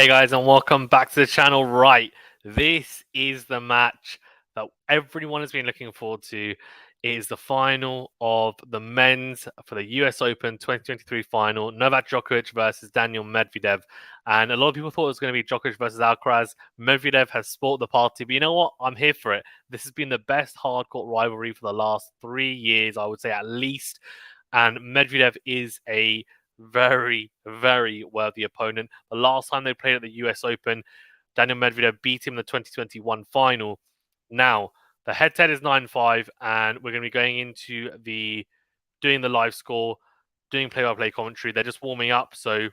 Hey guys, and welcome back to the channel. Right, this is the match that everyone has been looking forward to. It is the final of the men's for the US Open 2023 final. Novak Djokovic versus Daniil Medvedev. And a lot of people thought it was going to be Djokovic versus Alcaraz. Medvedev has spoiled the party, but you know what? I'm here for it. This has been the best hardcourt rivalry for the last 3 years, I would say at least. And Medvedev is a very, very worthy opponent. The last time they played at the US Open, Daniil Medvedev beat him in the 2021 final. Now, the head-to-head is 9-5, and we're going to be going into doing the live score, doing play-by-play commentary. They're just warming up, so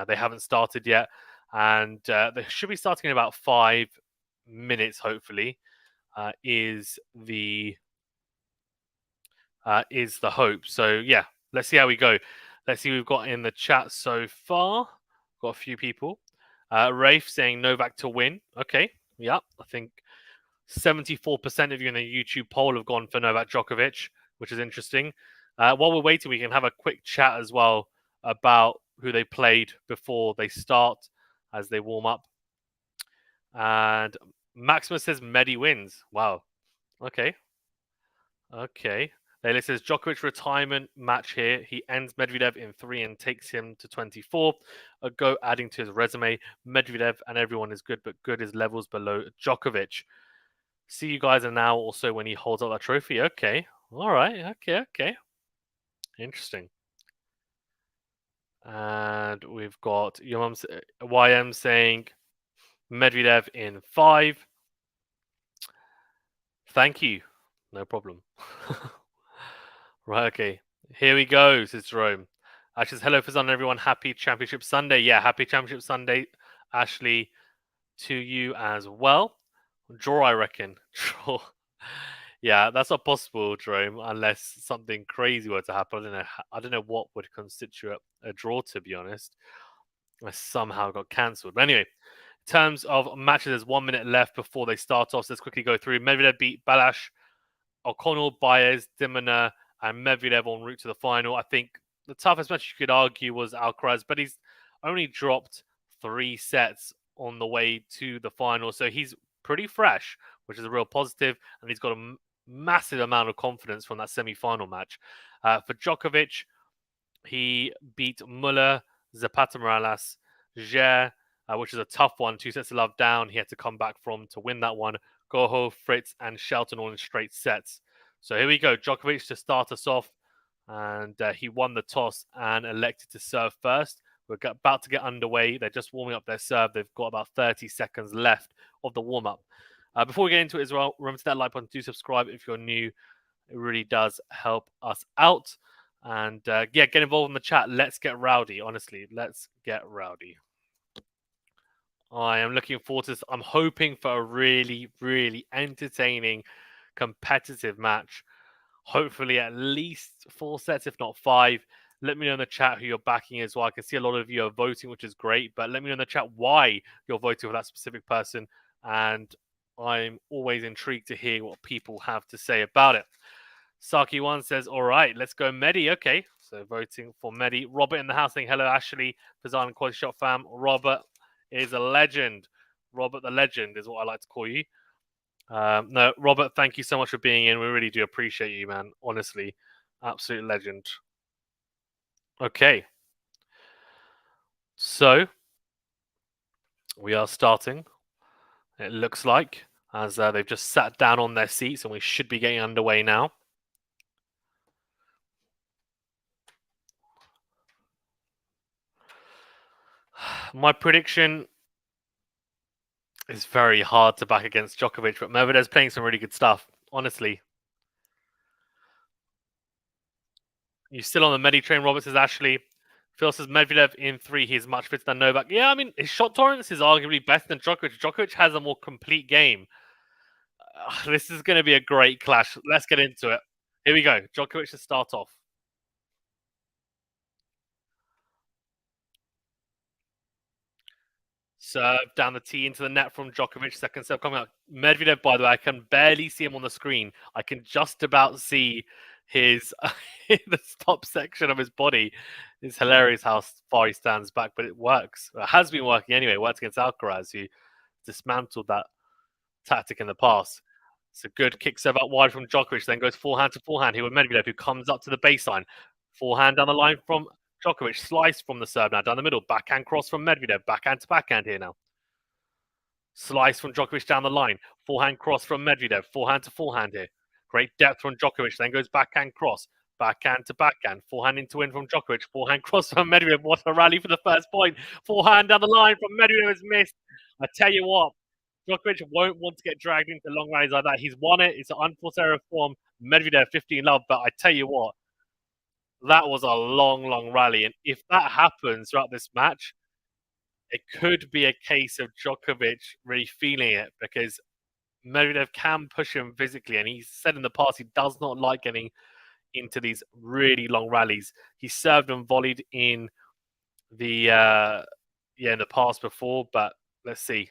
they haven't started yet. And they should be starting in about 5 minutes, hopefully, is the hope. So, yeah, let's see how we go. Let's see what we've got in the chat so far. Got a few people. Rafe saying Novak to win. Okay, yeah, I think 74% of you in the YouTube poll have gone for Novak Djokovic, which is interesting. While we're waiting, we can have a quick chat as well about who they played before they start as they warm up. And Maximus says Medi wins. Wow. Okay. Layla says Djokovic retirement match here. He ends Medvedev in 3 and takes him to 24. A go adding to his resume. Medvedev and everyone is good, but good is levels below Djokovic. See you guys are now also when he holds up that trophy. Okay. All right. Okay. Interesting. And we've got your mum's YM saying Medvedev in 5. Thank you. No problem. Right, okay. Here we go, says Jerome. Ash says, hello, Fazan, everyone. Happy Championship Sunday. Yeah, happy Championship Sunday, Ashley, to you as well. Draw, I reckon. Draw. Yeah, that's not possible, Jerome, unless something crazy were to happen. I don't know what would constitute a draw, to be honest. I somehow got cancelled. But anyway, in terms of matches, there's 1 minute left before they start off. So let's quickly go through. Medvedev beat Balash, O'Connell, Baez, Dimona, and Medvedev en route to the final. I think the toughest match you could argue was Alcaraz, but he's only dropped 3 sets on the way to the final. So he's pretty fresh, which is a real positive, and he's got a massive amount of confidence from that semi-final match. For Djokovic, he beat Muller, Zapata Morales, Ger, which is a tough one. 2 sets to love down. He had to come back from to win that one. Goho, Fritz, and Shelton all in straight sets. So here we go. Djokovic to start us off. And he won the toss and elected to serve first. We're about to get underway. They're just warming up their serve. They've got about 30 seconds left of the warm-up. Before we get into it as well, remember to hit that like button. Do subscribe if you're new. It really does help us out. And yeah, get involved in the chat. Let's get rowdy. Honestly, let's get rowdy. I am looking forward to this. I'm hoping for a really, really entertaining, competitive match. Hopefully at least 4 sets, if not 5. Let me know in the chat who you're backing as well. I can see a lot of you are voting, which is great. But let me know in the chat why you're voting for that specific person. And I'm always intrigued to hear what people have to say about it. Saki1 says, all right, let's go Medi. Okay, so voting for Medi. Robert in the house saying, hello, Ashley, Fazan and QualityShot fam. Robert is a legend. Robert the legend is what I like to call you. No, Robert, thank you so much for being in. We really do appreciate you, man. Honestly, absolute legend. Okay. So, we are starting, it looks like, as they've just sat down on their seats, and we should be getting underway now. My prediction is very hard to back against Djokovic, but Medvedev's playing some really good stuff, honestly. You still on the Medi train, Robert, says Ashley. Phil says Medvedev in 3, he's much fitter than Novak. Yeah, I mean, his shot tolerance is arguably better than Djokovic. Djokovic has a more complete game. This is going to be a great clash. Let's get into it. Here we go. Djokovic to start off. Serve down the tee into the net from Djokovic. Second serve coming out. Medvedev, by the way, I can barely see him on the screen. I can just about see his the top section of his body is hilarious. How far he stands back, but it works. It has been working anyway. It worked against Alcaraz, who dismantled that tactic in the past. It's a good kick serve out wide from Djokovic, then goes forehand to forehand here with Medvedev, who comes up to the baseline. Forehand down the line from Djokovic, slice from the serve now down the middle. Backhand cross from Medvedev, backhand to backhand here now. Slice from Djokovic down the line. Forehand cross from Medvedev, forehand to forehand here. Great depth from Djokovic, then goes backhand cross. Backhand to backhand. Forehand into win from Djokovic. Forehand cross from Medvedev. What a rally for the first point. Forehand down the line from Medvedev is missed. I tell you what, Djokovic won't want to get dragged into long rallies like that. He's won it. It's an unforced error of form. Medvedev 15 love, but I tell you what, that was a long, long rally. And if that happens throughout this match, it could be a case of Djokovic really feeling it because Medvedev can push him physically. And he's said in the past he does not like getting into these really long rallies. He served and volleyed in the in the past before, but let's see.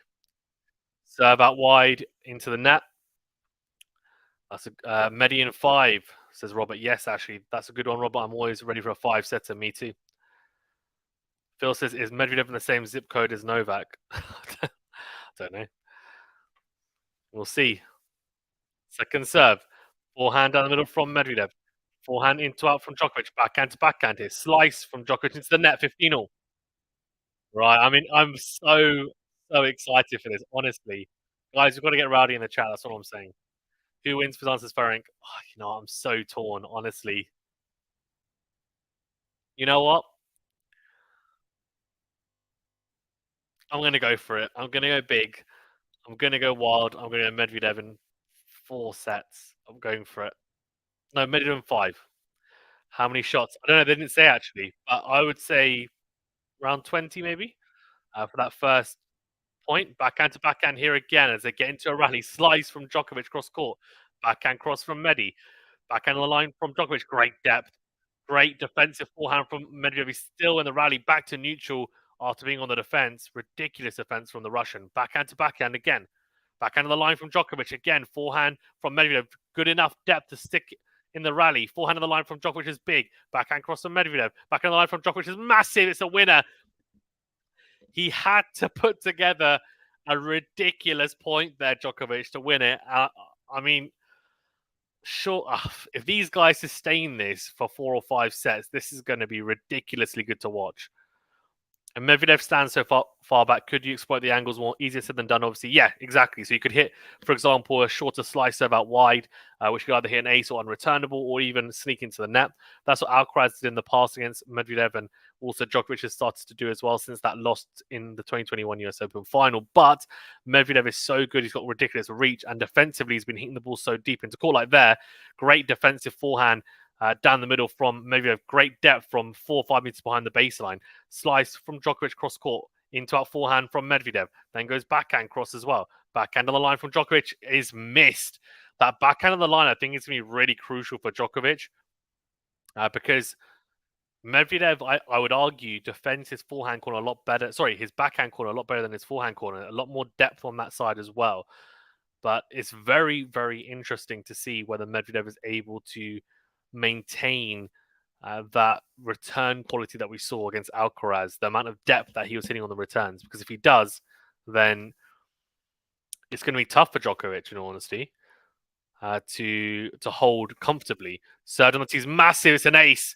Serve out wide into the net. That's a Median 5, says Robert. Yes, actually, that's a good one, Robert. I'm always ready for a 5-setter. Me too. Phil says, is Medvedev in the same zip code as Novak? I don't know. We'll see. Second serve. Forehand down the middle from Medvedev. Forehand into out from Djokovic. Backhand to backhand here. Slice from Djokovic into the net. 15-all. Right. I mean, I'm so excited for this, honestly. Guys, we've got to get rowdy in the chat. That's all I'm saying. Who wins for Zanzas Ferenc? Oh, I'm so torn, honestly. You know what? I'm going to go for it. I'm going to go big. I'm going to go wild. I'm going to go Medvedev in 4 sets. I'm going for it. No, Medvedev in 5. How many shots? I don't know. They didn't say actually, but I would say around 20 maybe for that first point. Backhand to backhand here again as they get into a rally. Slice from Djokovic cross court. Backhand cross from Medi. Backhand on the line from Djokovic. Great depth. Great defensive forehand from Medvedev. He's still in the rally. Back to neutral after being on the defense. Ridiculous defense from the Russian. Backhand to backhand again. Backhand on the line from Djokovic. Again, forehand from Medvedev. Good enough depth to stick in the rally. Forehand on the line from Djokovic is big. Backhand cross from Medvedev. Backhand on the line from Djokovic is massive. It's a winner. He had to put together a ridiculous point there, Djokovic, to win it. I mean, sure, if these guys sustain this for 4 or 5 sets, this is going to be ridiculously good to watch. And Medvedev stands so far back. Could you exploit the angles more? Easier said than done, obviously. Yeah, exactly. So you could hit, for example, a shorter slice serve out wide, which could either hit an ace or unreturnable, or even sneak into the net. That's what Alcaraz did in the past against Medvedev, and also Djokovic has started to do as well since that lost in the 2021 US Open final. But Medvedev is so good. He's got ridiculous reach, and defensively, he's been hitting the ball so deep into court like there. Great defensive forehand. Down the middle from Medvedev, great depth from 4 or 5 meters behind the baseline. Slice from Djokovic cross court into out forehand from Medvedev. Then goes backhand cross as well. Backhand on the line from Djokovic is missed. That backhand on the line, I think, is going to be really crucial for Djokovic because Medvedev, I would argue, defends his forehand corner a lot better. Sorry, his backhand corner a lot better than his forehand corner. A lot more depth on that side as well. But it's very, very interesting to see whether Medvedev is able to maintain that return quality that we saw against Alcaraz, the amount of depth that he was hitting on the returns. Because if he does, then it's going to be tough for Djokovic, in all honesty, to hold comfortably. Serve on the tee is massive. It's an ace.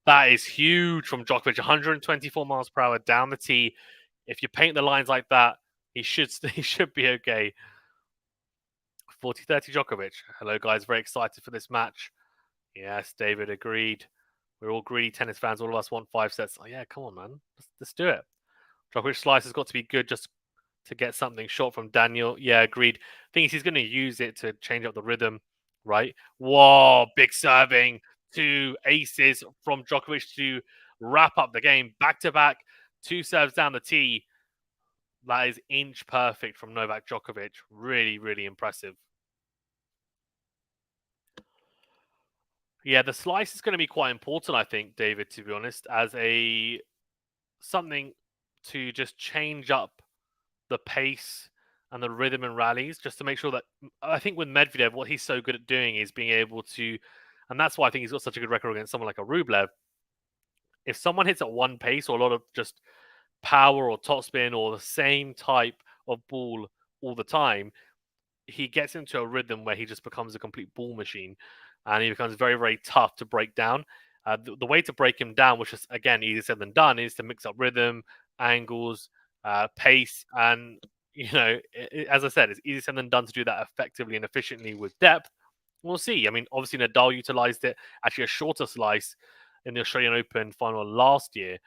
That is huge from Djokovic. 124 miles per hour down the tee. If you paint the lines like that, he should be okay. 40-30 Djokovic. Hello, guys. Very excited for this match. Yes, David agreed. We're all greedy tennis fans. All of us want 5 sets. Oh, yeah, come on, man. Let's do it. Djokovic slice has got to be good just to get something short from Daniil. Yeah, agreed. Thing is, he's going to use it to change up the rhythm, right? Whoa, big serving. 2 aces from Djokovic to wrap up the game. Back-to-back, 2 serves down the tee. That is inch perfect from Novak Djokovic. Really, really impressive. Yeah, the slice is going to be quite important, I think, David, to be honest, as a something to just change up the pace and the rhythm and rallies, just to make sure that I think with Medvedev, what he's so good at doing is being able to And that's why I think he's got such a good record against someone like a Rublev. If someone hits at one pace or a lot of just power or topspin or the same type of ball all the time, he gets into a rhythm where he just becomes a complete ball machine, and he becomes very, very tough to break down. The way to break him down, which is again easier said than done, is to mix up rhythm, angles, pace, and as I said, it's easier said than done to do that effectively and efficiently with depth. We'll see. I mean, obviously Nadal utilized it, actually a shorter slice in the Australian Open final last year.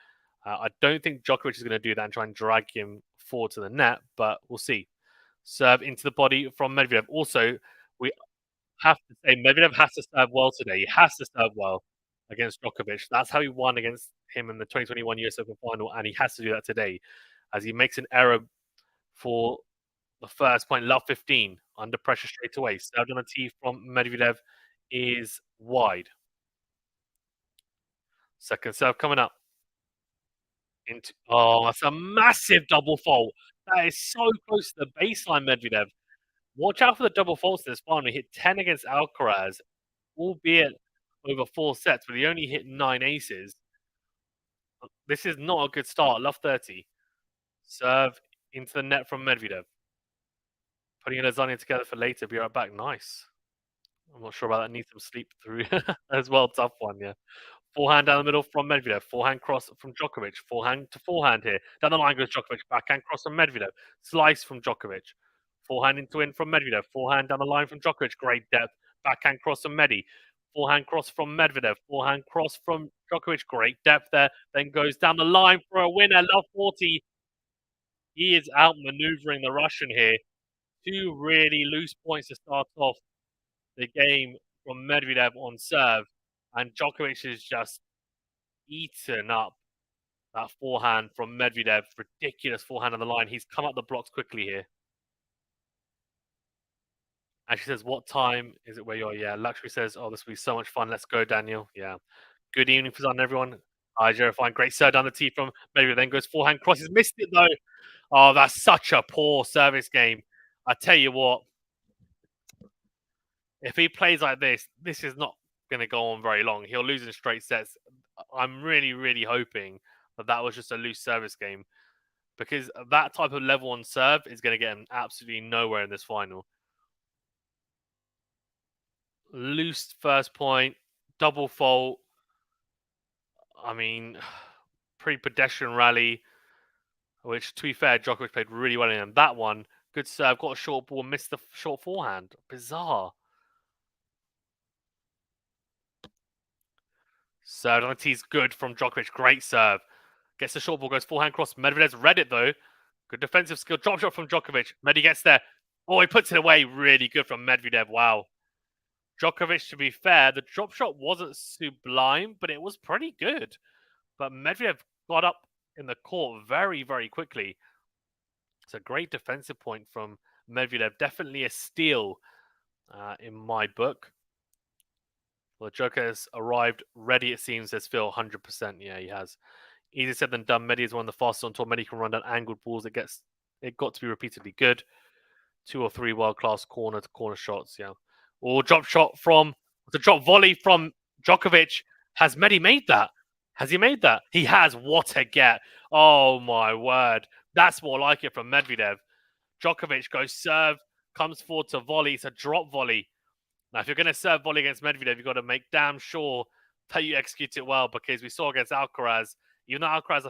I don't think Djokovic is going to do that and try and drag him forward to the net, but we'll see. Serve into the body from Medvedev. Also, we have to say Medvedev has to serve well today. He has to serve well against Djokovic. That's how he won against him in the 2021 US Open final, and he has to do that today, as he makes an error for the first point. Love 15 under pressure straight away. Served on a tee from Medvedev is wide. Second serve coming up. That's a massive double fault. That is so close to the baseline, Medvedev. Watch out for the double faults in this final. He hit 10 against Alcaraz, albeit over 4 sets, but he only hit 9 aces. This is not a good start. Love 30. Serve into the net from Medvedev. Putting a lasagna together for later. Be right back. Nice. I'm not sure about that. Need some sleep through as well. Tough one, yeah. Forehand down the middle from Medvedev. Forehand cross from Djokovic. Forehand to forehand here. Down the line goes Djokovic. Backhand cross from Medvedev. Slice from Djokovic. Forehand into in from Medvedev. Forehand down the line from Djokovic. Great depth. Backhand cross from Medi. Forehand cross from Medvedev. Forehand cross from Djokovic. Great depth there. Then goes down the line for a winner. Love 40. He is outmaneuvering the Russian here. Two really loose points to start off the game from Medvedev on serve. And Djokovic is just eaten up that forehand from Medvedev. Ridiculous forehand on the line. He's come up the blocks quickly here. And she says, what time is it where you are? Yeah, Luxury says, oh, this will be so much fun. Let's go, Daniel. Yeah. Good evening, Fazan, everyone. Hi, Jerry. Fine. Great serve down the tee from Medvedev. Then goes forehand cross. He's missed it, though. Oh, that's such a poor service game. I tell you what, if he plays like this is not going to go on very long. He'll lose in straight sets. I'm really, really hoping that was just a loose service game, because that type of level on serve is going to get him absolutely nowhere in this final. Loose first point, double fault. I mean, pretty pedestrian rally, which, to be fair, Djokovic played really well in. That one, good serve, got a short ball, missed the short forehand. Bizarre. Serve on the tee's good from Djokovic. Great serve. Gets the short ball, goes forehand cross. Medvedev's read it, though. Good defensive skill. Drop shot from Djokovic. Medi gets there. Oh, he puts it away. Really good from Medvedev. Wow. Djokovic, to be fair, the drop shot wasn't sublime, but it was pretty good. But Medvedev got up in the court very, very quickly. It's a great defensive point from Medvedev. Definitely a steal in my book. Well, the Joker has arrived ready, it seems, says Phil. 100%. Yeah, he has. Easier said than done. Medi is one of the fastest on tour. Medi can run down angled balls. It got to be repeatedly good. 2 or 3 world-class corner-to-corner shots, yeah. Or drop shot from the drop volley from Djokovic. Has Medi made that? Has he made that? He has. What a get. Oh, my word. That's more like it from Medvedev. Djokovic goes serve, comes forward to volley. It's a drop volley. Now, if you're going to serve volley against Medvedev, you've got to make damn sure that you execute it well, because we saw against Alcaraz, even though Alcaraz, I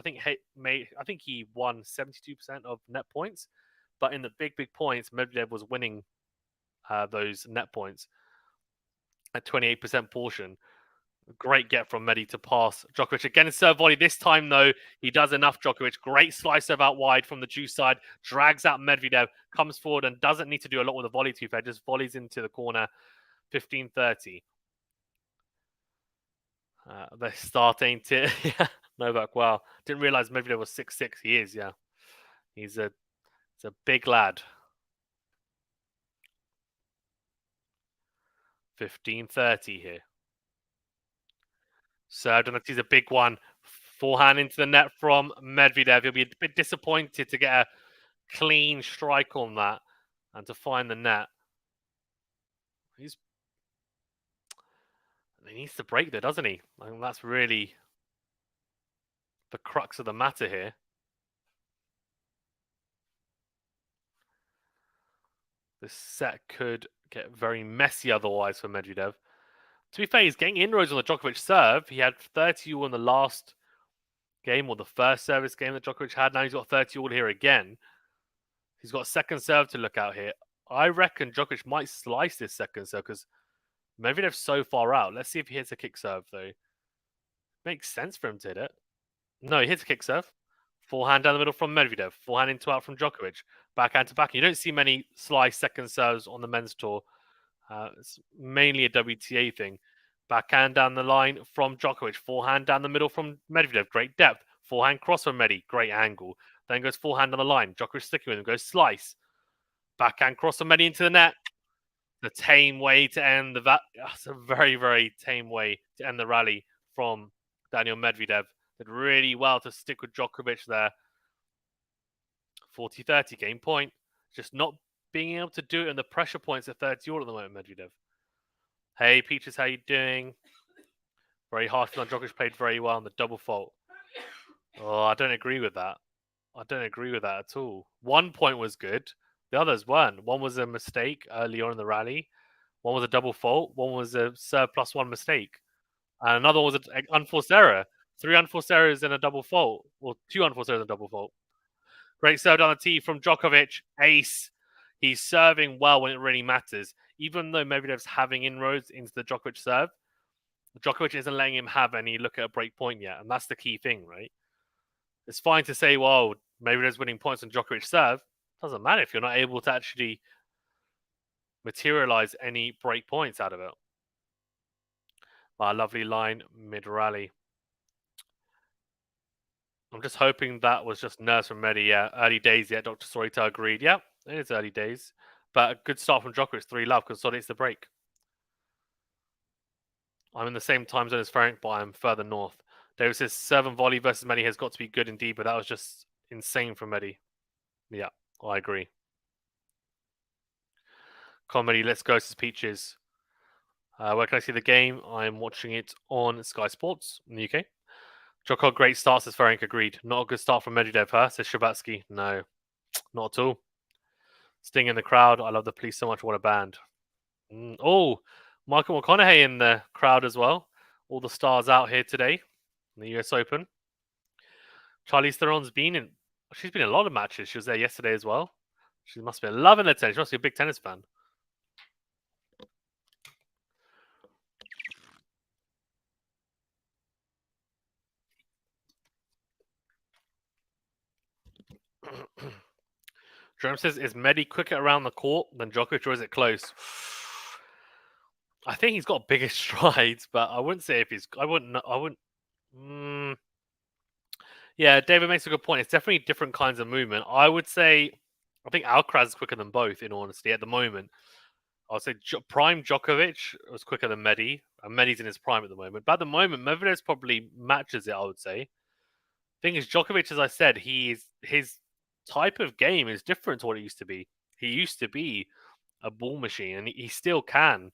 think he won 72% of net points, but in the big points, Medvedev was winning those net points at 28% portion. Great get from Medi to pass Djokovic. Again, in serve volley. This time, though, he does enough, Djokovic. Great slice serve out wide from the juice side. Drags out Medvedev, comes forward and doesn't need to do a lot with the volley, to be fair. Just volleys into the corner. 15-30. They're starting to... Novak, wow. Didn't realize Medvedev was 6'6". He is, yeah. He's a big lad. 15-30 here. Served, and he's a big one. Forehand into the net from Medvedev. He'll be a bit disappointed to get a clean strike on that and to find the net. He needs to break there, doesn't he? I mean, that's really the crux of the matter here. This set could get very messy otherwise for Medvedev. To be fair, he's getting inroads on the Djokovic serve. He had 30 all in the last game, or the first service game that Djokovic had. Now he's got 30 all here again. He's got a second serve to look out here. I reckon Djokovic might slice this second serve because Medvedev's so far out. Let's see if he hits a kick serve, though. Makes sense for him to hit it. No, he hits a kick serve. Forehand down the middle from Medvedev. Forehand into out from Djokovic. Backhand to backhand. You don't see many slice second serves on the men's tour. It's mainly a WTA thing. Backhand down the line from Djokovic. Forehand down the middle from Medvedev. Great depth. Forehand cross from Medi. Great angle. Then goes forehand on the line. Djokovic sticking with him. Goes slice. Backhand cross from Medi into the net. The tame way to end the It's a very, very tame way to end the rally from Daniil Medvedev. Did really well to stick with Djokovic there. 40-30 game point. Just not being able to do it in the pressure points at 30 all at the moment, Medvedev. Hey, Peaches, how you doing? Very harsh on Djokovic, played very well on the double fault. Oh, I don't agree with that. I don't agree with that at all. 1 point was good. The others weren't. One was a mistake early on in the rally. One was a double fault. One was a serve +1 mistake. And another was an unforced error. 3 unforced errors and a double fault. Or 2 unforced errors and a double fault. Great serve down the tee from Djokovic. Ace. He's serving well when it really matters. Even though Medvedev's having inroads into the Djokovic serve, Djokovic isn't letting him have any look at a break point yet. And that's the key thing, right? It's fine to say, well, Medvedev's winning points on Djokovic serve. Doesn't matter if you're not able to actually materialize any break points out of it. Lovely line mid-rally. I'm just hoping that was just nerves from Medi. Yeah, early days yet. Dr. Sorita agreed. Yeah, it is early days. But a good start from Djokovic. 3-love consolidates the break. I'm in the same time zone as Ferenc, but I'm further north. David says 7 volley versus Medi has got to be good indeed, but that was just insane from Medi. Yeah, I agree. Comedy, let's go, says Peaches. Where can I see the game? I'm watching it on Sky Sports in the UK. Djokovic, great start, says Ferenc, agreed. Not a good start from Medvedev, huh? Says Shabatsky. No, not at all. Sting in the crowd. I love the police so much. What a band. Oh, Michael McConaughey in the crowd as well. All the stars out here today in the US Open. Charlize Theron's been in. She's been in a lot of matches. She was there yesterday as well. She must be loving the tennis. She must be a big tennis fan. Jerome says, is Medi quicker around the court than Djokovic, or is it close? I think he's got bigger strides, but I wouldn't say if he's. I wouldn't. Yeah, David makes a good point. It's definitely different kinds of movement. I would say, I think Alcaraz is quicker than both, in honesty, at the moment. I would say prime Djokovic was quicker than Medi. And Medi's in his prime at the moment. But at the moment, Medvedev probably matches it, I would say. Thing is, Djokovic, as I said, his type of game is different to what it used to be. He used to be a ball machine, and he still can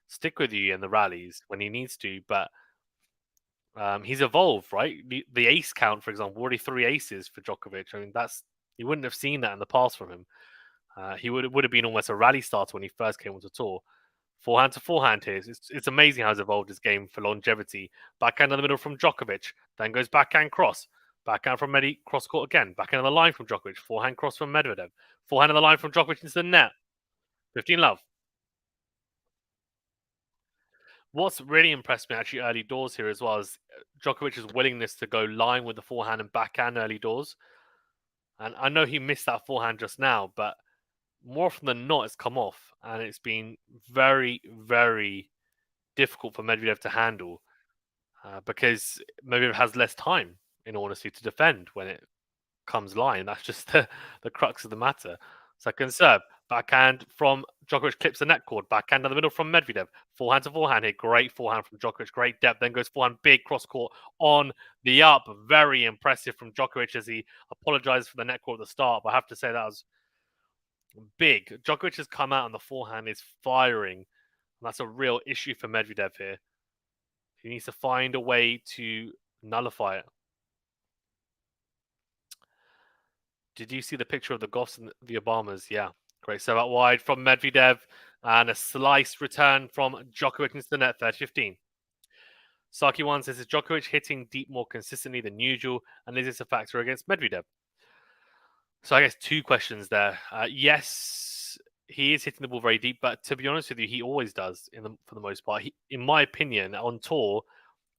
stick with you in the rallies when he needs to. But he's evolved, right? The ace count, for example, already 3 aces for Djokovic. I mean, you wouldn't have seen that in the past from him. He would have been almost a rally starter when he first came onto tour. Forehand to forehand here. It's amazing how he's evolved his game for longevity. Backhand in the middle from Djokovic. Then goes backhand cross. Backhand from Medi, cross court again. Backhand on the line from Djokovic. Forehand cross from Medvedev. Forehand on the line from Djokovic into the net. 15-love. What's really impressed me actually early doors here as well is Djokovic's willingness to go line with the forehand and backhand early doors. And I know he missed that forehand just now, but more often than not, it's come off. And it's been very, very difficult for Medvedev to handle because Medvedev has less time, in honesty, to defend when it comes line. That's just the crux of the matter. Second serve. Backhand from Djokovic clips the net cord. Backhand in the middle from Medvedev. Forehand to forehand here. Great forehand from Djokovic. Great depth. Then goes forehand. Big cross court on the up. Very impressive from Djokovic as he apologizes for the net cord at the start. But I have to say that was big. Djokovic has come out and the forehand is firing. And that's a real issue for Medvedev here. He needs to find a way to nullify it. Did you see the picture of the Goffs and the Obamas? Yeah. Great serve out wide from Medvedev and a slice return from Djokovic into the net, 30-15. Saki One says, is Djokovic hitting deep more consistently than usual, and is this a factor against Medvedev? So I guess two questions there. Yes, he is hitting the ball very deep, but to be honest with you, he always does for the most part. In my opinion, on tour,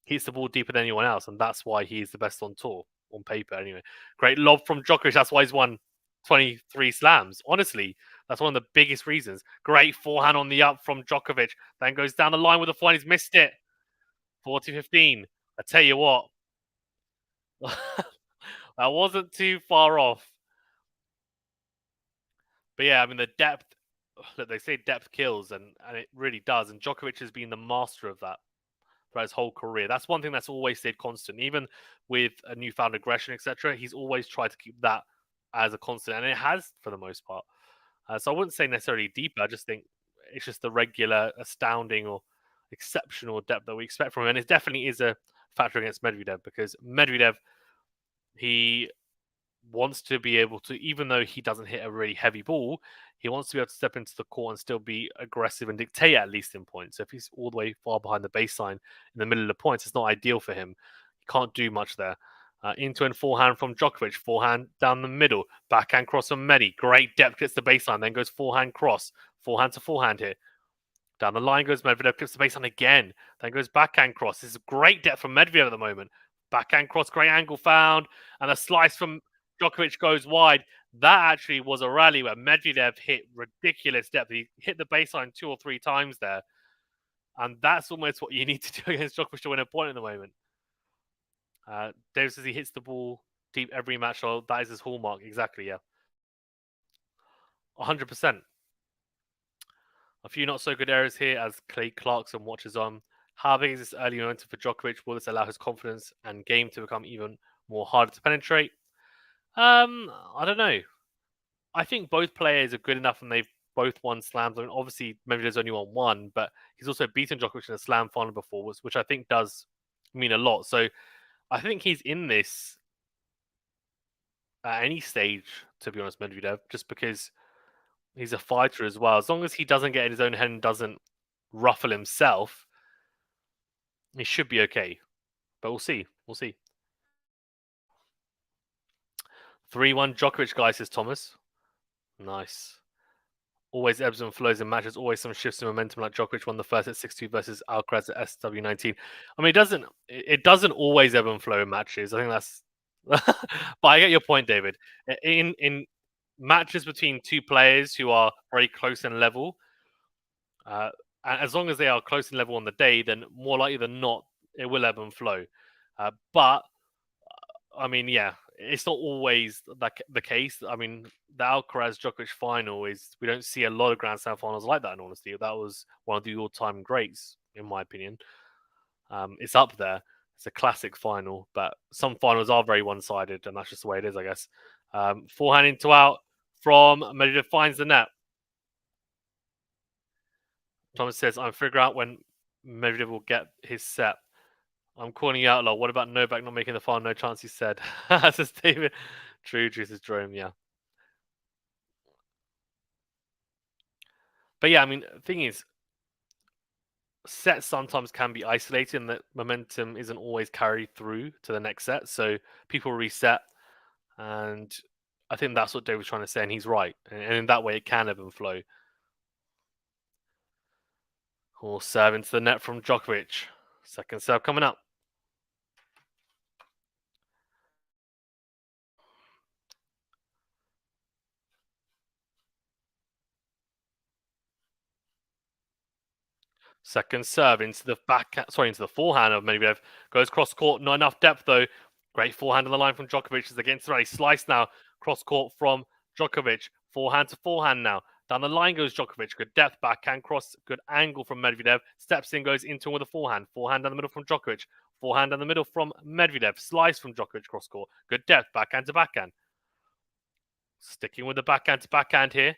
he hits the ball deeper than anyone else, and that's why he's the best on tour, on paper anyway. Great lob from Djokovic. That's why he's won 23 slams. Honestly, that's one of the biggest reasons. Great forehand on the up from Djokovic. Then goes down the line with the forehand. He's missed it. 40-15. I tell you what, that wasn't too far off. But yeah, I mean, the depth, look, they say depth kills, and it really does. And Djokovic has been the master of that throughout his whole career. That's one thing that's always stayed constant. Even with a newfound aggression, etc., he's always tried to keep that as a constant, and it has for the most part. So I wouldn't say necessarily deeper. I just think it's just the regular, astounding, or exceptional depth that we expect from him. And it definitely is a factor against Medvedev, because Medvedev, he wants to be able to, even though he doesn't hit a really heavy ball, he wants to be able to step into the court and still be aggressive and dictate at least in points. So if he's all the way far behind the baseline in the middle of the points, it's not ideal for him. He can't do much there. Into and forehand from Djokovic, forehand down the middle, backhand cross from Medi. Great depth, gets the baseline, then goes forehand cross, forehand to forehand here. Down the line goes Medvedev, gets the baseline again, then goes backhand cross. This is great depth from Medvedev at the moment. Backhand cross, great angle found, and a slice from Djokovic goes wide. That actually was a rally where Medvedev hit ridiculous depth. He hit the baseline 2 or 3 times there. And that's almost what you need to do against Djokovic to win a point at the moment. Dave says he hits the ball deep every match. So that is his hallmark. Exactly, yeah. 100%. A few not so good errors here as Clay Clarkson watches on. How big is this early momentum for Djokovic? Will this allow his confidence and game to become even more harder to penetrate? I don't know. I think both players are good enough and they've both won slams. I mean, obviously, Medvedev's only won one, but he's also beaten Djokovic in a slam final before, which I think does mean a lot. So I think he's in this at any stage, to be honest, Medvedev, just because he's a fighter as well. As long as he doesn't get in his own head and doesn't ruffle himself, he should be okay. But we'll see. We'll see. 3-1 Djokovic, guys, says Thomas. Nice. Always ebbs and flows in matches. Always some shifts in momentum. Like Djokovic won the first at 6-2 versus Alcaraz at SW19. I mean, it doesn't always ebb and flow in matches. I think that's. But I get your point, David. In matches between two players who are very close in level, as long as they are close in level on the day, then more likely than not, it will ebb and flow. But I mean, yeah, it's not always the case. I mean, the Alcaraz Djokovic final is, we don't see a lot of Grand Slam finals like that. In honesty, that was one of the all-time greats, in my opinion. It's up there. It's a classic final, but some finals are very one-sided, and that's just the way it is, I guess. Forehand into out from Medvedev, finds the net. Thomas says, "I'm figuring out when Medvedev will get his set." I'm calling you out, lol. What about Novak not making the final? No chance, he said. Says David. True, says Jerome, yeah. But yeah, I mean, the thing is, sets sometimes can be isolated and that momentum isn't always carried through to the next set. So people reset. And I think that's what Dave was trying to say, and he's right. And in that way, it can ebb and flow. Or serve into the net from Djokovic. Second serve coming up. Second serve into the into the forehand of Medvedev. Goes cross court, not enough depth though. Great forehand on the line from Djokovic. Is against the right. Slice now. Cross court from Djokovic. Forehand to forehand now. Down the line goes Djokovic. Good depth, backhand cross. Good angle from Medvedev. Steps in, goes into him with a forehand. Forehand down the middle from Djokovic. Forehand down the middle from Medvedev. Slice from Djokovic cross court. Good depth, backhand to backhand. Sticking with the backhand to backhand here.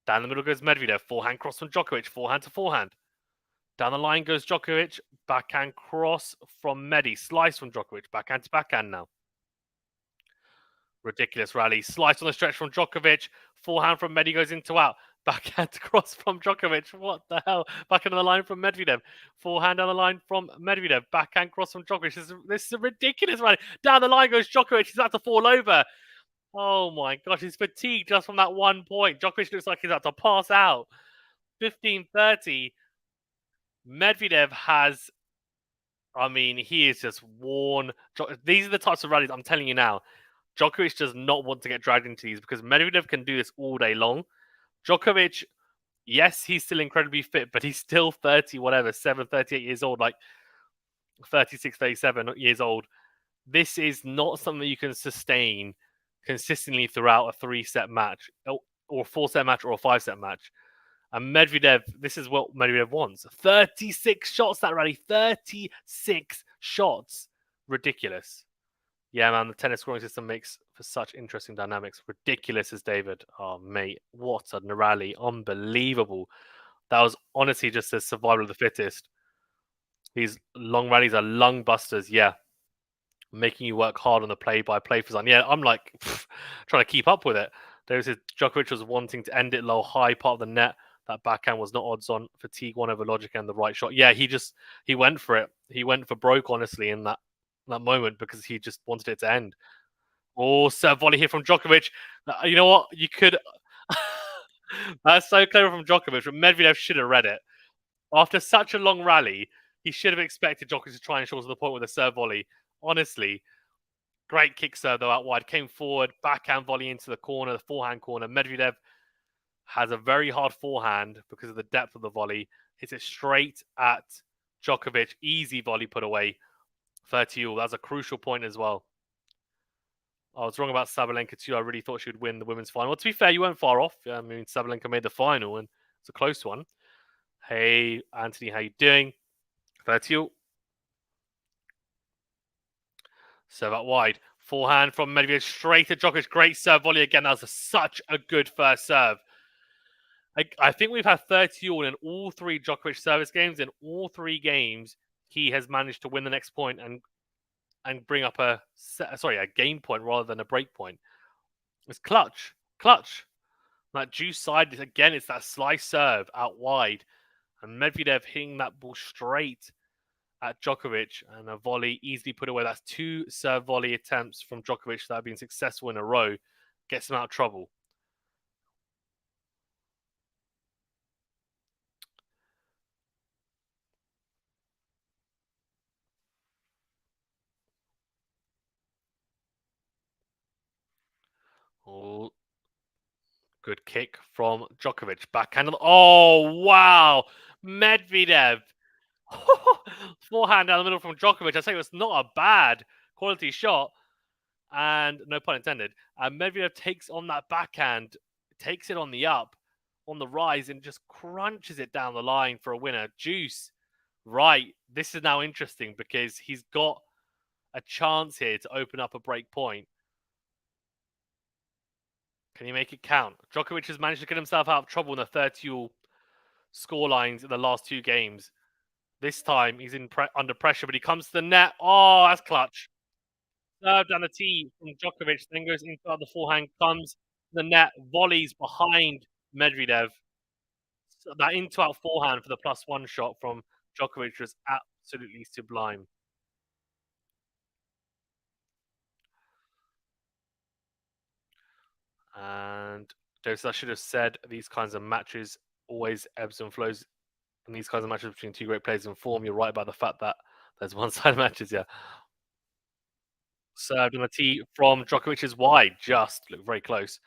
Down the middle goes Medvedev. Forehand cross from Djokovic. Forehand to forehand. Down the line goes Djokovic. Backhand cross from Medi. Slice from Djokovic. Backhand to backhand now. Ridiculous rally. Slice on the stretch from Djokovic. Forehand from Medi goes into out. Backhand cross from Djokovic. What the hell? Backhand on the line from Medvedev. Forehand on the line from Medvedev. Backhand cross from Djokovic. This is a ridiculous rally. Down the line goes Djokovic. He's about to fall over. Oh my gosh, he's fatigued just from that 1 point. Djokovic looks like he's about to pass out. 15-30. Medvedev has, I mean, he is just worn. These are the types of rallies I'm telling you now. Djokovic does not want to get dragged into these because Medvedev can do this all day long. Djokovic, yes, he's still incredibly fit, but he's still 30, whatever, 38 years old, like 36, 37 years old. This is not something that you can sustain consistently throughout a 3-set match or a 4-set match or a 5-set match. And Medvedev, this is what Medvedev wants. 36 shots that rally. 36 shots. Ridiculous. Yeah, man, the tennis scoring system makes for such interesting dynamics. Ridiculous as David. Oh, mate, what a rally. Unbelievable. That was honestly just a survival of the fittest. These long rallies are lung busters, yeah. Making you work hard on the play-by-play for something. Yeah, I'm like trying to keep up with it. Djokovic was wanting to end it low, high part of the net. That backhand was not odds on. Fatigue won over logic and the right shot. Yeah, he went for it. He went for broke, honestly, in that moment because he just wanted it to end. Oh, serve volley here from Djokovic. You know what? You could. That's so clever from Djokovic, but Medvedev should have read it. After such a long rally, he should have expected Djokovic to try and short to the point with a serve volley. Honestly, great kick serve though out wide. Came forward, backhand volley into the corner, the forehand corner. Medvedev has a very hard forehand because of the depth of the volley. Hits it straight at Djokovic. Easy volley put away. 30-all. That's a crucial point as well. I was wrong about Sabalenka too. I really thought she would win the women's final. Well, to be fair, you weren't far off. I mean, Sabalenka made the final, and it's a close one. Hey, Anthony, how you doing? 30-all. Serve out wide. Forehand from Medvedev straight at Djokovic. Great serve volley again. That was such a good first serve. I think we've had 30-all in all 3 Djokovic service games. In all 3 games, he has managed to win the next point and bring up a game point rather than a break point. It's clutch. That juice side, again, it's that slice serve out wide. And Medvedev hitting that ball straight at Djokovic and a volley easily put away. That's 2 serve volley attempts from Djokovic that have been successful in a row. Gets him out of trouble. Oh, good kick from Djokovic. Backhand. Oh, wow. Medvedev. Forehand down the middle from Djokovic. I say it was not a bad quality shot. And no pun intended. Medvedev takes on that backhand, takes it on the up, on the rise, and just crunches it down the line for a winner. Juice. Right. This is now interesting because he's got a chance here to open up a break point. Can he make it count? Djokovic has managed to get himself out of trouble in the 30-all score lines in the last 2 games. This time he's under pressure, but he comes to the net. Oh, that's clutch. Serve down the tee from Djokovic, then goes inside the forehand, comes to the net, volleys behind Medvedev. So that into-out forehand for the +1 shot from Djokovic was absolutely sublime. And Joseph, I should have said these kinds of matches always ebbs and flows. In these kinds of matches between 2 great players in form, you're right about the fact that there's one-sided matches, yeah. Served on the tee from Djokovic is wide, just look very close.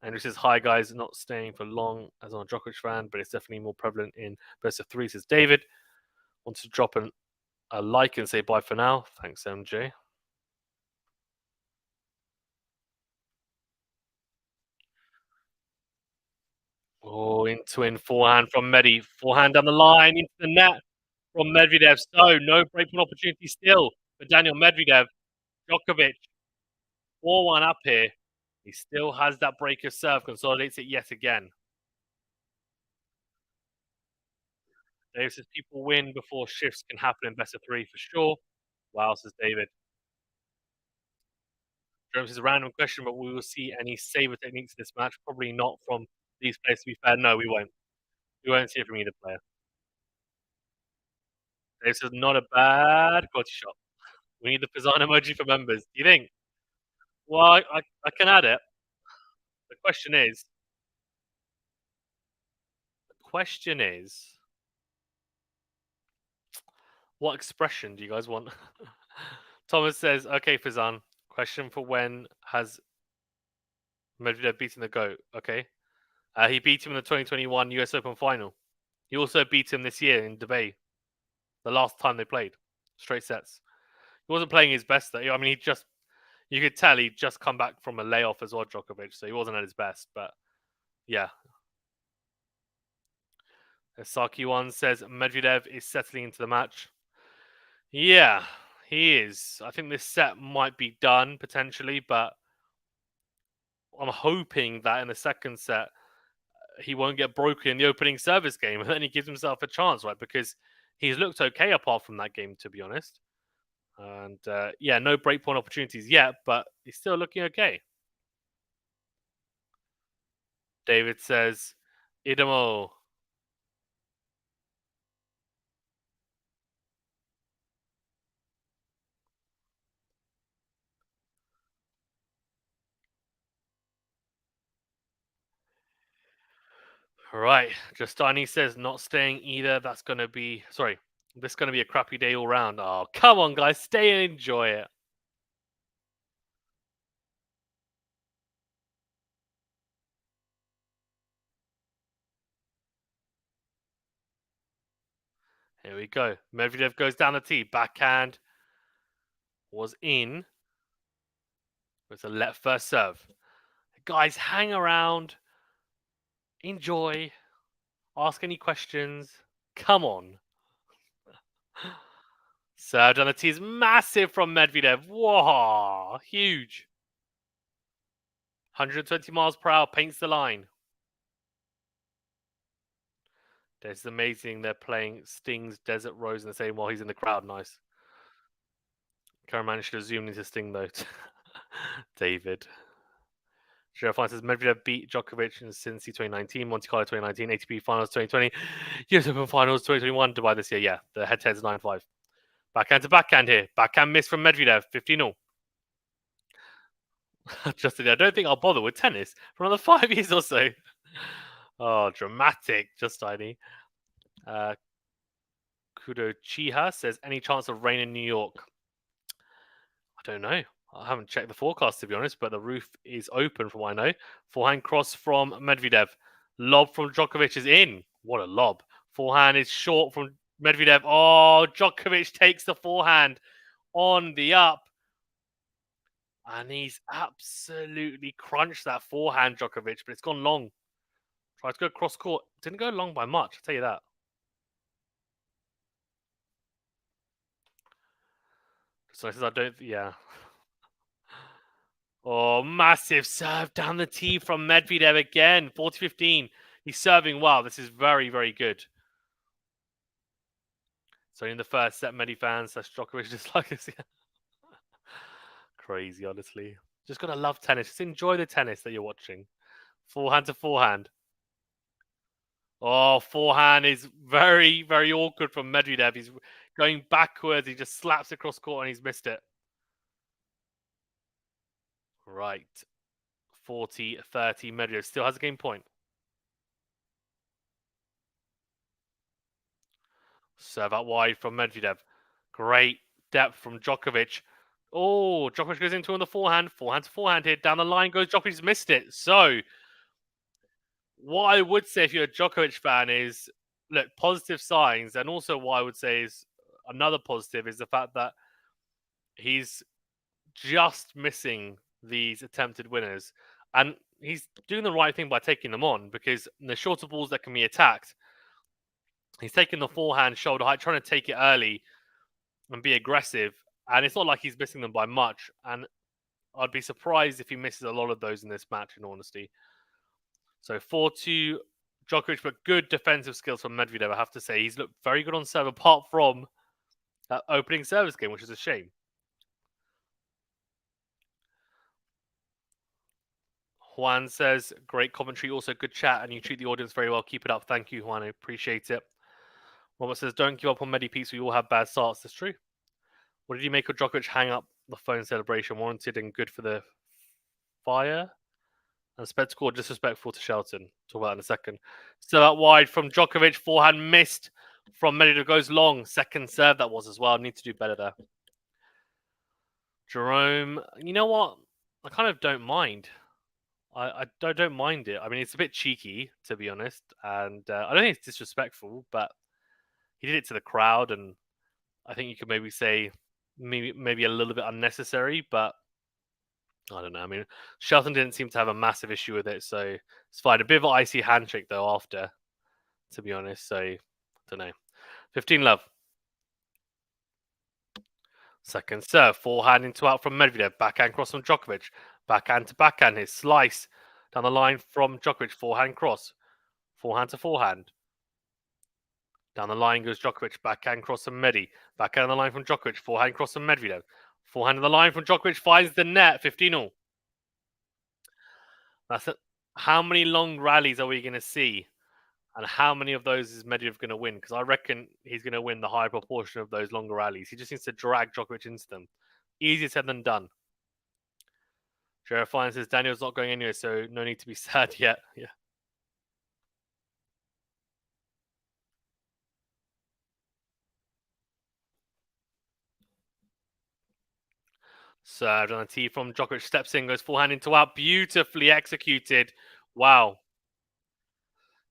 And this says, hi guys, not staying for long as I'm a Djokovic fan, but it's definitely more prevalent in best of 3, says David. Wants to drop a like and say bye for now. Thanks, MJ. Oh, into in forehand from Medi. Forehand down the line into the net from Medvedev. So no breakpoint opportunity still for Daniil Medvedev. Djokovic 4-1 up here. He still has that breaker serve, consolidates it yet again. Dave says people win before shifts can happen in best of three for sure. Wow, says David. Jerome says a random question, but we will see any saber techniques in this match. Probably not from these players, to be fair. No, we won't. We won't see it from either player. Dave says not a bad quality shot. We need the Pizan emoji for members. Do you think? Well, I can add it. The question is, what expression do you guys want? Thomas says, okay, Fizan, question for when has Medvedev beaten the GOAT? Okay. He beat him in the 2021 US Open final. He also beat him this year in Dubai, the last time they played. Straight sets. He wasn't playing his best, though. I mean, you could tell he'd just come back from a layoff as well, Djokovic, so he wasn't at his best, but yeah. Saki One says Medvedev is settling into the match. Yeah, he is. I think this set might be done potentially, but I'm hoping that in the second set he won't get broken in the opening service game, and then he gives himself a chance, right? Because he's looked okay apart from that game, to be honest. And yeah, no breakpoint opportunities yet, but he's still looking okay. David says, Idamo. Right. Justini says not staying either. That's gonna be this is gonna be a crappy day all round. Oh, come on, guys, stay and enjoy it. Here we go. Medvedev goes down the tee. Backhand was in. It's a let first serve. Guys, hang around. Enjoy. Ask any questions. Come on. Served on the tee is massive from Medvedev. Whoa, huge. 120 miles per hour paints the line. This is amazing. They're playing Sting's Desert Rose in the same while he's in the crowd. Nice. Karaman should have zoomed into Sting though. David. Sheriff says Medvedev beat Djokovic in Cincy 2019, Monte Carlo 2019, ATP Finals 2020, US Open Finals 2021, Dubai this year. Yeah, the head-to-head's 9-5. Backhand to backhand here. Backhand miss from Medvedev, 15-0. Justin, I don't think I'll bother with tennis for another 5 years or so. Oh, dramatic, just tiny. Kudo Chiha says, any chance of rain in New York? I don't know. I haven't checked the forecast, to be honest, but the roof is open from what I know. Forehand cross from Medvedev. Lob from Djokovic is in. What a lob. Forehand is short from Medvedev. Oh, Djokovic takes the forehand on the up. And he's absolutely crunched that forehand, Djokovic, but it's gone long. Tried to go cross court. Didn't go long by much, I'll tell you that. So I says, I don't, yeah. Oh, massive serve down the tee from Medvedev again. 40-15. He's serving well. This is very, very good. So in the first set, many fans, that's Djokovic just like this. Crazy, honestly. Just gotta love tennis. Just enjoy the tennis that you're watching. Forehand to forehand. Oh, forehand is very, very awkward from Medvedev. He's going backwards. He just slaps across court and he's missed it. Right. 40-30. Medvedev still has a game point. Serve out wide from Medvedev. Great depth from Djokovic. Oh, Djokovic goes into on the forehand. Forehand to forehand here. Down the line goes. Djokovic's missed it. So, what I would say if you're a Djokovic fan is, look, positive signs. And also what I would say is another positive is the fact that he's just missing these attempted winners. And he's doing the right thing by taking them on because the shorter balls that can be attacked, he's taking the forehand shoulder height, trying to take it early and be aggressive. And it's not like he's missing them by much. And I'd be surprised if he misses a lot of those in this match, in honesty. So 4-2 Djokovic, but good defensive skills from Medvedev, I have to say. He's looked very good on serve, apart from that opening service game, which is a shame. Juan says, great commentary, also good chat, and you treat the audience very well. Keep it up. Thank you, Juan. I appreciate it. Robert says, don't give up on Medi Peeps. We all have bad starts. That's true. What did you make of Djokovic hang up the phone celebration? Warranted and good for the fire? And spectacle disrespectful to Shelton. Talk about that in a second. Still out wide from Djokovic. Forehand missed from Medvedev. Goes long. Second serve that was as well. Need to do better there. Jerome, you know what? I kind of don't mind. I don't mind it. I mean, it's a bit cheeky, to be honest. And I don't think it's disrespectful, but he did it to the crowd. And I think you could maybe say maybe a little bit unnecessary, but I don't know. I mean, Shelton didn't seem to have a massive issue with it, so it's fine. A bit of an icy handshake though after, to be honest. So I don't know. 15 love. Second serve, forehand into out from Medvedev. Backhand cross from Djokovic. Backhand to backhand. His slice down the line from Djokovic. Forehand cross. Forehand to forehand. Down the line goes Djokovic. Backhand cross from Medi. Backhand on the line from Djokovic. Forehand cross from Medvedev. Forehand on the line from Djokovic. Finds the net. 15-all. That's it. How many long rallies are we going to see? And how many of those is Medvedev going to win? Because I reckon he's going to win the higher proportion of those longer rallies. He just needs to drag Djokovic into them. Easier said than done. Jared Fine says Daniil's not going anywhere, so no need to be sad yet. Yeah. Served on a tee from Djokovic. Steps in, goes forehand into out. Beautifully executed. Wow.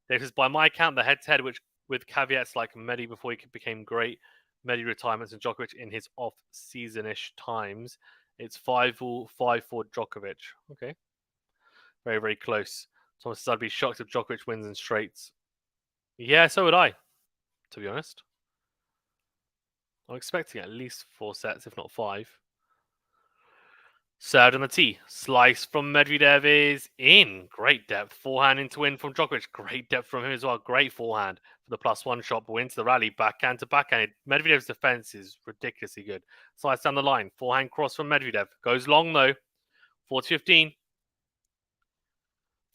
This is by my count the head-to-head, which with caveats like Medi before he became great, Medi retirements and Djokovic in his off-season-ish times. It's 5-all, 5-4 Djokovic. Okay. Very, very close. Thomas says I'd be shocked if Djokovic wins in straights. Yeah, so would I, to be honest. I'm expecting at least 4 sets, if not 5. Served on the tee. Slice from Medvedev is in. Great depth. Forehand into win from Djokovic. Great depth from him as well. Great forehand for the +1 shot, but into the rally. Backhand to backhand. Medvedev's defense is ridiculously good. Slice down the line. Forehand cross from Medvedev. Goes long though. 4-15.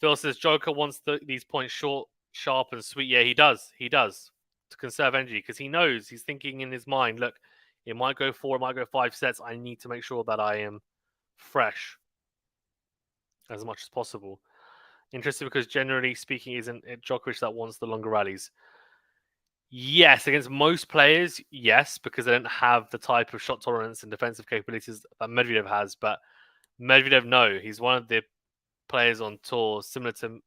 Phil says Joker wants these points short, sharp, and sweet. Yeah, he does. He does. To conserve energy because he knows, he's thinking in his mind, look, it might go 4, it might go 5 sets. I need to make sure that I am fresh as much as possible. Interesting because generally speaking, isn't it Djokovic that wants the longer rallies? Yes, against most players, yes, because they don't have the type of shot tolerance and defensive capabilities that Medvedev has. But Medvedev, no, he's one of the players on tour similar to,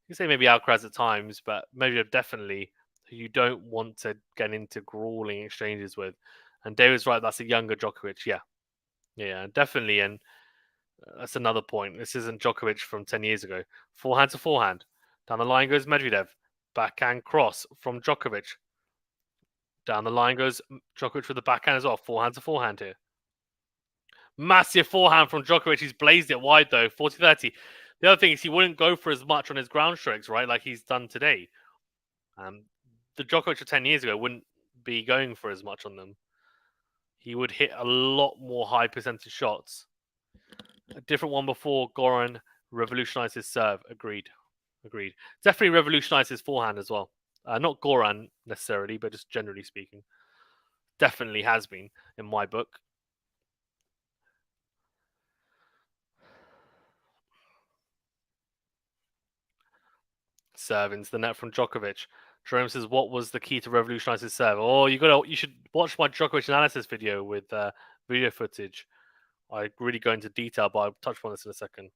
you say maybe Alcaraz at times, but Medvedev definitely who you don't want to get into grueling exchanges with. And David's right, that's a younger Djokovic. Yeah, definitely. And that's another point. This isn't Djokovic from 10 years ago. Forehand to forehand. Down the line goes Medvedev. Backhand cross from Djokovic. Down the line goes Djokovic with the backhand as well. Forehand to forehand here. Massive forehand from Djokovic. He's blazed it wide though. 40-30. The other thing is he wouldn't go for as much on his ground strokes, right? Like he's done today. The Djokovic of 10 years ago wouldn't be going for as much on them. He would hit a lot more high percentage shots. A different one before Goran revolutionized his serve. Agreed. Definitely revolutionized his forehand as well. Not Goran necessarily, but just generally speaking. Definitely has been in my book. Serve into the net from Djokovic. Jerome says, "What was the key to revolutionize his serve?" Oh, you should watch my Djokovic analysis video with video footage. I really go into detail, but I'll touch on this in a second.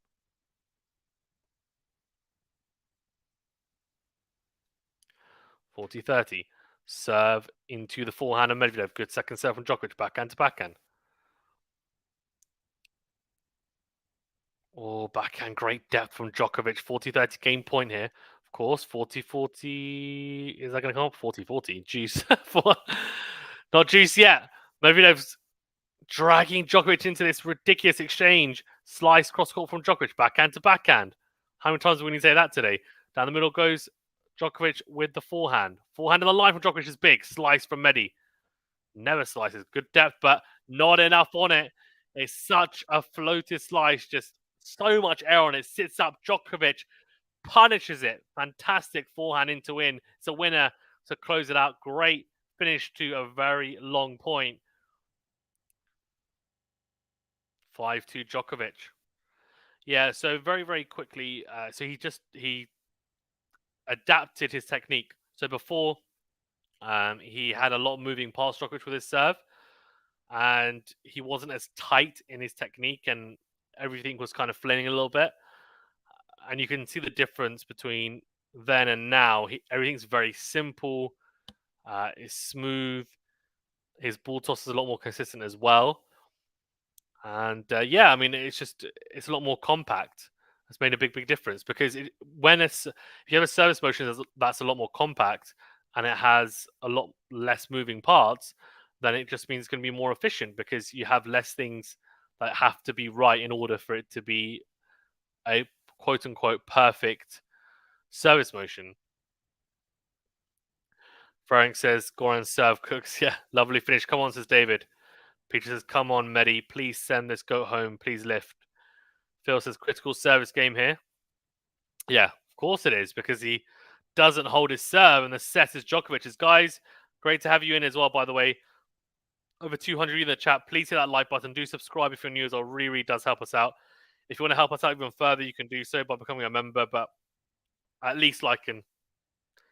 (40-30). Serve into the forehand of Medvedev. Good second serve from Djokovic. Backhand to backhand. Oh, backhand. Great depth from Djokovic. 40-30 game point here. Of course, 40-40. Is that going to come up? 40-40. Juice. Not juice yet. Medvedev's dragging Djokovic into this ridiculous exchange. Slice cross court from Djokovic. Backhand to backhand. How many times are we going to say that today? Down the middle goes Djokovic with the forehand. Forehand on the line from Djokovic is big. Slice from Medi. Never slices. Good depth, but not enough on it. It's such a floated slice. Just so much air on it. Sits up. Djokovic punishes it. Fantastic forehand into win. It's a winner to close it out. Great finish to a very long point. 5-2 Djokovic. Yeah, so very, very quickly. So he adapted his technique. So before, he had a lot of moving past Djokovic with his serve, and he wasn't as tight in his technique, and everything was kind of flailing a little bit. And you can see the difference between then and now. Everything's very simple. It's smooth. His ball toss is a lot more consistent as well. And yeah, I mean, it's a lot more compact. It's made a big difference because if you have a service motion that's a lot more compact and it has a lot less moving parts, then it just means it's going to be more efficient because you have less things that have to be right in order for it to be a quote unquote perfect service motion. Frank says Goran serve cooks. Yeah, lovely finish. Come on, says David. Peter says, come on, Medi. Please send this goat home. Please lift. Phil says, critical service game here. Yeah, of course it is, because he doesn't hold his serve, and the set is Djokovic's. Guys, great to have you in as well, by the way. Over 200 in the chat. Please hit that like button. Do subscribe if you're new as well. Really does help us out. If you want to help us out even further, you can do so by becoming a member, but at least like and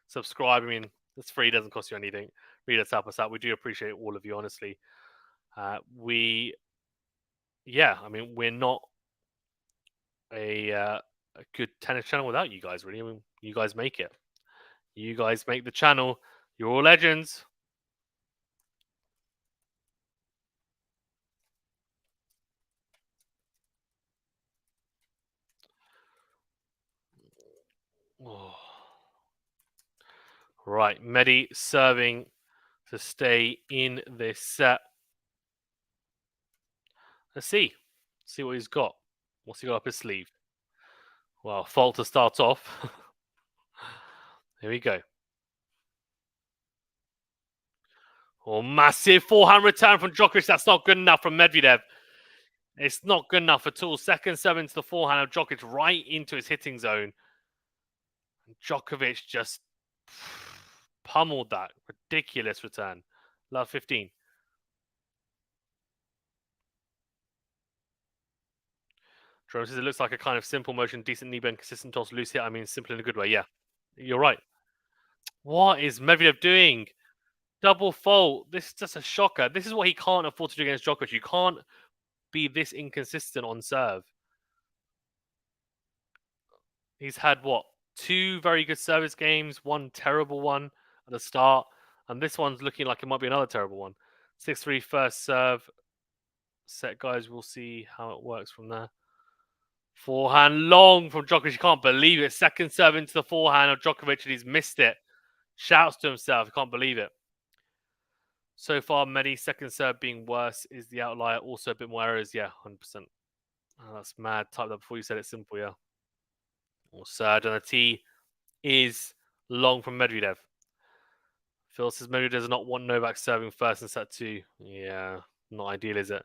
subscribe. I mean, it's free. It doesn't cost you anything. Really does help us out. We do appreciate all of you, honestly. We're not a good tennis channel without you guys, really. I mean, you guys make it. You guys make the channel. You're all legends. Oh. Right, Medi serving to stay in this set. Let's see what he's got. What's he got up his sleeve? Well, fault to start off. Here we go. Oh, massive forehand return from Djokovic. That's not good enough from Medvedev. It's not good enough at all. Second serve into the forehand of Djokovic right into his hitting zone. Djokovic just pummeled that. Ridiculous return. Love 15. Jerome says it looks like a kind of simple motion, decent knee bend, consistent toss, loose hit. I mean, simple in a good way. Yeah, you're right. What is Medvedev doing? Double fault. This is just a shocker. This is what he can't afford to do against Djokovic. You can't be this inconsistent on serve. He's had, what, 2 very good service games, 1 terrible one at the start, and this one's looking like it might be another terrible one. 6-3 first serve set, guys. We'll see how it works from there. Forehand long from Djokovic. You can't believe it. Second serve into the forehand of Djokovic, and he's missed it. Shouts to himself. He can't believe it. So far, Medi's second serve being worse is the outlier. Also, a bit more errors. Yeah, 100%. Oh, that's mad. Type that before you said it simple, yeah. Or Serge on the tee is long from Medvedev. Phil says Medvedev does not want Novak serving first in set 2. Yeah, not ideal, is it?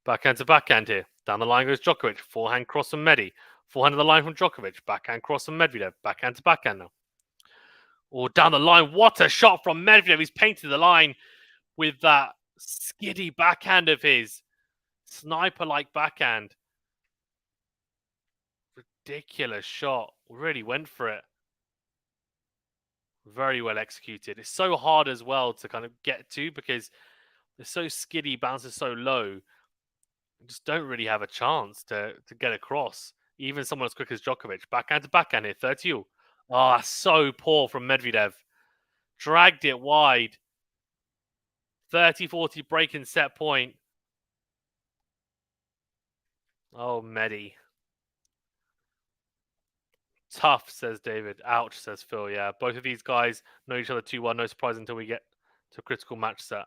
Backhand to backhand here. Down the line goes Djokovic. Forehand cross from Medi. Forehand to the line from Djokovic. Backhand cross from Medvedev. Backhand to backhand now. Or down the line. What a shot from Medvedev. He's painted the line with that skiddy backhand of his. Sniper-like backhand. Ridiculous shot. Really went for it. Very well executed. It's so hard as well to kind of get to because it's so skiddy, bounces so low. You just don't really have a chance to get across. Even someone as quick as Djokovic. Backhand to backhand here, 30. Oh, so poor from Medvedev. Dragged it wide. 30-40 break in set point. Oh, Medi. Tough, says David. Ouch, says Phil. Yeah, both of these guys know each other too well. No surprise until we get to a critical match set.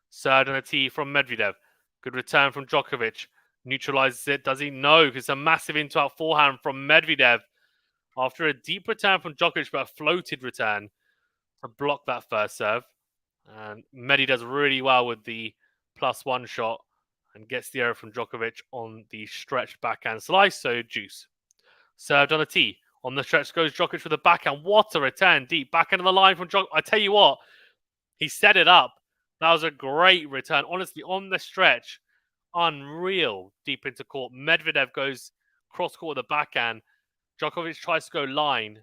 Serve on a tee from Medvedev. Good return from Djokovic. Neutralizes it. Does he? No, because it's a massive into-out forehand from Medvedev. After a deep return from Djokovic, but a floated return to block that first serve. And Medi does really well with the +1 shot and gets the error from Djokovic on the stretched backhand slice. So juice. Served on a tee. On the stretch goes Djokovic with the backhand. What a return deep. Backhand of the line from Djokovic. I tell you what, he set it up. That was a great return. Honestly, on the stretch, unreal deep into court. Medvedev goes cross court with the backhand. Djokovic tries to go line.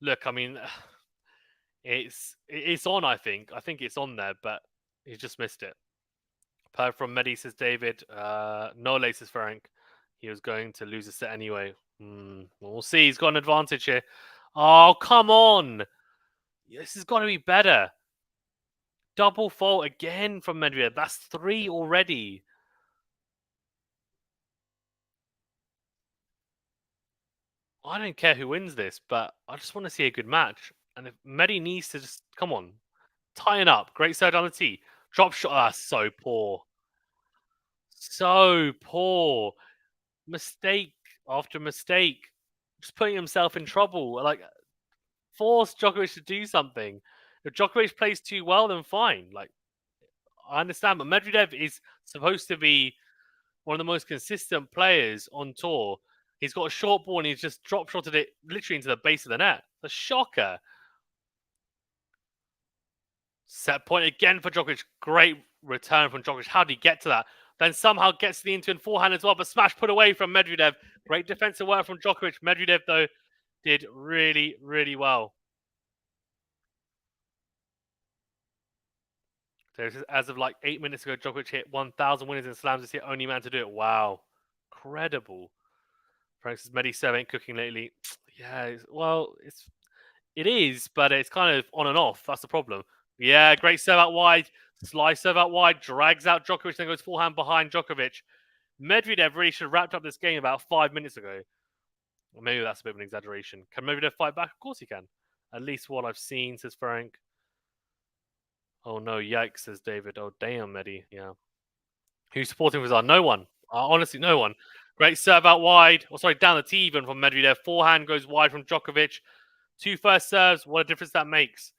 Look, I mean, it's on. I think it's on there, but he just missed it. Per from Medi, says David. No laces Frank. He was going to lose a set anyway. We'll see. He's got an advantage here. Oh, come on. This has got to be better. Double fault again from Medvedev. That's 3 already. I don't care who wins this, but I just want to see a good match. And if Medi needs to just, come on, tie it up. Great serve on the tee. Drop shot. Ah, so poor. So poor. Mistake after mistake. Just putting himself in trouble. Like, force Djokovic to do something. If Djokovic plays too well, then fine. Like, I understand, but Medvedev is supposed to be one of the most consistent players on tour. He's got a short ball and he's just drop shotted it literally into the base of the net. A shocker. Set point again for Djokovic. Great return from Djokovic. How did he get to that? Then somehow gets to the into and forehand as well, but smash put away from Medvedev. Great defensive work from Djokovic. Medvedev, though, did really, really well. So as of like 8 minutes ago, Djokovic hit 1,000 winners in slams. He's the only man to do it. Wow. Incredible. Francis Medi serve ain't cooking lately. Yeah, it is, but it's kind of on and off. That's the problem. Yeah, great serve out wide. Slice serve out wide. Drags out Djokovic, then goes forehand behind Djokovic. Medvedev really should have wrapped up this game about 5 minutes ago. Or maybe that's a bit of an exaggeration. Can Medvedev fight back? Of course he can. At least what I've seen, says Frank. Oh no, yikes, says David. Oh damn, Medi. Yeah. Who's supporting Rizal? No one. Honestly, no one. Great serve out wide. Oh, sorry, down the tee even from Medvedev. Forehand goes wide from Djokovic. 2 first serves. What a difference that makes.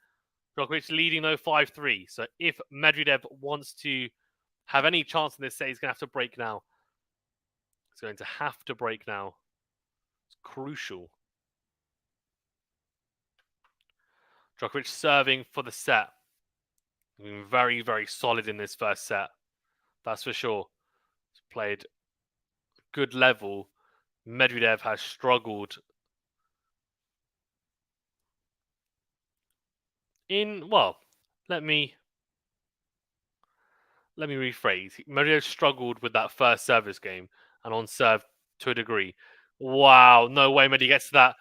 Djokovic leading though 5-3. So if Medvedev wants to have any chance in this set, he's going to have to break now. He's going to have to break now. It's crucial. Djokovic serving for the set. Been very, very solid in this first set. That's for sure. He's played good level. Medvedev has struggled let me rephrase. Medvedev struggled with that first service game and on serve to a degree. Wow, no way Medi gets to that.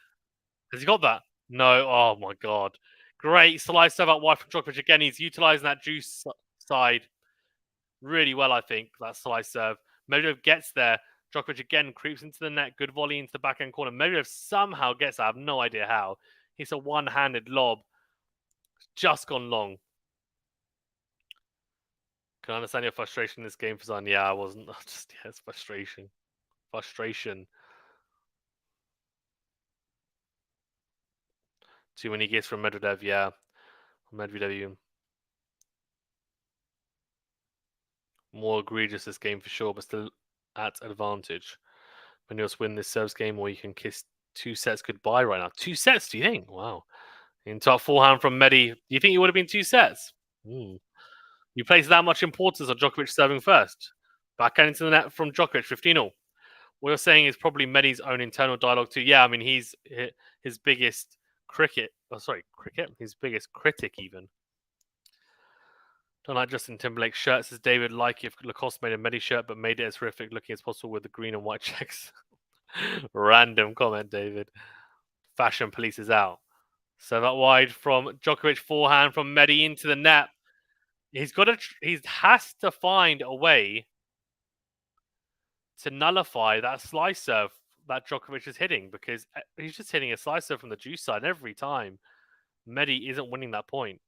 Has he got that? No. Oh my god. Great slice serve out wide from Djokovic again. He's utilizing that juice side really well, I think. That slice serve. Medvedev gets there. Djokovic again creeps into the net. Good volley into the backhand corner. Medvedev somehow gets. I have no idea how. It's a one-handed lob. Just gone long. Can I understand your frustration in this game, Fazan? Yeah, I wasn't. It's frustration. Frustration. Too many gifts from Medvedev, yeah. Medvedev, more egregious this game for sure, but still at advantage. Munoz win this serves game, or you can kiss 2 sets goodbye right now. 2 sets, do you think? Wow. In top forehand from Medi. Do you think it would have been 2 sets? You place that much importance on Djokovic serving first. Backhand into the net from Djokovic, 15-0. What you're saying is probably Medi's own internal dialogue too. Yeah, I mean, he's his biggest his biggest critic even. Don't like Justin Timberlake's shirt, says David. Like if Lacoste made a Medi shirt, but made it as horrific looking as possible with the green and white checks. Random comment, David. Fashion police is out. So that wide from Djokovic, forehand from Medi into the net. He has to find a way to nullify that slice serve that Djokovic is hitting, because he's just hitting a slice serve from the juice side every time. Medi isn't winning that point.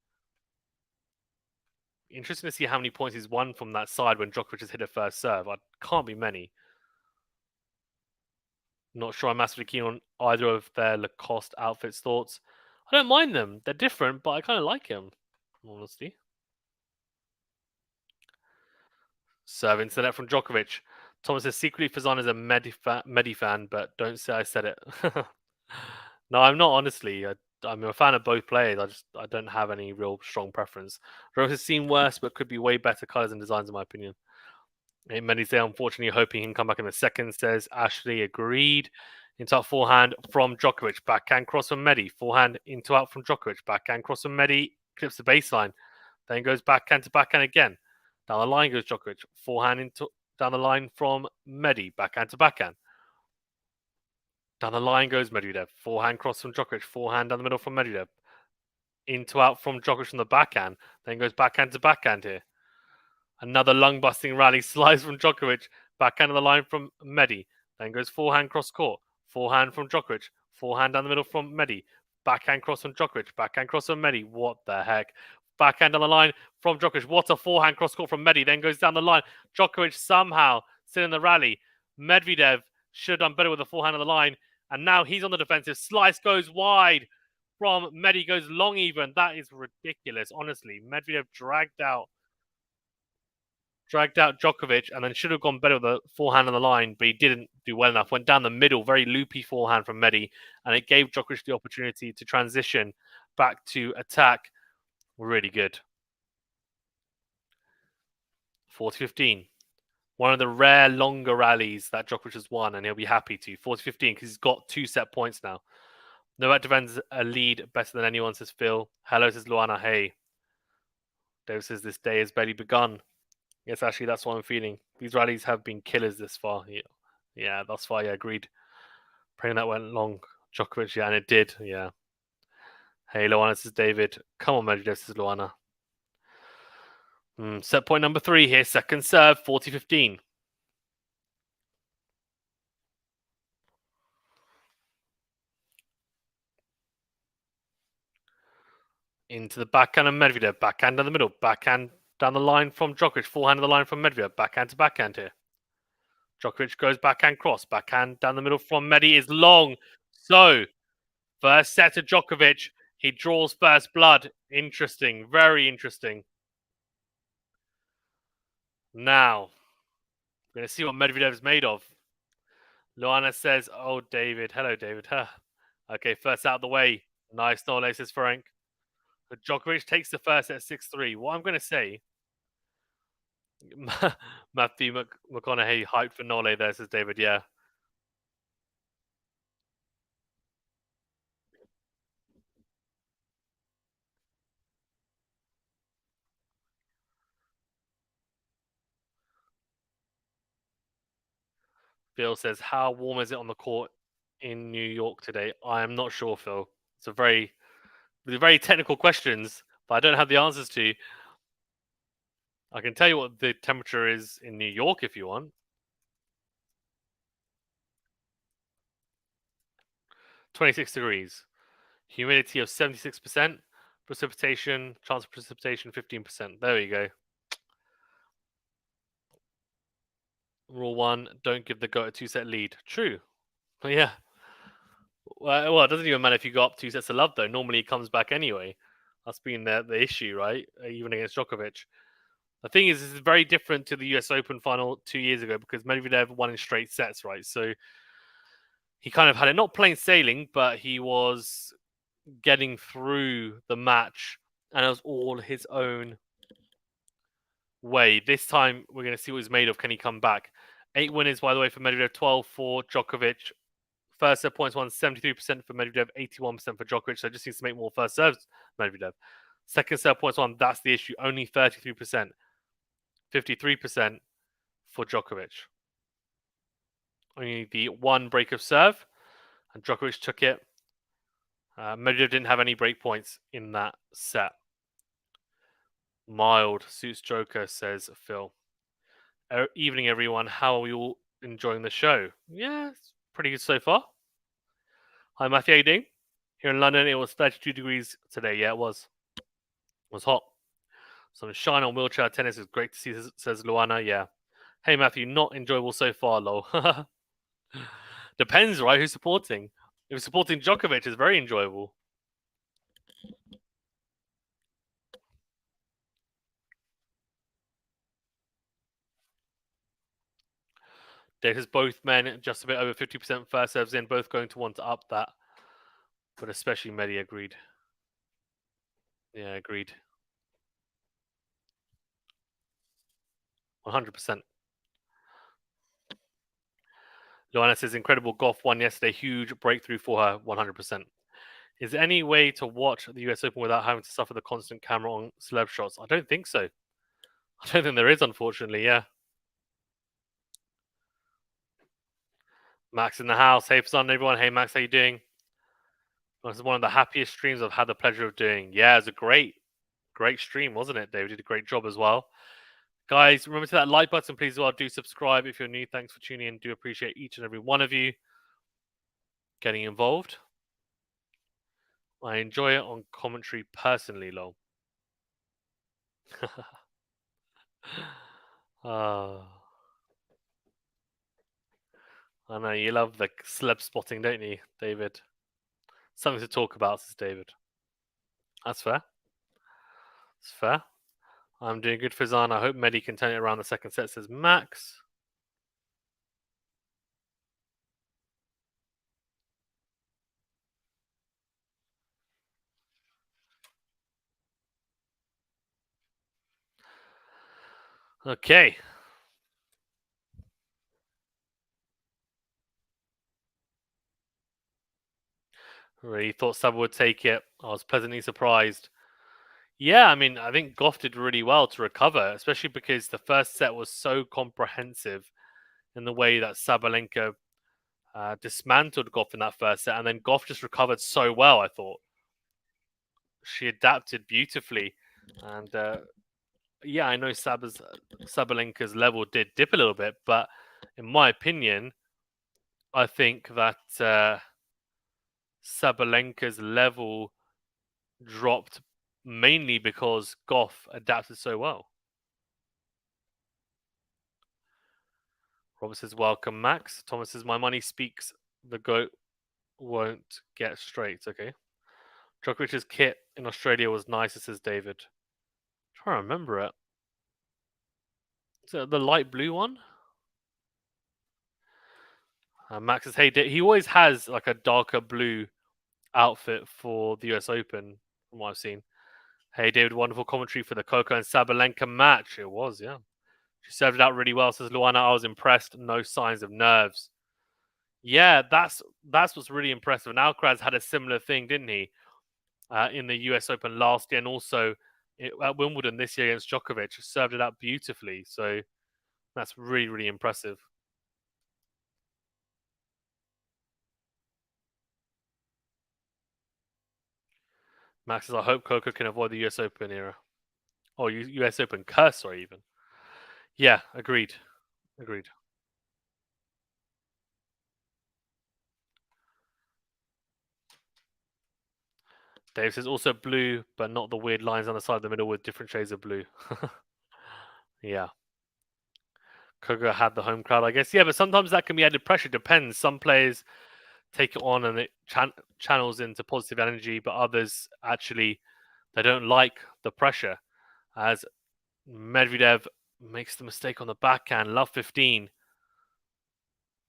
Interesting to see how many points he's won from that side when Djokovic has hit a first serve. Can't be many. Not sure I'm massively keen on either of their Lacoste outfits. Thoughts? I don't mind them. They're different, but I kind of like them. Honestly. Serve into the net from Djokovic. Thomas says secretly Fazan is a Medi fan, but don't say I said it. No, I'm not honestly. I'm a fan of both players. I don't have any real strong preference. Rose has seen worse, but could be way better colours and designs in my opinion. Many say unfortunately hoping he can come back in the second. Says Ashley agreed. Into out forehand from Djokovic. Backhand cross from Medi. Forehand into out from Djokovic. Backhand cross from Medi. Clips the baseline. Then goes backhand to backhand again. Down the line goes Djokovic. Forehand into down the line from Medi. Backhand to backhand. Down the line goes Medvedev. Forehand cross from Djokovic. Forehand down the middle from Medvedev. Into out from Djokovic from the backhand. Then goes backhand to backhand here. Another lung-busting rally slice from Djokovic. Backhand of the line from Medi. Then goes forehand cross court. Forehand from Djokovic. Forehand down the middle from Medi. Backhand cross from Djokovic. Backhand cross from Medi. What the heck? Backhand on the line from Djokovic. What a forehand cross court from Medi. Then goes down the line. Djokovic somehow still in the rally. Medvedev should have done better with the forehand on the line. And now he's on the defensive. Slice goes wide from Medi. Goes long even. That is ridiculous. Honestly, Medvedev dragged out Djokovic and then should have gone better with the forehand on the line, but he didn't do well enough. Went down the middle, very loopy forehand from Medi, and it gave Djokovic the opportunity to transition back to attack. Really good. 40-15. One of the rare longer rallies that Djokovic has won, and he'll be happy to. 40-15 because he's got 2 set points now. Novak defends a lead better than anyone, says Phil. Hello, says Luana. Hey. Dave says this day has barely begun. Yes, actually, that's what I'm feeling. These rallies have been killers this far. Yeah, thus far, yeah, agreed. Praying that went long. Djokovic, yeah, and it did, yeah. Hey, Luana, this is David. Come on, Medvedev, this is Luana. Set point number 3 here. Second serve, 40-15. Into the backhand of Medvedev. Backhand down the middle. Backhand down the line from Djokovic. Forehand of the line from Medvedev. Backhand to backhand here. Djokovic goes backhand cross. Backhand down the middle from Medi is long. So, first set to Djokovic. He draws first blood. Interesting. Very interesting. Now, we're going to see what Medvedev is made of. Luana says, oh, David. Hello, David. Okay, first out of the way. Nice, Nole, says Frank. But Djokovic takes the first at 6-3. What I'm going to say, Matthew McConaughey hyped for Nole there, says David. Yeah. Phil says, how warm is it on the court in New York today? I am not sure, Phil. It's a very technical questions, but I don't have the answers to. I can tell you what the temperature is in New York if you want. 26 degrees. Humidity of 76%. Precipitation, chance of precipitation 15%. There we go. Rule 1, don't give the goat a 2-set lead. True. Yeah. Well, it doesn't even matter if you go up 2 sets of love, though. Normally, he comes back anyway. That's been the issue, right? Even against Djokovic. The thing is, this is very different to the US Open final 2 years ago because Medvedev won in straight sets, right? So he kind of had it not plain sailing, but he was getting through the match and it was all his own way. This time, we're going to see what he's made of. Can he come back? 8 winners, by the way, for Medvedev, 12 for Djokovic. First serve points won 73% for Medvedev, 81% for Djokovic. So just needs to make more first serves, Medvedev. Second serve points won, that's the issue. Only 33%. 53% for Djokovic. Only the 1 break of serve, and Djokovic took it. Medvedev didn't have any break points in that set. Mild suits Joker, says Phil. Evening, everyone. How are we all enjoying the show? Yeah, it's pretty good so far. Hi, Matthew. How you doing? Here in London, it was 32 degrees today. Yeah, it was. It was hot. Some shine on wheelchair tennis is great to see, says Luana. Yeah. Hey, Matthew, not enjoyable so far, lol. Depends, right? Who's supporting? If you're supporting Djokovic, it's very enjoyable. Davis both men just a bit over 50% first serves in, both going to want to up that. But especially Medi agreed. Yeah, agreed. 100%. Joanna says incredible golf won yesterday. Huge breakthrough for her. 100%. Is there any way to watch the US Open without having to suffer the constant camera on celeb shots? I don't think so. I don't think there is, unfortunately. Yeah. Max in the house. Hey, son, everyone. Hey, Max, how you doing? This is one of the happiest streams I've had the pleasure of doing. Yeah, it was a great stream, wasn't it? David did a great job as well. Guys, remember to that like button, please, as well. Do subscribe if you're new. Thanks for tuning in. Do appreciate each and every one of you getting involved. I enjoy it on commentary personally, lol. I know you love the celeb spotting, don't you, David? Something to talk about, says David. That's fair. That's fair. I'm doing good for Zan. I hope Medi can turn it around the second set, says Max. Okay. Really thought Sub would take it. I was pleasantly surprised. Yeah, I mean, I think Goff did really well to recover, especially because the first set was so comprehensive in the way that Sabalenka dismantled Goff in that first set, and then Goff just recovered so well. I thought she adapted beautifully, and yeah, I know Sabalenka's level did dip a little bit, but in my opinion, I think that Sabalenka's level dropped mainly because Goff adapted so well. Robert says, "Welcome, Max." Thomas says, "My money speaks. The goat won't get straight." Okay. Djokovic's kit in Australia was nice, says David. I'm trying to remember it. Is it the light blue one? Max says, "Hey, he always has like a darker blue outfit for the US Open, from what I've seen." Hey, David, wonderful commentary for the Coco and Sabalenka match. It was, yeah. She served it out really well, says Luana. I was impressed. No signs of nerves. Yeah, that's what's really impressive. And Alcaraz had a similar thing, didn't he? In the US Open last year, and also at Wimbledon this year against Djokovic, served it out beautifully. So that's really, really impressive. Max says, I hope Coco can avoid the US Open era. Or US Open curse, sorry, even. Yeah, agreed. Agreed. Dave says, also blue, but not the weird lines on the side of the middle with different shades of blue. Yeah. Coco had the home crowd, I guess. Yeah, but sometimes that can be added pressure. Depends. Some players take it on and it channels into positive energy, but others actually they don't like the pressure. As Medvedev makes the mistake on the backhand, love 15.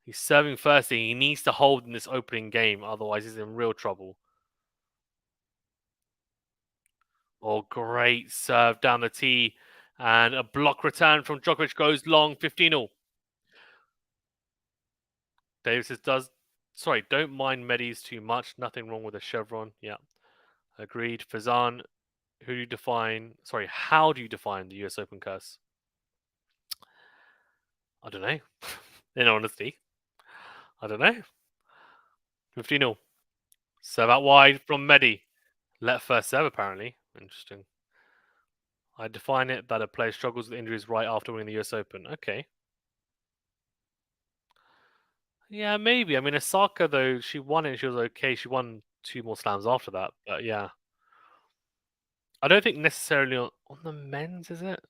He's serving first. He needs to hold in this opening game, otherwise he's in real trouble. Oh, great serve down the tee, and a block return from Djokovic goes long, 15-0. Davis says, don't mind Medis too much. Nothing wrong with a chevron. Yeah, agreed. Fazan, how do you define the US Open curse? I don't know. In honesty, I don't know. 15-0. Serve out wide from Medi. Let first serve, apparently. Interesting. I define it that a player struggles with injuries right after winning the US Open. Okay. Yeah, maybe. I mean, Osaka, though, she won it. She was okay. She won 2 more slams after that. But yeah. I don't think necessarily on the men's, is it?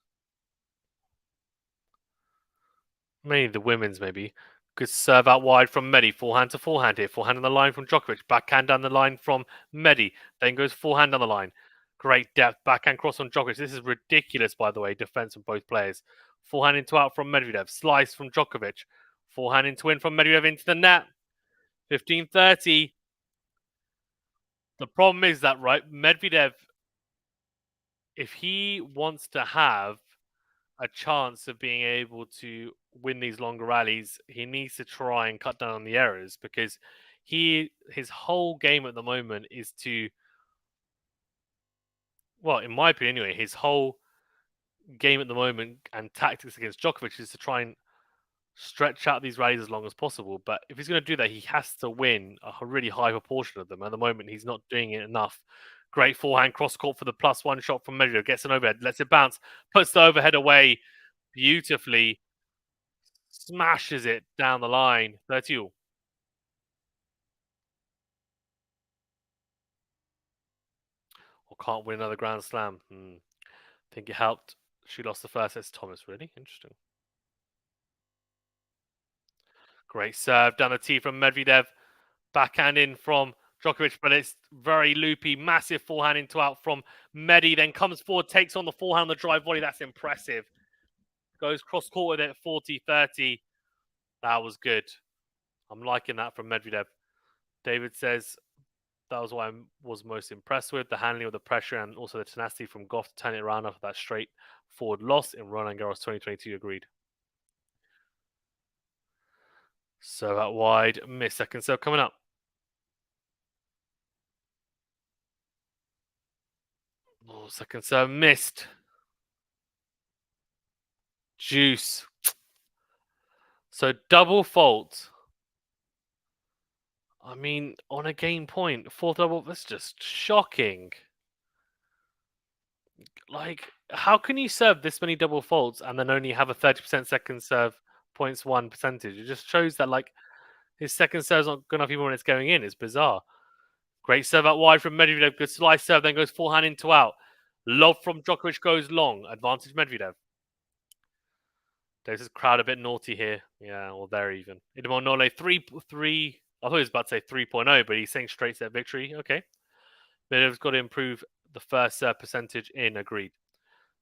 Maybe the women's, maybe. Good serve out wide from Medi. Forehand to forehand here. Forehand on the line from Djokovic. Backhand down the line from Medi. Then goes forehand on the line. Great depth. Backhand cross on Djokovic. This is ridiculous, by the way. Defense from both players. Forehand into out from Medvedev. Slice from Djokovic. Forehand into in from Medvedev into the net. 15-30. The problem is that, right, Medvedev, if he wants to have a chance of being able to win these longer rallies, he needs to try and cut down on the errors because his whole game at the moment is to, well, in my opinion anyway, his whole game at the moment and tactics against Djokovic is to try and stretch out these rallies as long as possible. But if he's going to do that, he has to win a really high proportion of them. At the moment, he's not doing it enough. Great forehand cross court for the +1 shot from Medvedev. Gets an overhead, lets it bounce, puts the overhead away beautifully, smashes it down the line. 30-all. Or can't win another Grand Slam. Think it helped. She lost the first set to Thomas. Really interesting. Great serve down the tee from Medvedev. Backhand in from Djokovic, but it's very loopy. Massive forehand into out from Medi. Then comes forward, takes on the forehand, the drive volley. That's impressive. Goes cross court with it, 40-30. That was good. I'm liking that from Medvedev. David says that was what I was most impressed with. The handling of the pressure and also the tenacity from Goff to turn it around after that straightforward loss in Roland Garros 2022. Agreed. So out wide, miss. Second serve coming up. Oh, second serve missed. Juice. So double fault. I mean, on a game point, fourth double, that's just shocking. Like, how can you serve this many double faults and then only have a 30% second serve points one percentage? It just shows that, like, his second serve's not good enough even when it's going in. It's bizarre. Great serve out wide from Medvedev. Good slice serve, then goes forehand into out. Lob from Djokovic goes long. Advantage Medvedev. There's this crowd a bit naughty here. Yeah, or they're even. Idemon Nole 3. I thought he was about to say 3.0, but he's saying straight set victory. Okay. Medvedev's got to improve the first serve percentage in. Agreed.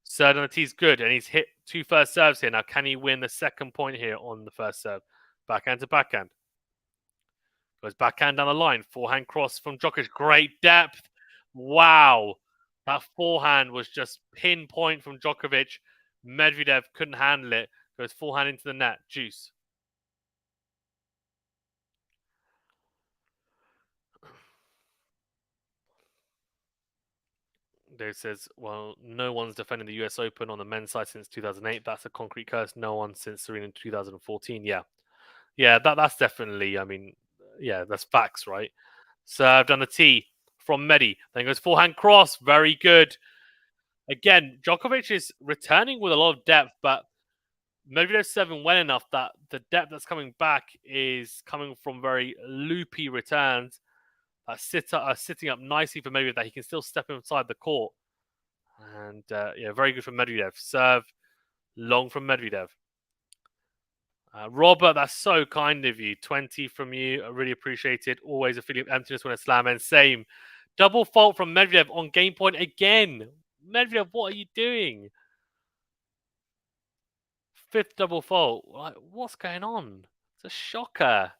Serve on the tee's good, and he's hit 2 first serves here. Now, can he win the second point here on the first serve? Backhand to backhand. Goes backhand down the line. Forehand cross from Djokovic. Great depth. Wow. That forehand was just pinpoint from Djokovic. Medvedev couldn't handle it. Goes forehand into the net. Juice. Dave says, well, no one's defending the US Open on the men's side since 2008. That's a concrete curse. No one since Serena in 2014. Yeah. Yeah, that's definitely, I mean, yeah, that's facts, right? Served on the tee from Medi. Then goes forehand cross. Very good. Again, Djokovic is returning with a lot of depth, but Medvedev's serving well enough that the depth that's coming back is coming from very loopy returns that are sitting up nicely for Medvedev that he can still step inside the court. And yeah, very good from Medvedev. Serve long from Medvedev. Robert, that's so kind of you. 20 from you. I really appreciate it. Always a feeling of emptiness when I slam. And same. Double fault from Medvedev on game point again. Medvedev, what are you doing? Fifth double fault. Like, what's going on? It's a shocker.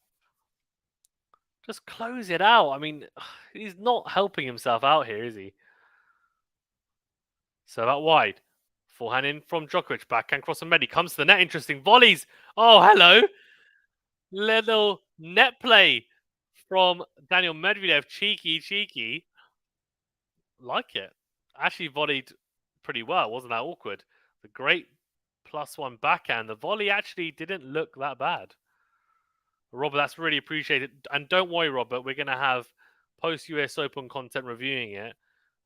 Just close it out. I mean, he's not helping himself out here, is he? So out wide. Forehand in from Djokovic. Backhand cross and Medi. Comes to the net. Interesting volleys. Oh, hello. Little net play from Daniil Medvedev. Cheeky. Like it. Actually volleyed pretty well. Wasn't that awkward? The great +1 backhand. The volley actually didn't look that bad. Robert, that's really appreciated. And don't worry, Robert, we're going to have post-US Open content reviewing it.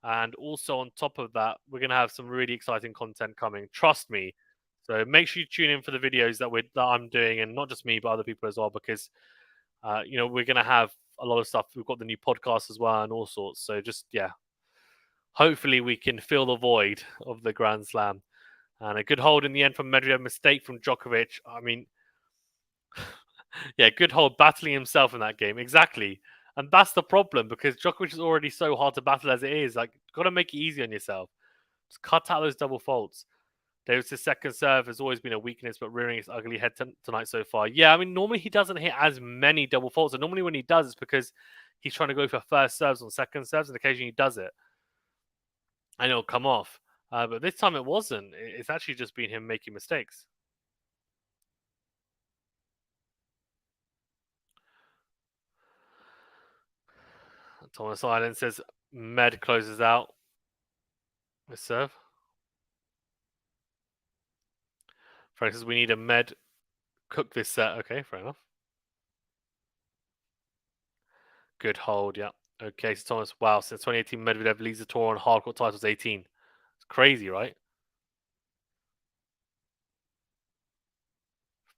And also on top of that, we're going to have some really exciting content coming. Trust me. So make sure you tune in for the videos that I'm doing, and not just me, but other people as well, because we're going to have a lot of stuff. We've got the new podcast as well and all sorts. So just, yeah, hopefully we can fill the void of the Grand Slam. And a good hold in the end from Medvedev, mistake from Djokovic. I mean, Yeah, good hold battling himself in that game. Exactly. And that's the problem because Djokovic is already so hard to battle as it is. Like, got to make it easy on yourself. Just cut out those double faults. Davis' second serve has always been a weakness, but rearing its ugly head tonight so far. Yeah, I mean, normally he doesn't hit as many double faults. And normally when he does, it's because he's trying to go for first serves on second serves, and occasionally he does it. And it'll come off. But this time it wasn't. It's actually just been him making mistakes. Thomas Island says Med closes out the serve. Frank says we need a Med cook this set. Okay, fair enough. Good hold, yeah. Okay, so Thomas, wow, since 2018, Medvedev leads the tour on hardcourt titles 18. It's crazy, right?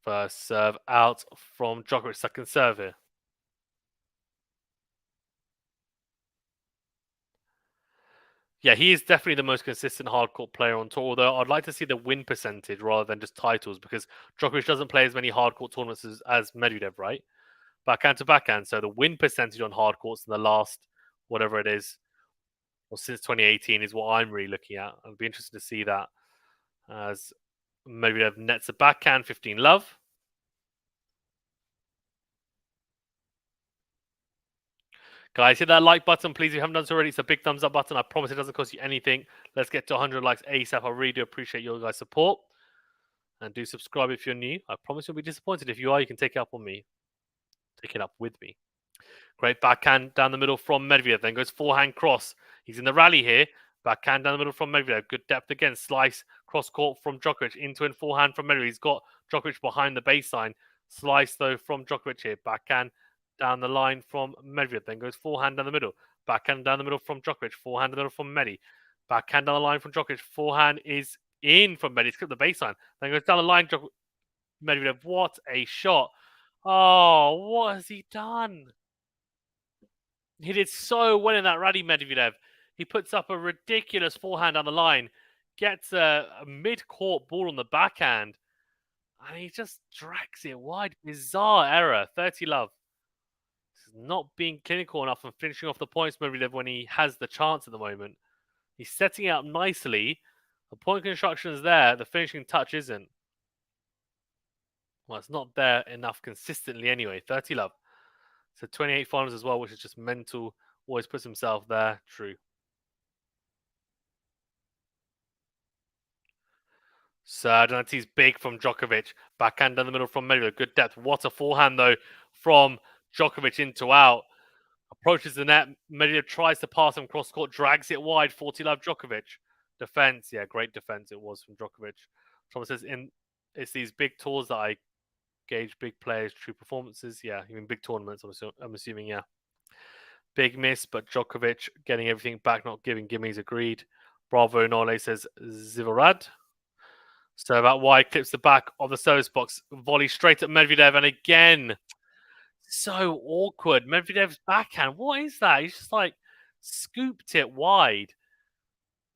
First serve out from Djokovic, second serve here. Yeah, he is definitely the most consistent hardcourt player on tour, although I'd like to see the win percentage rather than just titles because Djokovic doesn't play as many hardcourt tournaments as Medvedev, right? Backhand to backhand. So the win percentage on hardcourts in the last, whatever it is, or since 2018 is what I'm really looking at. I'd be interested to see that as Medvedev nets a backhand, 15 love. Guys, hit that like button, please. If you haven't done so already, it's a big thumbs up button. I promise it doesn't cost you anything. Let's get to 100 likes ASAP. I really do appreciate your guys' support. And do subscribe if you're new. I promise you'll be disappointed. If you are, you can take it up on me. Take it up with me. Great backhand down the middle from Medvedev. Then goes forehand cross. He's in the rally here. Backhand down the middle from Medvedev. Good depth again. Slice cross court from Djokovic. Into and forehand from Medvedev. He's got Djokovic behind the baseline. Slice though from Djokovic here. Backhand down the line from Medvedev. Then goes forehand down the middle. Backhand down the middle from Djokovic. Forehand down the middle from Medi. Backhand down the line from Djokovic. Forehand is in from Medi. It's got the baseline. Then goes down the line. Medvedev. What a shot. Oh, what has he done? He did so well in that rally, Medvedev. He puts up a ridiculous forehand on the line, gets a mid-court ball on the backhand, and he just drags it wide. Bizarre error. 30 love. Not being clinical enough and finishing off the points, Medvedev, when he has the chance at the moment. He's setting it up nicely. The point construction is there. The finishing touch isn't. Well, it's not there enough consistently anyway. 30 love. So 28 finals as well, which is just mental. Always puts himself there. True. Donati's big from Djokovic. Backhand down the middle from Medvedev. Good depth. What a forehand, though, from Djokovic into out. Approaches the net. Medvedev tries to pass him cross court. Drags it wide. 40 love Djokovic. Defense. Yeah, great defense it was from Djokovic. Thomas says, it's these big tours that I gauge big players' true performances. Yeah, even big tournaments, I'm assuming, yeah. Big miss, but Djokovic getting everything back, not giving gimmies, agreed. Bravo Nole says Zivorad. So that wide clips the back of the service box, volley straight at Medvedev, and again, so awkward. Medvedev's backhand, what is that? He's just like scooped it wide.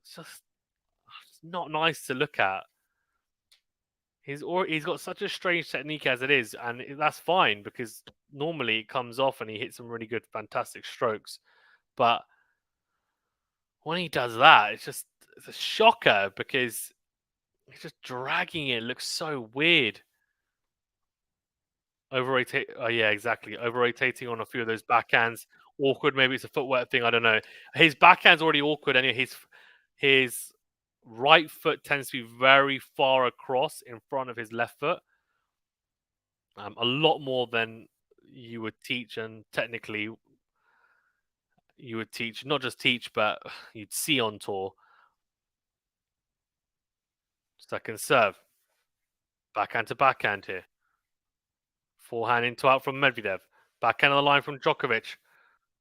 It's just not nice to look at. He's got such a strange technique as it is, and that's fine because normally it comes off and he hits some really good, fantastic strokes. But when he does that, it's a shocker because he's just dragging it. It looks so weird. Overrotate. Oh yeah, exactly. Over-rotating on a few of those backhands. Awkward. Maybe it's a footwork thing. I don't know. His backhand's already awkward. Anyway, his right foot tends to be very far across in front of his left foot. A lot more than you would teach, and technically you would teach, not just teach, but you'd see on tour. Second serve. Backhand to backhand here. Forehand into out from Medvedev. Backhand on the line from Djokovic.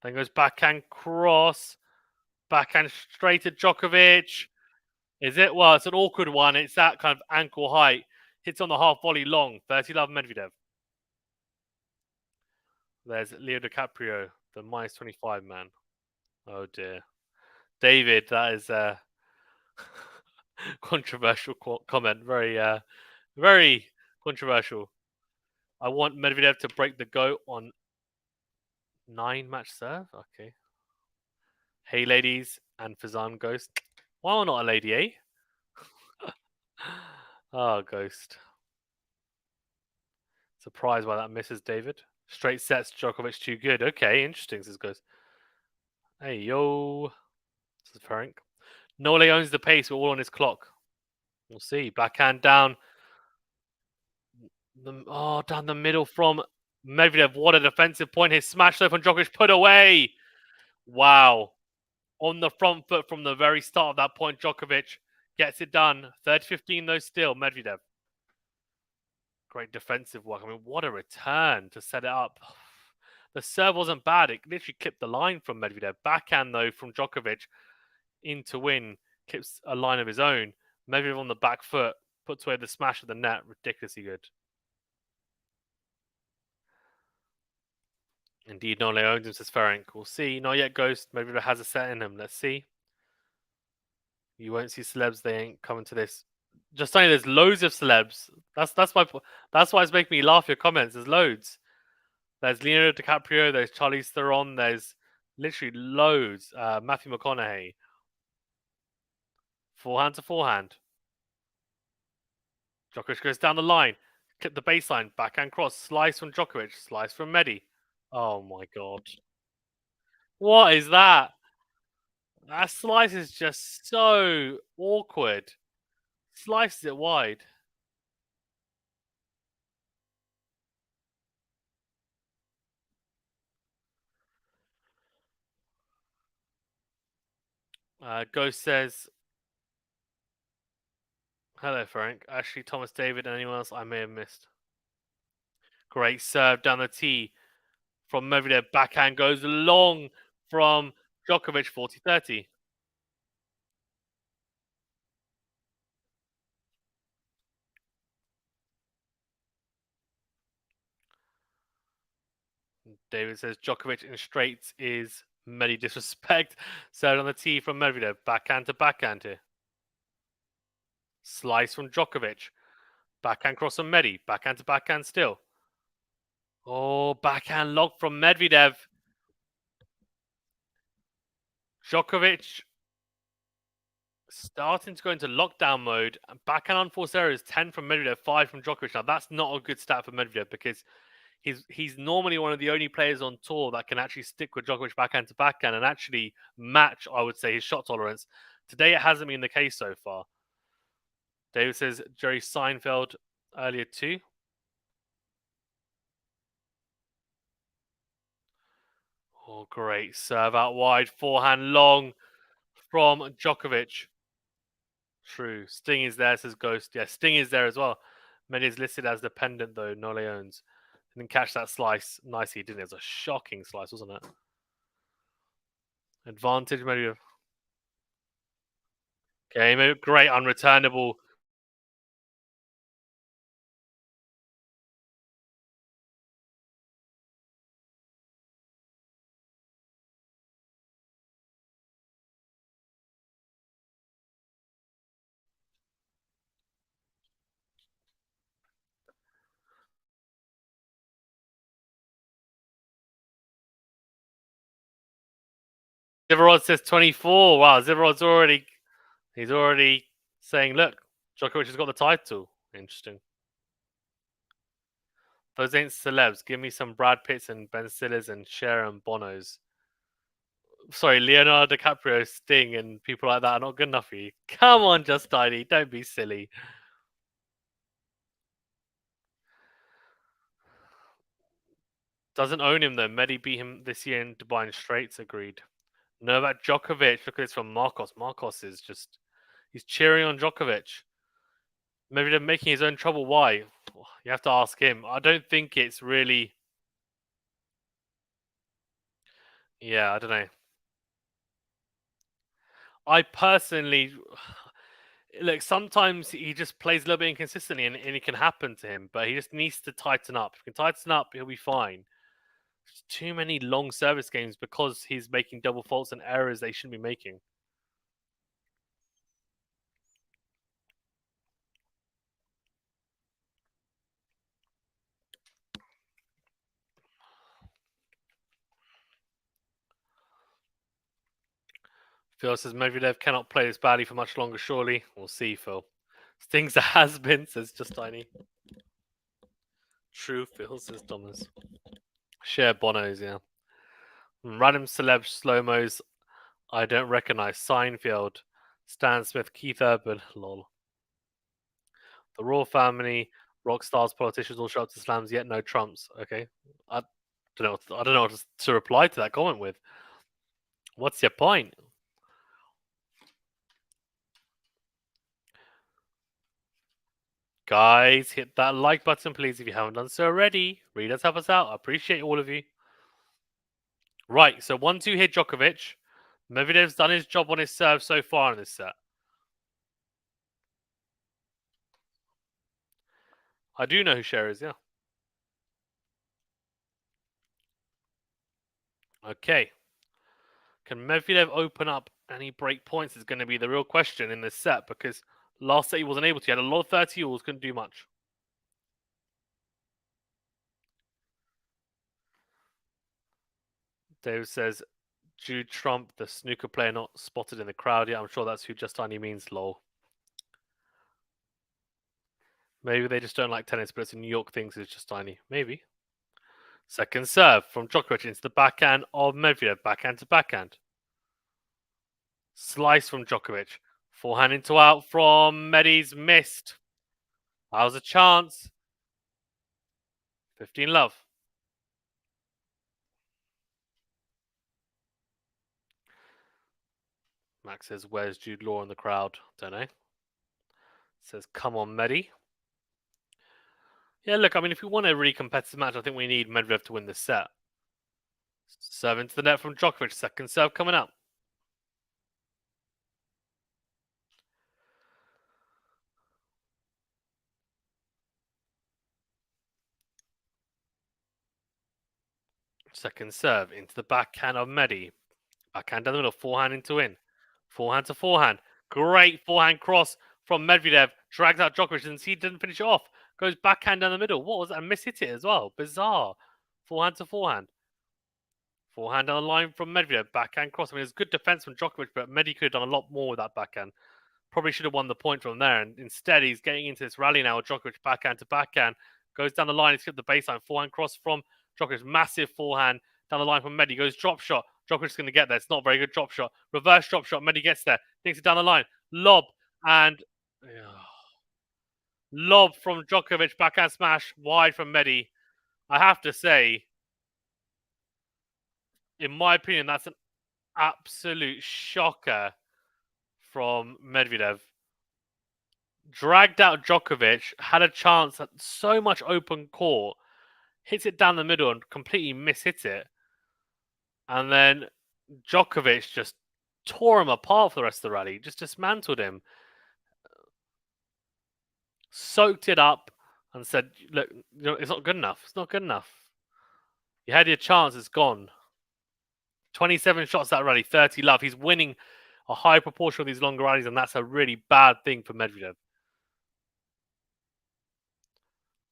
Then goes backhand cross. Backhand straight at Djokovic. Is it? Well, it's an awkward one. It's that kind of ankle height. Hits on the half volley long. 30 love Medvedev. There's Leo DiCaprio, the minus 25 man. Oh dear. David, that is a controversial comment. Very controversial. I want Medvedev to break the GOAT on 9-match serve. Okay. Hey, ladies, and Fazan Ghost. Why am I not a lady, eh? Oh, Ghost. Surprised why that misses David. Straight sets, Djokovic too good. Okay, interesting, says Ghost. Hey, yo. Says Frank. Nole owns the pace. We're all on his clock. We'll see. Backhand down. Down the middle from Medvedev. What a defensive point. His smash though from Djokovic put away. Wow. On the front foot from the very start of that point, Djokovic gets it done. 30-15 though still, Medvedev. Great defensive work. I mean, what a return to set it up. The serve wasn't bad. It literally clipped the line from Medvedev. Backhand though from Djokovic in to win. Clips a line of his own. Medvedev on the back foot. Puts away the smash of the net. Ridiculously good. Indeed, Nole owns him, says Ferenc. We'll see. Not yet, Ghost. Medvedev has a set in him. Let's see. You won't see celebs. They ain't coming to this. Just saying, there's loads of celebs. That's why it's making me laugh. Your comments. There's loads. There's Leonardo DiCaprio. There's Charlize Theron. There's literally loads. Matthew McConaughey. Forehand to forehand. Djokovic goes down the line. Clip the baseline. Backhand cross. Slice from Djokovic. Slice from Medi. Oh my god. What is that? That slice is just so awkward. Slices it wide. Ghost says, hello, Frank. Actually, Thomas David and anyone else I may have missed. Great serve down the tee from Medvedev. Backhand goes long from Djokovic, 40-30. David says Djokovic in straights is many disrespect. Serve on the tee from Medvedev. Backhand to backhand here. Slice from Djokovic. Backhand cross from Medi. Backhand to backhand still. Oh, backhand lock from Medvedev. Djokovic starting to go into lockdown mode. Backhand unforced errors, 10 from Medvedev, 5 from Djokovic. Now, that's not a good stat for Medvedev because he's normally one of the only players on tour that can actually stick with Djokovic backhand to backhand and actually match, I would say, his shot tolerance. Today, it hasn't been the case so far. David says Jerry Seinfeld earlier too. Oh, great. Serve out wide. Forehand long from Djokovic. True. Sting is there, says Ghost. Yeah, Sting is there as well. Many is listed as dependent, though. Nole owns. Didn't catch that slice nicely, didn't it? It was a shocking slice, wasn't it? Advantage, maybe. Okay, maybe great unreturnable. Zivarod says 24. Wow, Zivarod's already. He's already saying, look, Djokovic has got the title. Interesting. Those ain't celebs. Give me some Brad Pitts and Ben Stillers and Sharon Bonos. Sorry, Leonardo DiCaprio, Sting, and people like that are not good enough for you. Come on, Just Tiny. Don't be silly. Doesn't own him though. Medi beat him this year in Dubai in straights. Agreed. Novak Djokovic. Look at this from Marcos. Marcos is just he's cheering on Djokovic. Maybe they're making his own trouble. Why? You have to ask him. I don't think it's really. Yeah, I don't know. I personally look. Sometimes he just plays a little bit inconsistently, and it can happen to him. But he just needs to tighten up. If he can tighten up, he'll be fine. There's too many long service games because he's making double faults and errors they shouldn't be making. Phil says Medvedev cannot play this badly for much longer, surely. We'll see, Phil. Stings a has-been, says Just Tiny. True, Phil, says Thomas. Share Bonos, yeah. Random celeb slow-mos I don't recognize. Seinfeld, Stan Smith, Keith Urban, lol. The Royal Family, rock stars, politicians all show up to slams, yet no Trumps. Okay. I I don't know what to reply to that comment with. What's your point? Guys, hit that like button, please, if you haven't done so already. Read us, help us out. I appreciate all of you. Right, so 1-2 hit Djokovic. Medvedev's done his job on his serve so far in this set. I do know who Cher is, yeah. Okay. Can Medvedev open up any break points is going to be the real question in this set because last set he wasn't able to. He had a lot of 30 alls, couldn't do much. Dave says, Jude Trump, the snooker player not spotted in the crowd yet. I'm sure that's who Justani means, lol. Maybe they just don't like tennis, but it's a New York thing, so it's Justani. Maybe. Second serve from Djokovic into the backhand of Medvedev. Backhand to backhand. Slice from Djokovic. Forehand into out from Medi's missed. That was a chance. 15 love. Max says, where's Jude Law in the crowd? Don't know. Says, come on, Medi. Yeah, look, I mean, if we want a really competitive match, I think we need Medvedev to win this set. Serve into the net from Djokovic. Second serve coming up. Second serve into the backhand of Medi. Backhand down the middle. Forehand into in. Forehand to forehand. Great forehand cross from Medvedev. Drags out Djokovic and he didn't finish it off. Goes backhand down the middle. What was that? And mishit it as well. Bizarre. Forehand to forehand. Forehand on the line from Medvedev. Backhand cross. I mean, it's good defense from Djokovic, but Medi could have done a lot more with that backhand. Probably should have won the point from there. And instead, he's getting into this rally now with Djokovic backhand to backhand. Goes down the line. He's skipped the baseline. Forehand cross from Djokovic. Massive forehand down the line from Medi. Goes drop shot. Djokovic's going to get there. It's not a very good drop shot. Reverse drop shot. Medi gets there. Takes it down the line. Lob. And lob from Djokovic. Backhand smash. Wide from Medi. I have to say, in my opinion, that's an absolute shocker from Medvedev. Dragged out Djokovic, had a chance at so much open court, hits it down the middle and completely mishit it. And then Djokovic just tore him apart for the rest of the rally, just dismantled him. Soaked it up and said, look, it's not good enough. It's not good enough. You had your chance, it's gone. 27 shots that rally, 30 love. He's winning a high proportion of these longer rallies, and that's a really bad thing for Medvedev.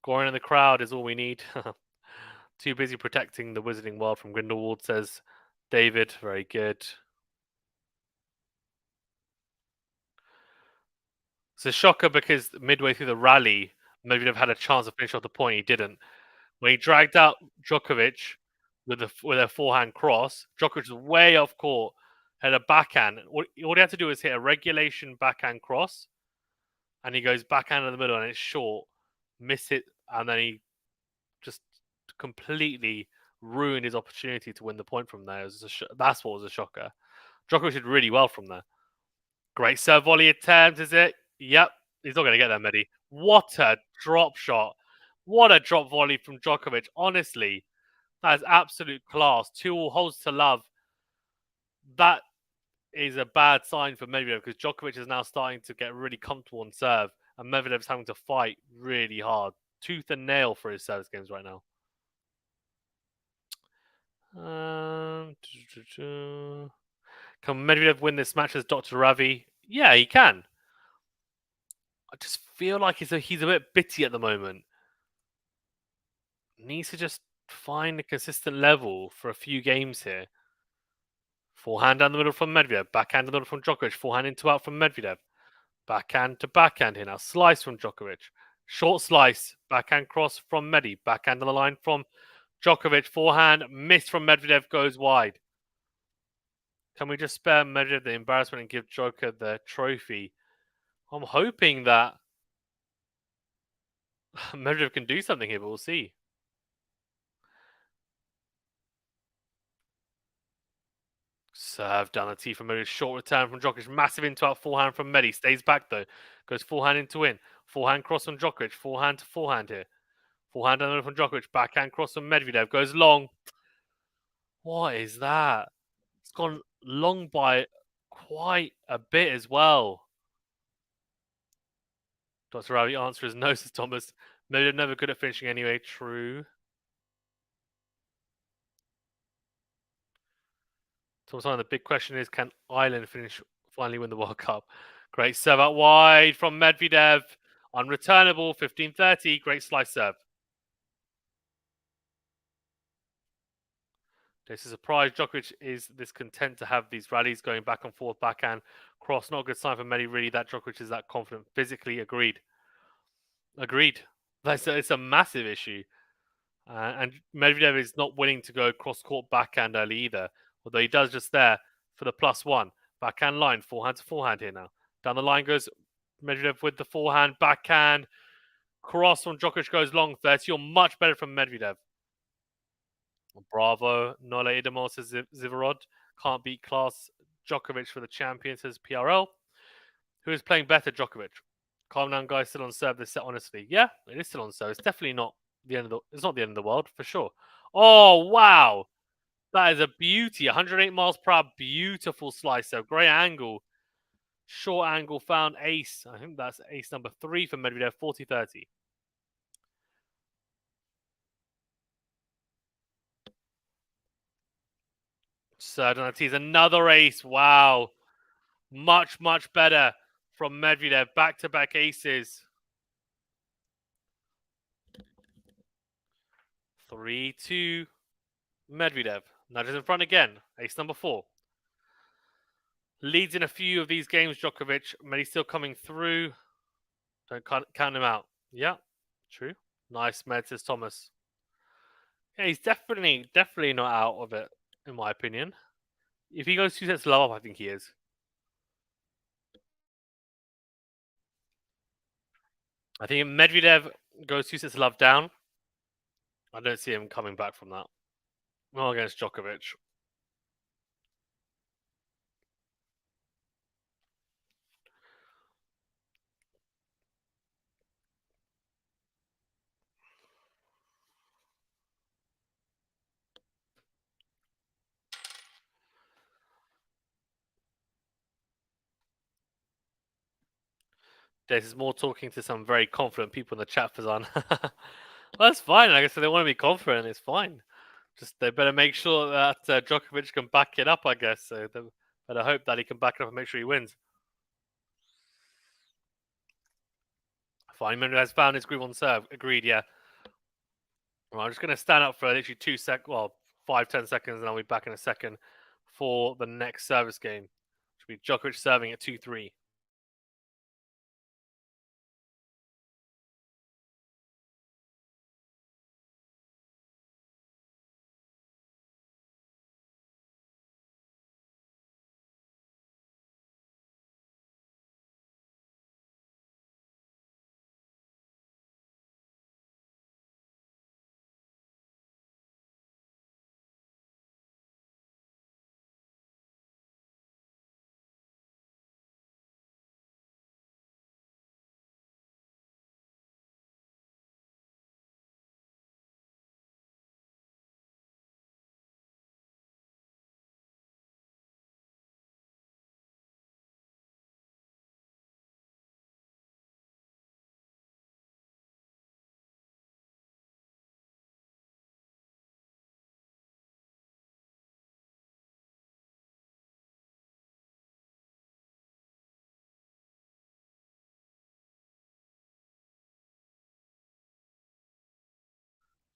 Goring in the crowd is all we need. Too busy protecting the wizarding world from Grindelwald, says David. Very good. It's a shocker because midway through the rally, Medvedev had a chance to finish off the point. He didn't. When he dragged out Djokovic with a forehand cross, Djokovic was way off court, had a backhand. All he had to do was hit a regulation backhand cross, and he goes backhand in the middle, and it's short. Miss it, and then he just completely ruined his opportunity to win the point from there. That's what was a shocker. Djokovic did really well from there. Great serve volley attempt, is it? Yep. He's not going to get there, Medi. What a drop shot. What a drop volley from Djokovic. Honestly, that is absolute class. 2-all holds to love. That is a bad sign for Medvedev because Djokovic is now starting to get really comfortable on serve, and Medvedev's having to fight really hard, tooth and nail for his service games right now. Can Medvedev win this match as Dr. Ravi? Yeah, he can. I just feel like he's a bit bitty at the moment. Needs to just find a consistent level for a few games here. Forehand down the middle from Medvedev. Backhand down the middle from Djokovic. Forehand into out from Medvedev. Backhand to backhand here now. Slice from Djokovic. Short slice. Backhand cross from Medi. Backhand on the line from Djokovic. Forehand. Miss from Medvedev. Goes wide. Can we just spare Medvedev the embarrassment and give Joker the trophy? I'm hoping that Medvedev can do something here, but we'll see. Serve down the tee from Medi. Short return from Djokovic. Massive into out forehand from Medi. Stays back though. Goes forehand into in. Forehand cross from Djokovic. Forehand to forehand here. Forehand down the middle from Djokovic. Backhand cross from Medvedev. Goes long. What is that? It's gone long by quite a bit as well. Dr. Rao, the answer is no, says Thomas. Medvedev never good at finishing anyway. True. Thomas, the big question is, can Ireland finally win the World Cup? Great serve out wide from Medvedev. Unreturnable, 15-30. Great slice serve. This is a surprise. Djokovic is this content to have these rallies going back and forth, backhand cross. Not a good sign for Medi, really, that Djokovic is that confident. Physically, agreed. It's a massive issue. And Medvedev is not willing to go cross-court backhand early either, although he does just there for the +1. Backhand line, forehand to forehand here now. Down the line goes Medvedev with the forehand, backhand. Cross from Djokovic goes long, 30 or much better from Medvedev. Bravo, Nole Idemo, says Zivorod. Can't beat class Djokovic for the champion, says PRL. Who is playing better, Djokovic? Calm down, guys. Still on serve this set, honestly. Yeah, it is still on serve. It's definitely not it's not the end of the world, for sure. Oh, wow. That is a beauty. 108 miles per hour. Beautiful slice. So great angle. Short angle found ace. I think that's ace number 3 for Medvedev. 40-30. Certainty is another ace. Wow. Much, much better from Medvedev. Back-to-back aces. 3-2. Medvedev. Nudges in front again. Ace number 4. Leads in a few of these games, Djokovic. Many still coming through. Don't count him out. Yeah, true. Nice, Med, says Thomas. Yeah, he's definitely not out of it, in my opinion. If he goes 2 sets low up, I think he is. I think if Medvedev goes 2 sets love down, I don't see him coming back from that. Not against Djokovic. This is more talking to some very confident people in the chat, Fazan. Well, that's fine. Like I said, they want to be confident. It's fine. Just they better make sure that Djokovic can back it up, I guess. So they better hope that he can back it up and make sure he wins. Fine. Medvedev has found his groove on serve. Agreed, yeah. Well, I'm just going to stand up for literally 5-10 seconds, and I'll be back in a second for the next service game. Which will be Djokovic serving at 2-3.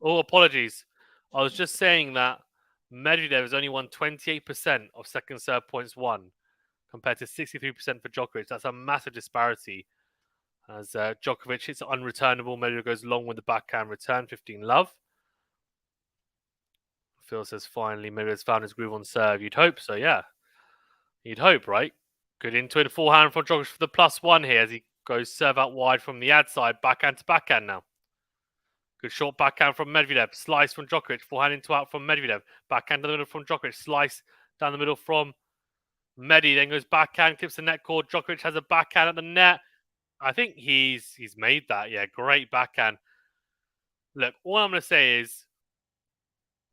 Oh, apologies. I was just saying that Medvedev has only won 28% of second serve points won, compared to 63% for Djokovic. That's a massive disparity. As Djokovic hits unreturnable, Medvedev goes long with the backhand return, 15 love. Phil says finally Medvedev's found his groove on serve. You'd hope so, yeah. You'd hope, right? Good into it, forehand from Djokovic for the +1 here as he goes serve out wide from the ad side, backhand to backhand now. Good short backhand from Medvedev, slice from Djokovic, forehand into out from Medvedev, backhand to the middle from Djokovic, slice down the middle from Medi, then goes backhand, clips the net cord. Djokovic has a backhand at the net. I think he's made that. Yeah, great backhand. Look, all I'm going to say is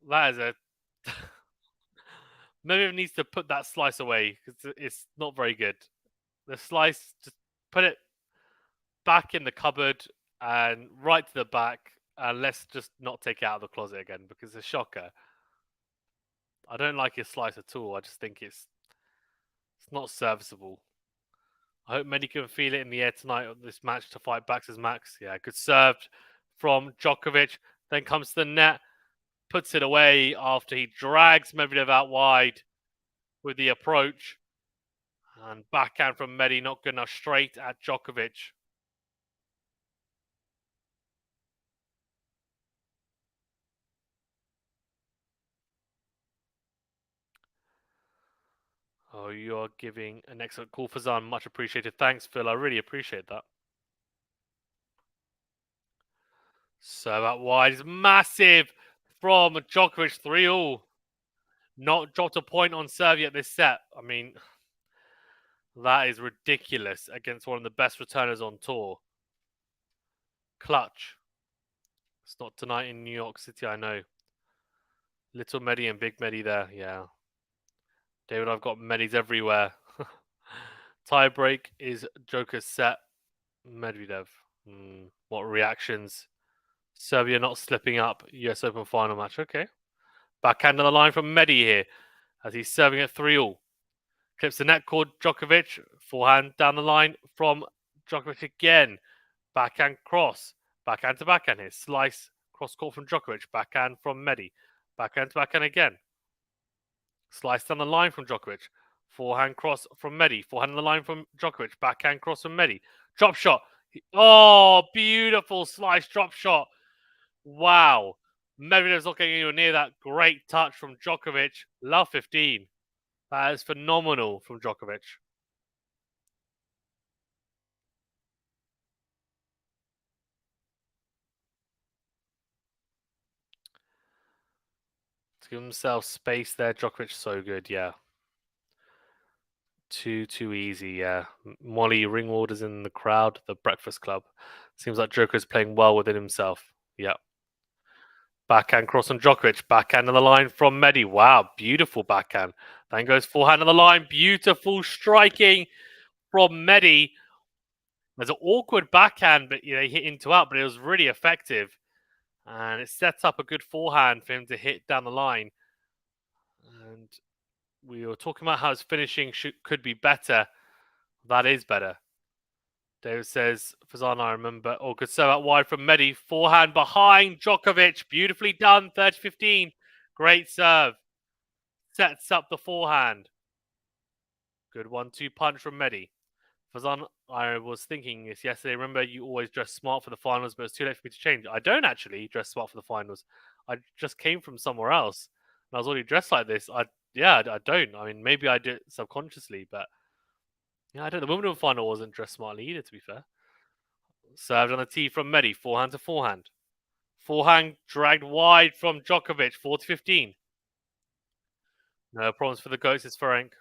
that is a Medvedev needs to put that slice away because it's not very good. The slice, just put it back in the cupboard and right to the back, and let's just not take it out of the closet again because it's a shocker. I don't like his slice at all. I just think it's not serviceable. I hope Medi can feel it in the air tonight on this match to fight back as Max. Yeah, good served from Djokovic. Then comes to the net, puts it away after he drags Medvedev out wide with the approach. And backhand from Medi, not good enough, straight at Djokovic. Oh, you're giving an excellent call for Zan. Much appreciated. Thanks, Phil. I really appreciate that. So out wide is massive from Djokovic, 3-all. Not dropped a point on serve yet this set. I mean, that is ridiculous against one of the best returners on tour. Clutch. It's not tonight in New York City, I know. Little Medi and Big Medi there, yeah. David, I've got Medis everywhere. Tiebreak is Joker's set. Medvedev. What reactions? Serbia not slipping up. US Open final match. Okay. Backhand on the line from Medi here as he's serving at 3-all. Clips the net cord. Djokovic. Forehand down the line from Djokovic again. Backhand cross. Backhand to backhand here. Slice cross court from Djokovic. Backhand from Medi. Backhand to backhand again. Slice down the line from Djokovic. Forehand cross from Medi. Forehand on the line from Djokovic. Backhand cross from Medi. Drop shot. Oh, beautiful slice drop shot. Wow. Medvedev's not getting anywhere near that. Great touch from Djokovic. Love 15. That is phenomenal from Djokovic. To give himself space there, Djokovic so good, yeah. Too easy, yeah. Molly Ringwald in the crowd, the Breakfast Club. Seems like Joker's playing well within himself. Yeah. Backhand cross on Djokovic. Backhand on the line from Medi. Wow, beautiful backhand. Then goes forehand on the line. Beautiful striking from Medi. There's an awkward backhand, but he hit into out, but it was really effective. And it sets up a good forehand for him to hit down the line. And we were talking about how his finishing could be better. That is better. David says, Fazan, I remember. Oh, good serve out wide from Medi. Forehand behind Djokovic. Beautifully done. 30-15. Great serve. Sets up the forehand. Good 1-2 punch from Medi. Fazan, I was thinking this yesterday. Remember, you always dress smart for the finals, but it's too late for me to change. I don't actually dress smart for the finals. I just came from somewhere else. And I was already dressed like this. I don't. I mean, maybe I do it subconsciously, but yeah, I don't. The Wimbledon final wasn't dressed smartly either, to be fair. Served on the tee from Medi, forehand to forehand. Forehand dragged wide from Djokovic, 4-15. No problems for the goats, it's Ferenc.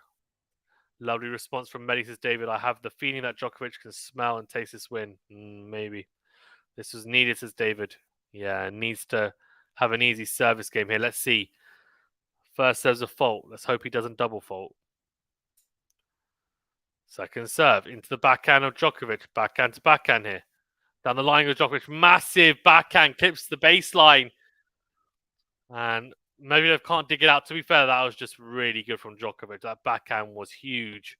Lovely response from Medi, says David. I have the feeling that Djokovic can smell and taste this win. Maybe. This was needed, says David. Yeah, needs to have an easy service game here. Let's see. First serve's a fault. Let's hope he doesn't double fault. Second serve into the backhand of Djokovic. Backhand to backhand here. Down the line goes Djokovic. Massive backhand. Clips the baseline. And Medvedev can't dig it out. To be fair, that was just really good from Djokovic. That backhand was huge.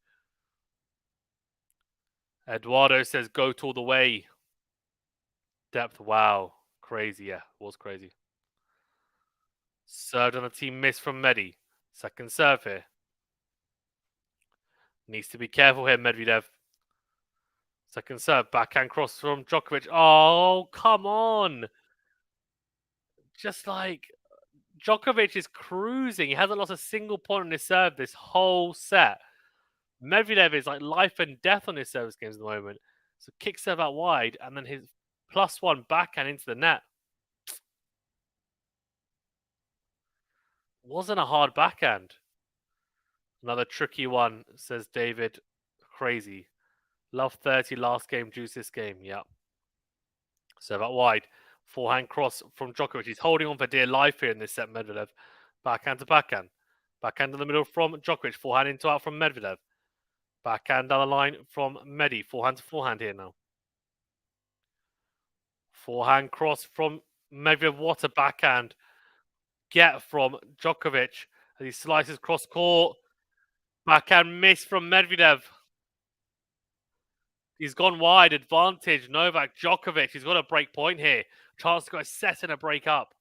Eduardo says, goat all the way. Depth, wow. Crazy, yeah. It was crazy. Served on a team miss from Medi. Second serve here. Needs to be careful here, Medvedev. Second serve, backhand cross from Djokovic. Oh, come on! Just like Djokovic is cruising. He hasn't lost a single point on his serve this whole set. Medvedev is like life and death on his service games at the moment. So kick serve out wide, and then his +1 backhand into the net. Wasn't a hard backhand. Another tricky one, says David. Crazy. Love 30 last game, juice this game. Yep. Serve out wide. Forehand cross from Djokovic. He's holding on for dear life here in this set, Medvedev. Backhand to backhand. Backhand in the middle from Djokovic. Forehand into out from Medvedev. Backhand down the line from Medi. Forehand to forehand here now. Forehand cross from Medvedev. What a backhand get from Djokovic as he slices cross court. Backhand miss from Medvedev. He's gone wide. Advantage. Novak Djokovic. He's got a break point here. Chance to go set and a break up.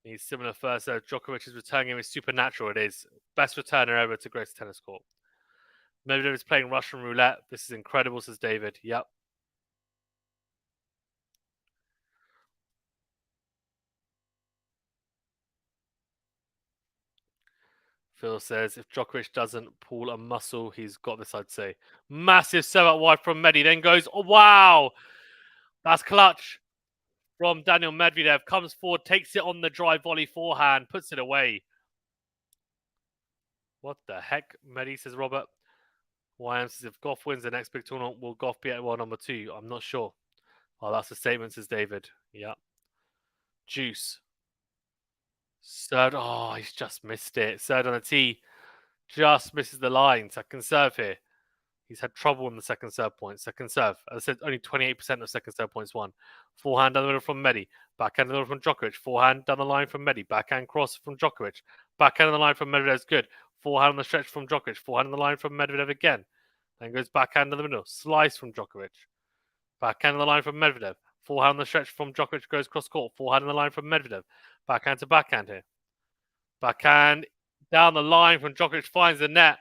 He's similar first. Djokovic's return game is supernatural. It is. Best returner ever to grace tennis court. Medvedev is playing Russian roulette. This is incredible, says David. Yep. Phil says if Djokovic doesn't pull a muscle, he's got this, I'd say. Massive serve out wide from Medi. Then goes, oh, wow. That's clutch from Daniil Medvedev. Comes forward, takes it on the drive volley forehand, puts it away. What the heck? Medi, says Robert. YM says if Goff wins the next big tournament, will Goff be at world number 2? I'm not sure. Oh, that's a statement, says David. Yeah. Juice. Third. Oh, he's just missed it. Third on the tee. Just misses the line. Second serve here. He's had trouble in the second serve point. Second serve. As I said, only 28% of second serve points won. Forehand down the middle from Medi. Backhand down the middle from Djokovic. Forehand down the line from Medi. Backhand cross from Djokovic. Backhand on the line from Medvedev is good. Forehand on the stretch from Djokovic. Forehand on the line from Medvedev again. Then goes backhand in the middle. Slice from Djokovic. Backhand on the line from Medvedev. Forehand on the stretch from Djokovic goes cross court. Forehand on the line from Medvedev. Backhand to backhand here. Backhand down the line from Djokovic finds the net.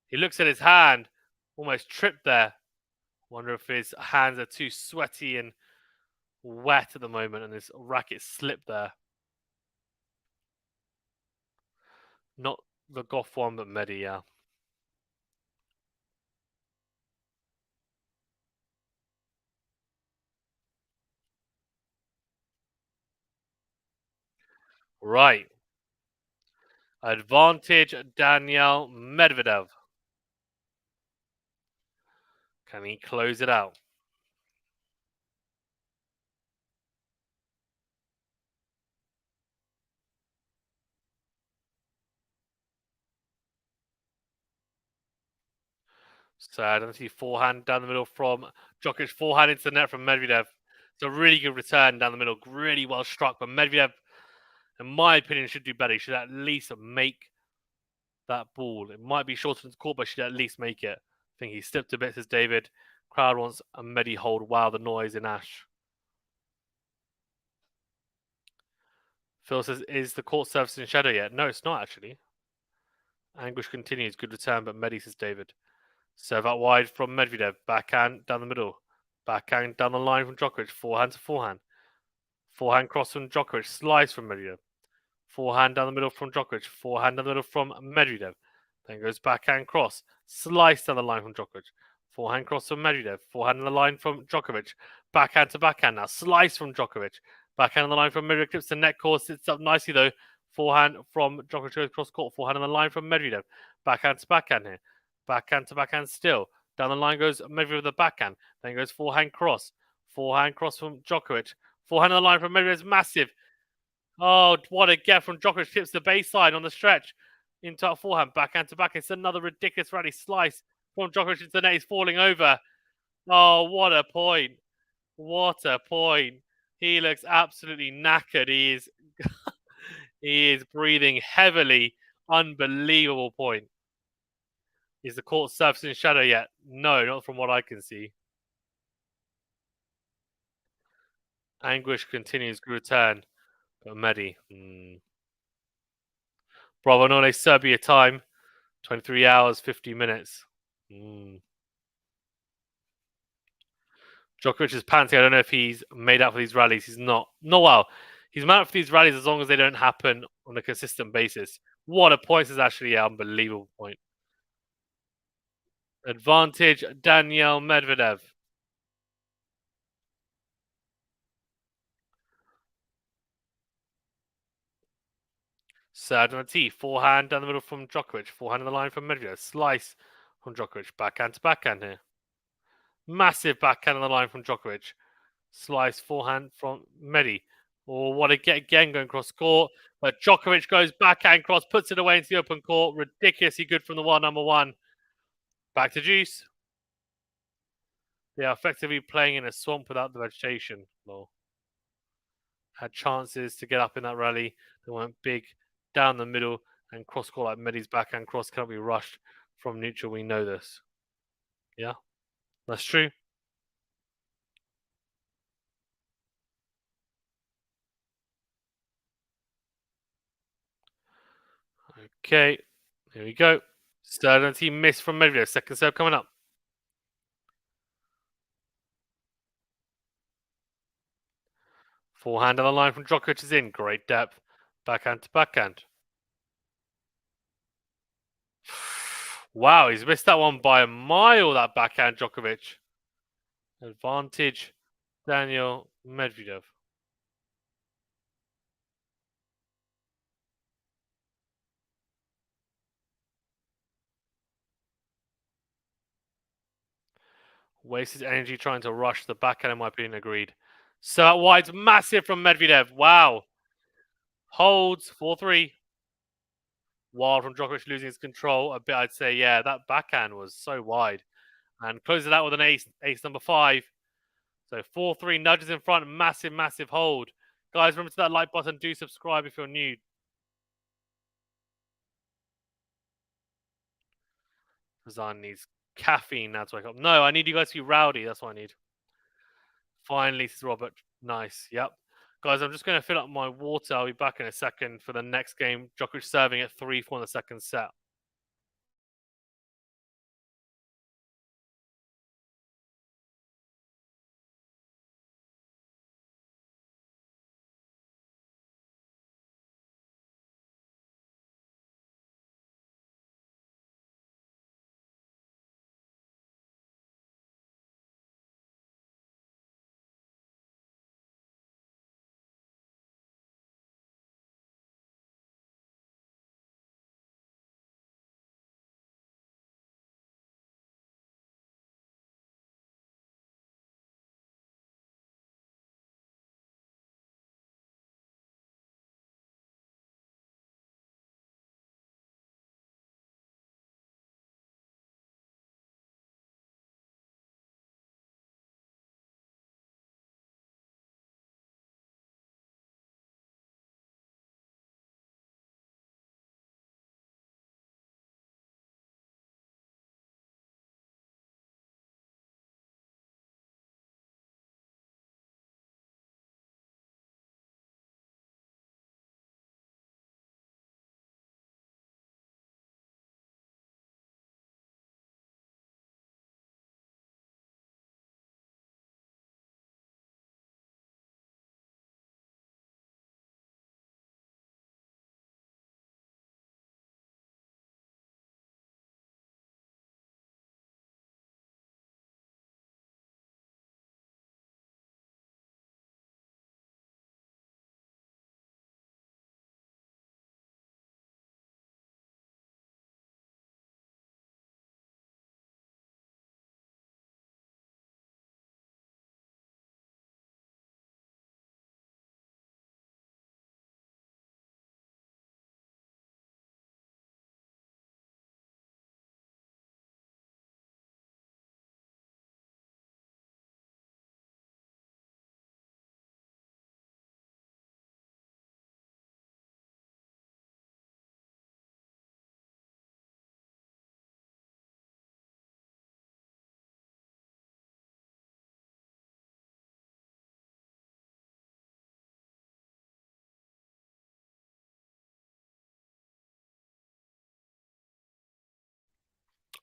He looks at his hand. Almost tripped there. Wonder if his hands are too sweaty and wet at the moment and his racket slipped there. Not the Goff one, but Medi, yeah. Right. Advantage Daniil Medvedev. Can he close it out? So I don't see forehand down the middle from Djokovic. Forehand into the net from Medvedev. It's a really good return down the middle. Really well struck. But Medvedev, in my opinion, should do better. He should at least make that ball. It might be shorter than the court, but should at least make it. I think he slipped a bit, says David. Crowd wants a Medi hold. Wow, the noise in Ash. Phil says, is the court surface in shadow yet? No, it's not actually. Anguish continues. Good return, but Medi, says David. Serve out wide from Medvedev. Backhand down the middle. Backhand down the line from Djokovic. Forehand to forehand. Forehand cross from Djokovic. Slice from Medvedev. Forehand down the middle from Djokovic. Forehand down the middle from Medvedev. Then goes backhand cross. Slice down the line from Djokovic. Forehand cross from Medvedev. Forehand on the line from Djokovic. Backhand to backhand now. Slice from Djokovic. Backhand on the line from Medvedev. Clips the net course. Sits up nicely though. Forehand from Djokovic goes cross court. Forehand on the line from Medvedev. Backhand to backhand here. Backhand to backhand still. Down the line goes Medvedev with the backhand. Then goes forehand cross. Forehand cross from Djokovic. Forehand on the line from Medvedev is massive. Oh, what a get from Djokovic. Tips the baseline on the stretch. Into a forehand. Backhand to backhand. It's another ridiculous rally slice from Djokovic into the net. He's falling over. Oh, what a point. What a point. He looks absolutely knackered. He is breathing heavily. Unbelievable point. Is the court surface in shadow yet? No, not from what I can see. Anguish continues to return. Got Medi. Bravo Nole Serbia time. 23 hours, 50 minutes. Djokovic is panting. I don't know if he's made up for these rallies. He's not. No, well, he's made up for these rallies as long as they don't happen on a consistent basis. What a point is actually an unbelievable point. Advantage, Daniil Medvedev. Serve on a tee. Forehand down the middle from Djokovic. Forehand on the line from Medvedev. Slice from Djokovic. Backhand to backhand here. Massive backhand on the line from Djokovic. Slice forehand from Medi. Oh, what a get again going cross court. But Djokovic goes backhand cross, puts it away into the open court. Ridiculously good from the number one. Back to Juice. They are effectively playing in a swamp without the vegetation. Well, had chances to get up in that rally. They went big down the middle and cross court like Medi's backhand cross cannot be rushed from neutral. We know this. Yeah, that's true. Okay, here we go. Third team miss from Medvedev. Second serve coming up. Forehand on the line from Djokovic is in. Great depth. Backhand to backhand. Wow, he's missed that one by a mile, that backhand Djokovic. Advantage, Daniil Medvedev. Wastes energy trying to rush the backhand, in my opinion, agreed. So that wide's massive from Medvedev. Wow. Holds 4-3. Wild from Djokovic losing his control a bit, I'd say. Yeah, that backhand was so wide. And closes it out with an ace number 5. So 4-3, nudges in front, massive, massive hold. Guys, remember to that like button. Do subscribe if you're new. Fazan needs caffeine now to wake up. No, I need you guys to be rowdy. That's what I need. Finally, says Robert. Nice. Yep. Guys, I'm just going to fill up my water. I'll be back in a second for the next game. Djokovic serving at 3-4 in the second set.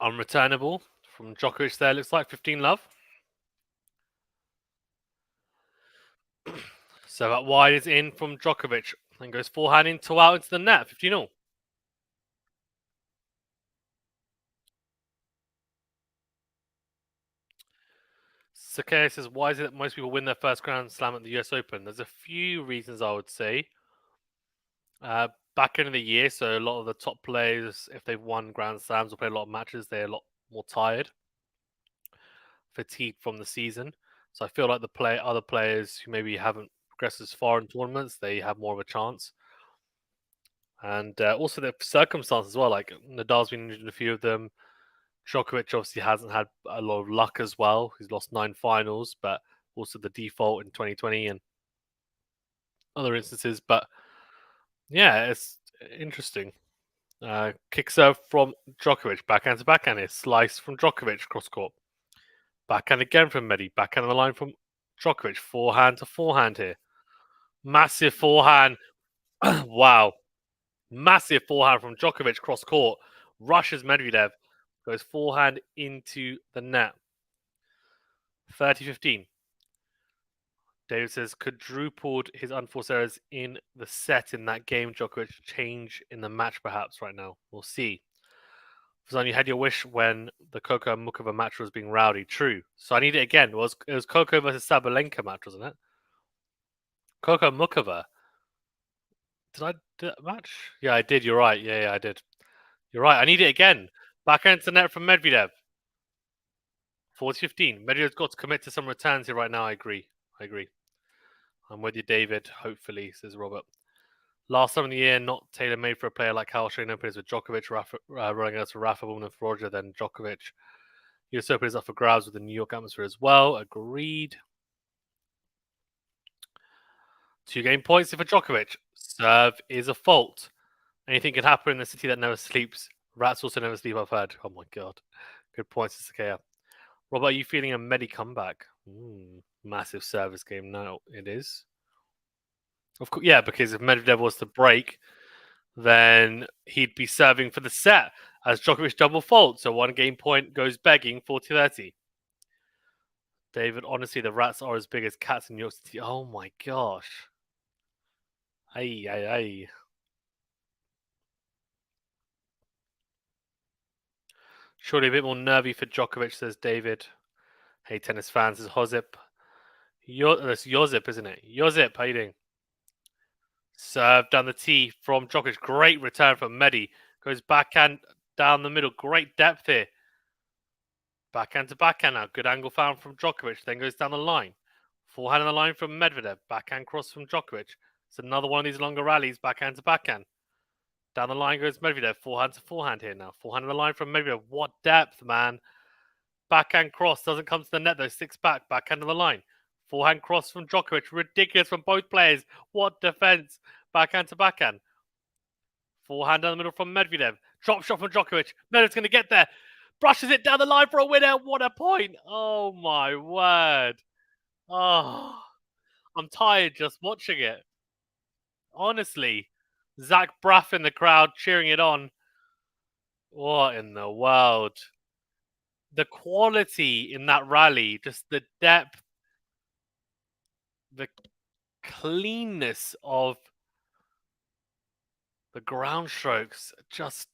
Unreturnable from Djokovic there, looks like 15 love. So that wide is in from Djokovic and goes forehand into out into the net, 15 all. Sakea says, why is it that most people win their first Grand Slam at the US Open? There's a few reasons I would say. Back end of the year, so a lot of the top players, if they've won Grand Slams or played a lot of matches, they're a lot more tired, fatigued from the season. So I feel like other players who maybe haven't progressed as far in tournaments, they have more of a chance. And also the circumstances as well. Like Nadal's been injured in a few of them. Djokovic obviously hasn't had a lot of luck as well. He's lost 9 finals, but also the default in 2020 and other instances. But yeah, it's interesting. Kick serve from Djokovic, backhand to backhand here. Slice from Djokovic, cross court. Backhand again from Medi. Backhand on the line from Djokovic. Forehand to forehand here. Massive forehand. Wow. Massive forehand from Djokovic cross court. Rushes Medvedev. Goes forehand into the net. 30-15. David says, quadrupled his unforced errors in the set in that game. Djokovic change in the match perhaps right now. We'll see. Fazan, you had your wish when the Coco and Mukova match was being rowdy. True. So I need it again. It was Coco versus Sabalenka match, wasn't it? Coco and Mukova. Did I do that match? Yeah, I did. You're right. Yeah, I did. You're right. I need it again. Backhand to net from Medvedev. 40-15. Medvedev's got to commit to some returns here right now. I agree. I'm with you, David. Hopefully, says Robert. Last time of the year, not tailor-made for a player like how Australian Open is with Djokovic, running out to Rafa, Woman, Roger, then Djokovic. US Open is up for grabs with the New York atmosphere as well. Agreed. 2 game points for Djokovic. Serve is a fault. Anything can happen in the city that never sleeps. Rats also never sleep, I've heard. Oh my god. Good points to Sakea. Robert, are you feeling a Medi comeback? Massive service game now. It is. Of course, yeah, because if Medvedev was to break, then he'd be serving for the set as Djokovic double fault. So 1 game point goes begging 40-30. David, honestly, the rats are as big as cats in New York City. Oh my gosh. Ay. Surely a bit more nervy for Djokovic, says David. Hey, tennis fans, this is Hozip. That's Josip, isn't it? Josip, how you doing? Serve down the tee from Djokovic. Great return from Medi. Goes backhand down the middle. Great depth here. Backhand to backhand now. Good angle found from Djokovic. Then goes down the line. Forehand on the line from Medvedev. Backhand cross from Djokovic. It's another one of these longer rallies. Backhand to backhand. Down the line goes Medvedev. Forehand to forehand here now. Forehand on the line from Medvedev. What depth, man. Backhand cross. Doesn't come to the net though. 6 back. Backhand on the line. Forehand cross from Djokovic. Ridiculous from both players. What defense. Backhand to backhand. Forehand down the middle from Medvedev. Drop shot from Djokovic. Medvedev's going to get there. Brushes it down the line for a winner. What a point. Oh, my word. Oh, I'm tired just watching it. Honestly. Zach Braff in the crowd cheering it on. What in the world? The quality in that rally, just the depth, the cleanness of the ground strokes, just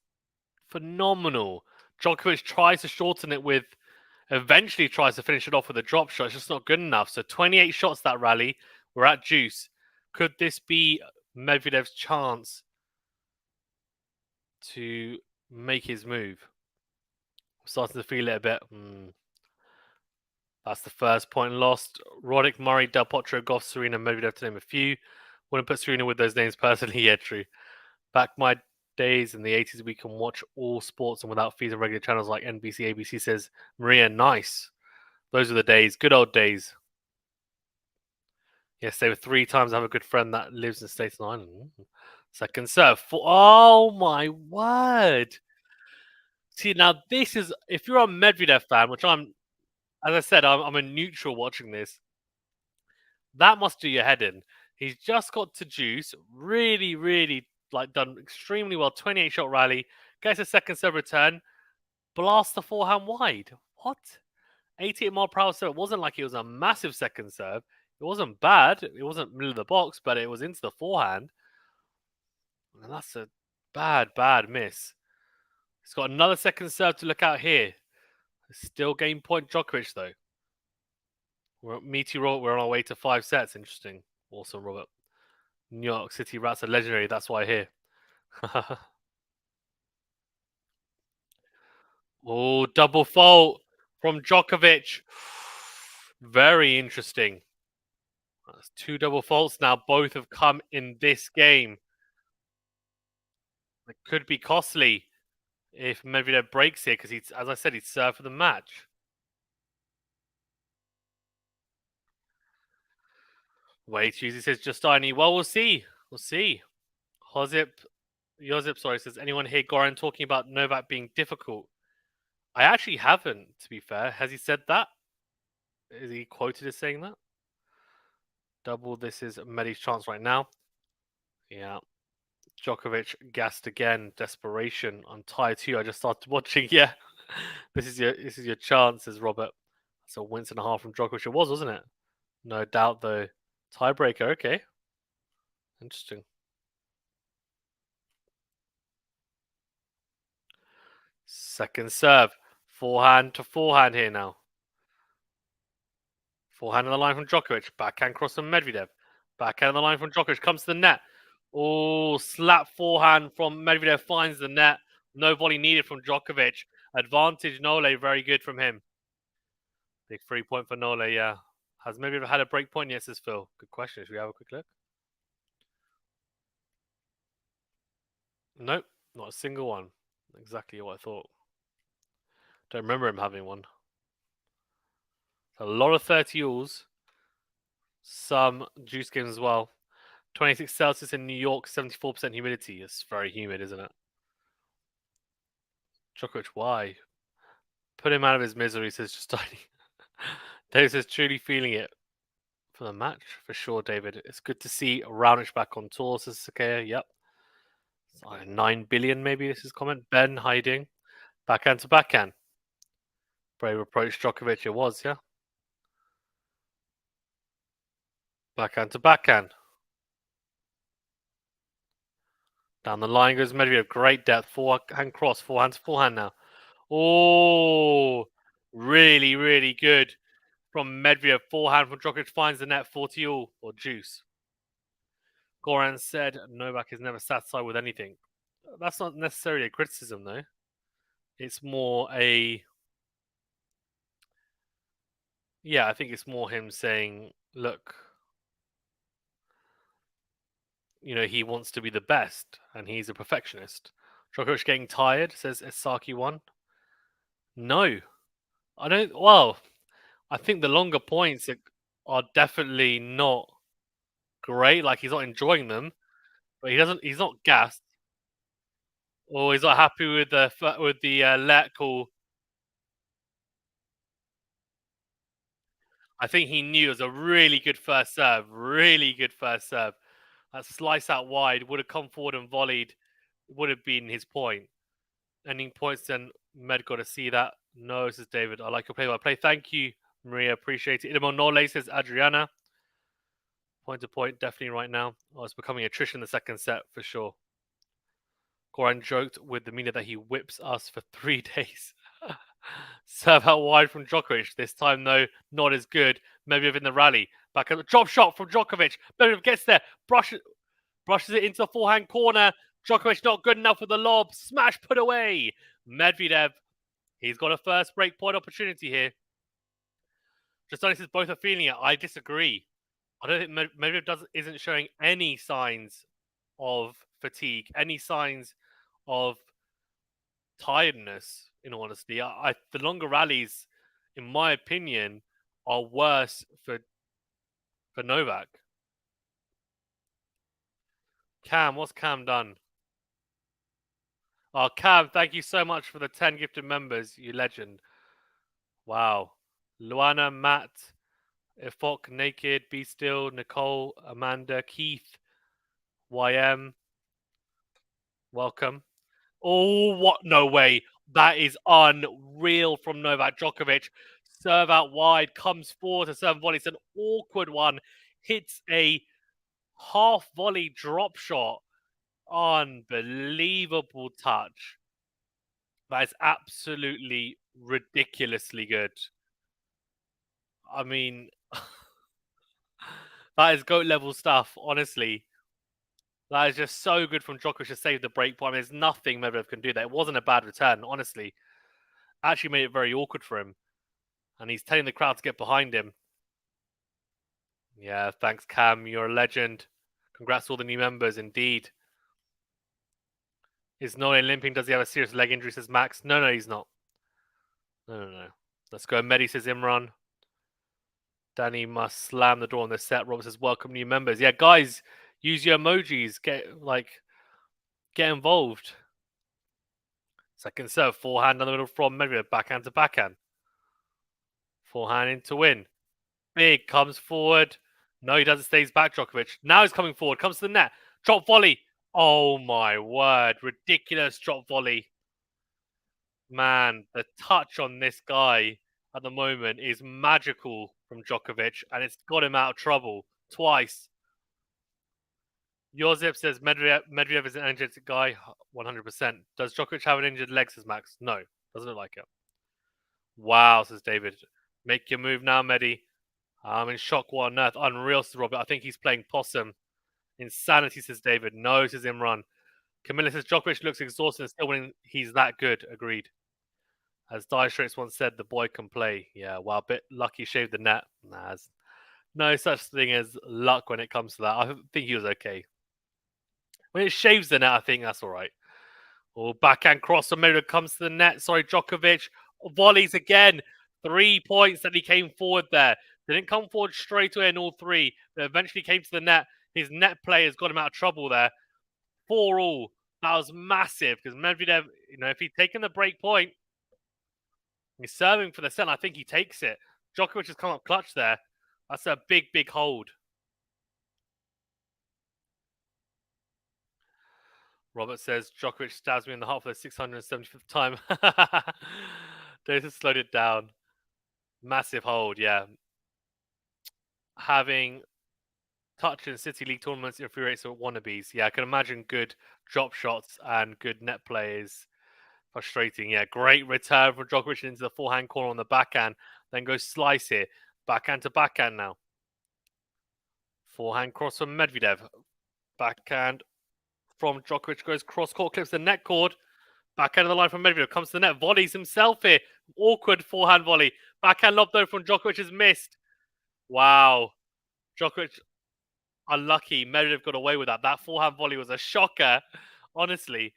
phenomenal. Djokovic tries to shorten it with, eventually tries to finish it off with a drop shot. It's just not good enough. So 28 shots that rally. We're at juice. Could this be Medvedev's chance to make his move? I'm starting to feel it a bit. That's the first point lost. Roddick, Murray, Del Potro, Goff, Serena, Medvedev, to name a few. Wouldn't put Serena with those names personally. Yeah, true. Back my days in the 80s, we can watch all sports and without fees on regular channels like NBC, ABC, says Maria. Nice. Those are the days. Good old days. Yes, they were 3 times. I have a good friend that lives in Staten Island. Second serve. Oh, my word. See, now this is, if you're a Medvedev fan, which I'm, as I said, I'm a neutral watching this, that must do your head in. He's just got to juice. Really, done extremely well. 28 shot rally. Gets a second serve return. blast the forehand wide. What? 88 mph serve. It wasn't like it was a massive second serve. It wasn't bad. It wasn't middle of the box, but it was into the forehand. And that's a bad miss. He's got another second serve to look out here. Still game point Djokovic though. We're on our way to 5 sets. Interesting. Awesome, Robert. New York City Rats are legendary. That's why I hear. Oh, double fault from Djokovic. Very interesting. That's 2 double faults now. Both have come in this game. It could be costly if Medvedev breaks here because as I said, he'd serve for the match. Wait, Tuesday says Justini. Well, we'll see. We'll see. Josip, sorry, says anyone hear Goran talking about Novak being difficult? I actually haven't, to be fair. Has he said that? Is he quoted as saying that? Double, this is Medi's chance right now. Yeah. Djokovic gassed again. Desperation on tie 2. I just started watching. Yeah. This is your chance, says Robert. That's a wince and a half from Djokovic. It was, wasn't it? No doubt, though. Tiebreaker, okay. Interesting. Second serve. Forehand to forehand here now. Forehand on the line from Djokovic. Backhand cross from Medvedev. Backhand on the line from Djokovic. Comes to the net. Oh, slap forehand from Medvedev finds the net. No volley needed from Djokovic. Advantage Nole, very good from him. Big 3-point for Nole, yeah. Has Medvedev had a break point yet, says Phil? Good question. Should we have a quick look? Nope, not a single one. Exactly what I thought. Don't remember him having one. A lot of 30 alls. Some juice games as well. 26 Celsius in New York, 74% humidity. It's very humid, isn't it? Djokovic, why? Put him out of his misery, says Justini. David says, truly feeling it for the match, for sure, David. It's good to see Raonic back on tour, says Sakea. Yep. 9 billion, maybe, this is comment. Ben hiding. Backhand to backhand. Brave approach, Djokovic, it was, yeah. Backhand to backhand. Down the line goes Medvedev. Great depth. Forehand cross. Forehand to forehand now. Oh, really, really good from Medvedev. Forehand from Djokovic finds the net. 40 all or juice. Goran said Novak is never satisfied with anything. That's not necessarily a criticism, though. It's more a... Yeah, I think it's more him saying, look, he wants to be the best, and he's a perfectionist. Djokovic getting tired, says Esaki1. No, I don't. Well, I think the longer points are definitely not great. Like he's not enjoying them, but He's not gassed, or he's not happy with the let call. I think he knew it was a really good first serve. Really good first serve. That slice out wide would have come forward and volleyed. Would have been his point. Ending points. Then Med got to see that. No, says David. I like your play-by-play. Thank you, Maria. Appreciate it. Idemo Nole, says Adriana. Point to point, definitely right now. Oh, it's becoming attrition in the second set for sure. Goran joked with the meaning that he whips us for 3 days. Serve out wide from Djokovic. This time, though, not as good. Medvedev in the rally. Back at the drop shot from Djokovic. Medvedev gets there. Brushes it into the forehand corner. Djokovic not good enough with the lob. Smash put away. Medvedev. He's got a first break point opportunity here. Justani says both are feeling it. I disagree. I don't think Medvedev isn't showing any signs of fatigue, any signs of tiredness. In all honesty, the longer rallies, in my opinion, are worse for Novak. Cam, what's Cam done? Oh, Cam, thank you so much for the 10 gifted members, you legend. Wow. Luana, Matt, Ifok, Naked, Be Still, Nicole, Amanda, Keith, YM. Welcome. Oh, what? No way. That is unreal from Novak Djokovic. Serve out wide, comes forward to serve volley. It's an awkward one. Hits a half volley drop shot. Unbelievable touch. That is absolutely ridiculously good. I mean, that is GOAT level stuff, honestly. That is just so good from Djokovic to save the break point. There's nothing Medvedev can do there. It wasn't a bad return, honestly. Actually made it very awkward for him. And he's telling the crowd to get behind him. Yeah, thanks, Cam. You're a legend. Congrats to all the new members, indeed. Is Nolan limping? Does he have a serious leg injury, says Max? No, he's not. No. Let's go. Medi, says Imran. Danny must slam the door on the set. Robert says, welcome new members. Yeah, guys, use your emojis. Get involved. Second serve, forehand on the middle from Medvedev, backhand to backhand. Forehand in to win. Big comes forward. No, he doesn't. Stays back, Djokovic. Now he's coming forward. Comes to the net. Drop volley. Oh my word. Ridiculous drop volley. Man, the touch on this guy at the moment is magical from Djokovic, and it's got him out of trouble twice. Josip says Medvedev is an energetic guy, 100%. Does Djokovic have an injured leg, says Max? No, doesn't look like it. Wow, says David. Make your move now, Medi. I'm in shock. What on earth? Unreal, says Robert. I think he's playing possum. Insanity, says David. No, says Imran. Camilla says Djokovic looks exhausted and still winning. He's that good. Agreed. As Dire Straits once said, the boy can play. Yeah, well, a bit lucky shaved the net. Nah, there's no such thing as luck when it comes to that. I think he was okay. When it shaves the net, I think that's all right. Oh, backhand cross from Medvedev comes to the net. Sorry, Djokovic. Volleys again. 3 points that he came forward there. Didn't come forward straight away in all three, but eventually came to the net. His net play has got him out of trouble there. 4-all. That was massive because Medvedev, if he'd taken the break point, he's serving for the set. I think he takes it. Djokovic has come up clutch there. That's a big hold. Robert says Djokovic stabs me in the heart for the 675th time. They just slowed it down. Massive hold, yeah. Having touch in City League tournaments infuriates wannabes. Yeah, I can imagine good drop shots and good net play is frustrating. Yeah, great return from Djokovic into the forehand corner on the backhand. Then goes slice here. Backhand to backhand now. Forehand cross from Medvedev. Backhand from Djokovic goes cross court, clips the net cord. Backhand of the line from Medvedev. Comes to the net. Volleys himself here. Awkward forehand volley. Backhand lob though from Djokovic is missed. Wow. Djokovic unlucky. Medvedev got away with that. That forehand volley was a shocker. Honestly.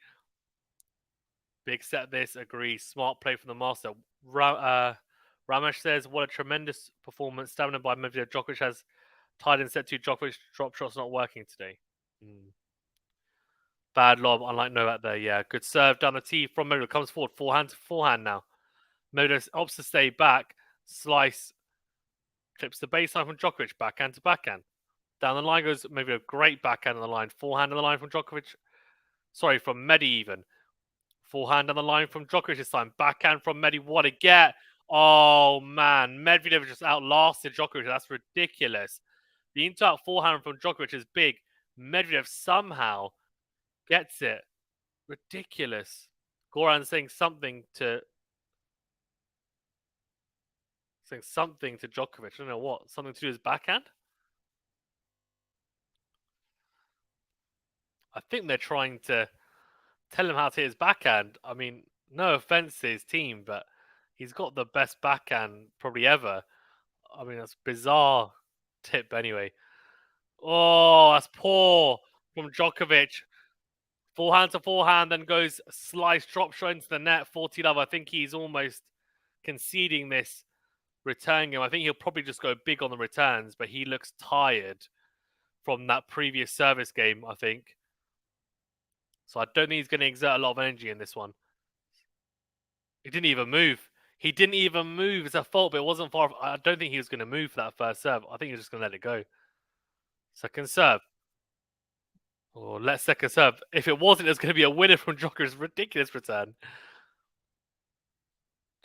Big set this. Agree. Smart play from the master. Ramesh says, what a tremendous performance. Stamina by Medvedev. Djokovic has tied in set 2. Djokovic drop shots not working today. Bad lob, unlike Novak there. Yeah, good serve down the tee from Medvedev. Comes forward. Forehand now. Medvedev opts to stay back. Slice. Clips the baseline from Djokovic. Backhand to backhand. Down the line goes Medvedev. Great backhand on the line. Forehand on the line from Djokovic. Sorry, from Medi even. Forehand on the line from Djokovic this time. Backhand from Medi. What a get. Oh, man. Medvedev just outlasted Djokovic. That's ridiculous. The into-out forehand from Djokovic is big. Medvedev somehow gets it. Ridiculous. Goran saying something to Djokovic. I don't know what. Something to do with his backhand? I think they're trying to tell him how to hit his backhand. I mean, no offense to his team, but he's got the best backhand probably ever. I mean, that's bizarre tip anyway. Oh, that's poor from Djokovic. Forehand to forehand, then goes slice, drop shot into the net, 40 love. I think he's almost conceding this return game. I think he'll probably just go big on the returns, but he looks tired from that previous service game, I think. So I don't think he's going to exert a lot of energy in this one. He didn't even move. It's a fault, but it wasn't far. I don't think he was going to move for that first serve. I think he was just going to let it go. Second serve. Or let's second serve. If it wasn't, it's going to be a winner from Djokovic's ridiculous return.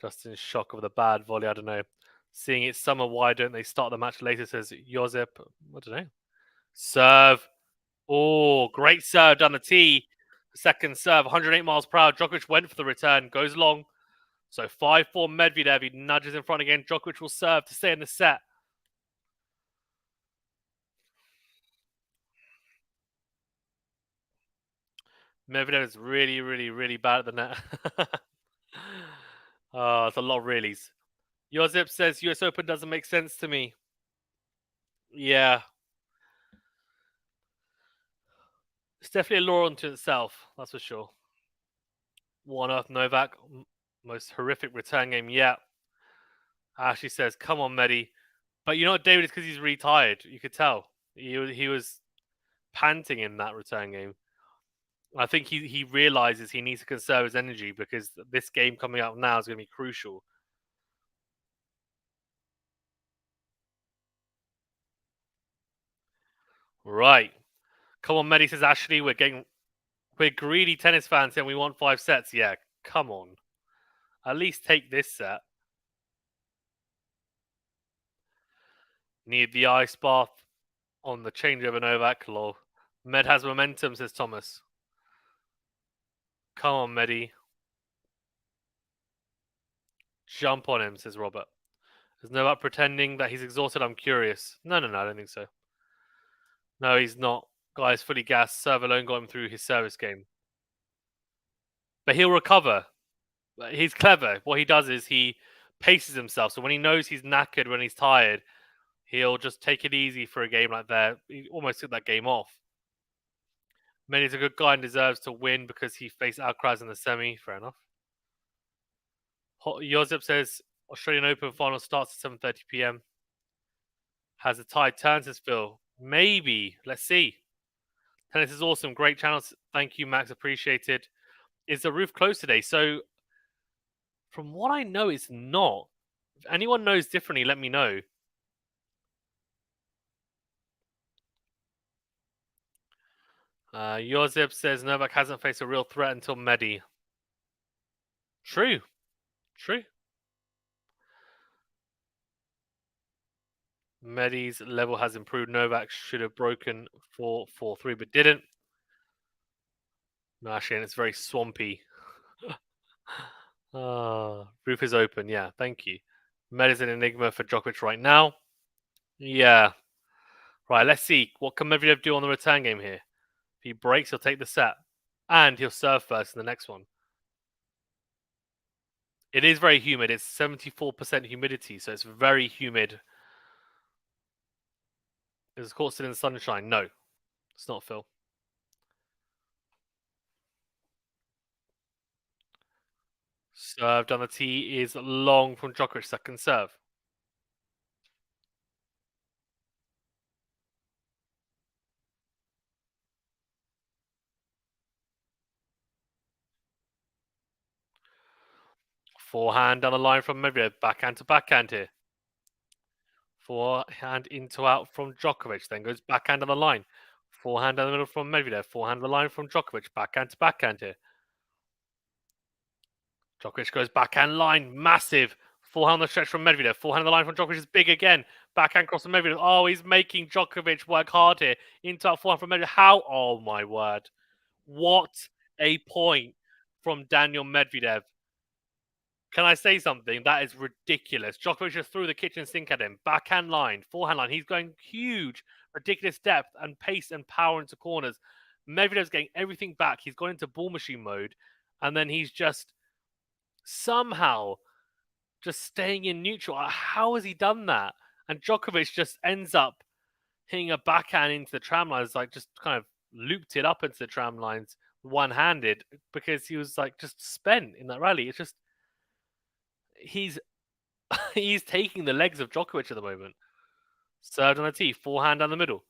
Just in shock of the bad volley. I don't know. Seeing it summer, why don't they start the match later? Says Josip. I don't know. Serve. Oh, great serve down the tee. Second serve, 108 miles per hour. Djokovic went for the return, goes long. So 5-4 Medvedev. He nudges in front again. Djokovic will serve to stay in the set. Medvedev is really, really, really bad at the net. Oh, it's a lot of reallys. Josip says US Open doesn't make sense to me. Yeah. It's definitely a lure unto itself, that's for sure. 1-0 Novak. Most horrific return game yet. Ashley says, come on, Medi. But you know what, David, it's because he's really tired. You could tell. He was panting in that return game. I think he realizes he needs to conserve his energy because this game coming up now is going to be crucial. Right. Come on, Medi, says Ashley. We're greedy tennis fans and we want 5 sets. Yeah, come on. At least take this set. Need the ice bath on the changeover Novak. Lol. Med has momentum, says Thomas. Come on, Medi. Jump on him, says Robert. Is Novak pretending that he's exhausted? I'm curious. No, I don't think so. No, he's not. Guy's fully gassed. Serve alone got him through his service game. But he'll recover. He's clever. What he does is he paces himself. So when he knows he's knackered, when he's tired, he'll just take it easy for a game like that. He almost took that game off. Medi's a good guy and deserves to win because he faced Alcaraz in the semi. Fair enough. Josip says Australian Open final starts at 7:30 p.m. Has the tide turned, says Phil? Maybe. Let's see. Tennis is awesome. Great channels. Thank you, Max. Appreciated. Is the roof closed today? So, from what I know, it's not. If anyone knows differently, let me know. Josip says Novak hasn't faced a real threat until Medi. True. True. Medi's level has improved. Novak should have broken 4-4-3, but didn't. No, actually, and it's very swampy. Roof is open. Yeah, thank you. Med is an enigma for Djokovic right now. Yeah. Right, let's see. What can Medvedev do on the return game here? If he breaks, he'll take the set. And he'll serve first in the next one. It is very humid. It's 74% humidity, so it's very humid. Is the court still in the sunshine? No. It's not, Phil. Served on the tee is long from Djokovic. Second serve. Forehand down the line from Medvedev. Backhand to backhand here. Forehand into out from Djokovic. Then goes backhand on the line. Forehand down the middle from Medvedev. Forehand on the line from Djokovic. Backhand to backhand here. Djokovic goes backhand line. Massive. Forehand on the stretch from Medvedev. Forehand on the line from Djokovic is big again. Backhand cross from Medvedev. Oh, he's making Djokovic work hard here. Into out forehand from Medvedev. How? Oh, my word. What a point from Daniil Medvedev. Can I say something? That is ridiculous. Djokovic just threw the kitchen sink at him. Backhand line, forehand line. He's going huge, ridiculous depth and pace and power into corners. Medvedev's getting everything back. He's gone into ball machine mode. And then he's just somehow just staying in neutral. How has he done that? And Djokovic just ends up hitting a backhand into the tram lines, like just kind of looped it up into the tram lines one-handed because he was like just spent in that rally. It's just he's he's taking the legs of Djokovic at the moment. Served on the tee, forehand down the middle.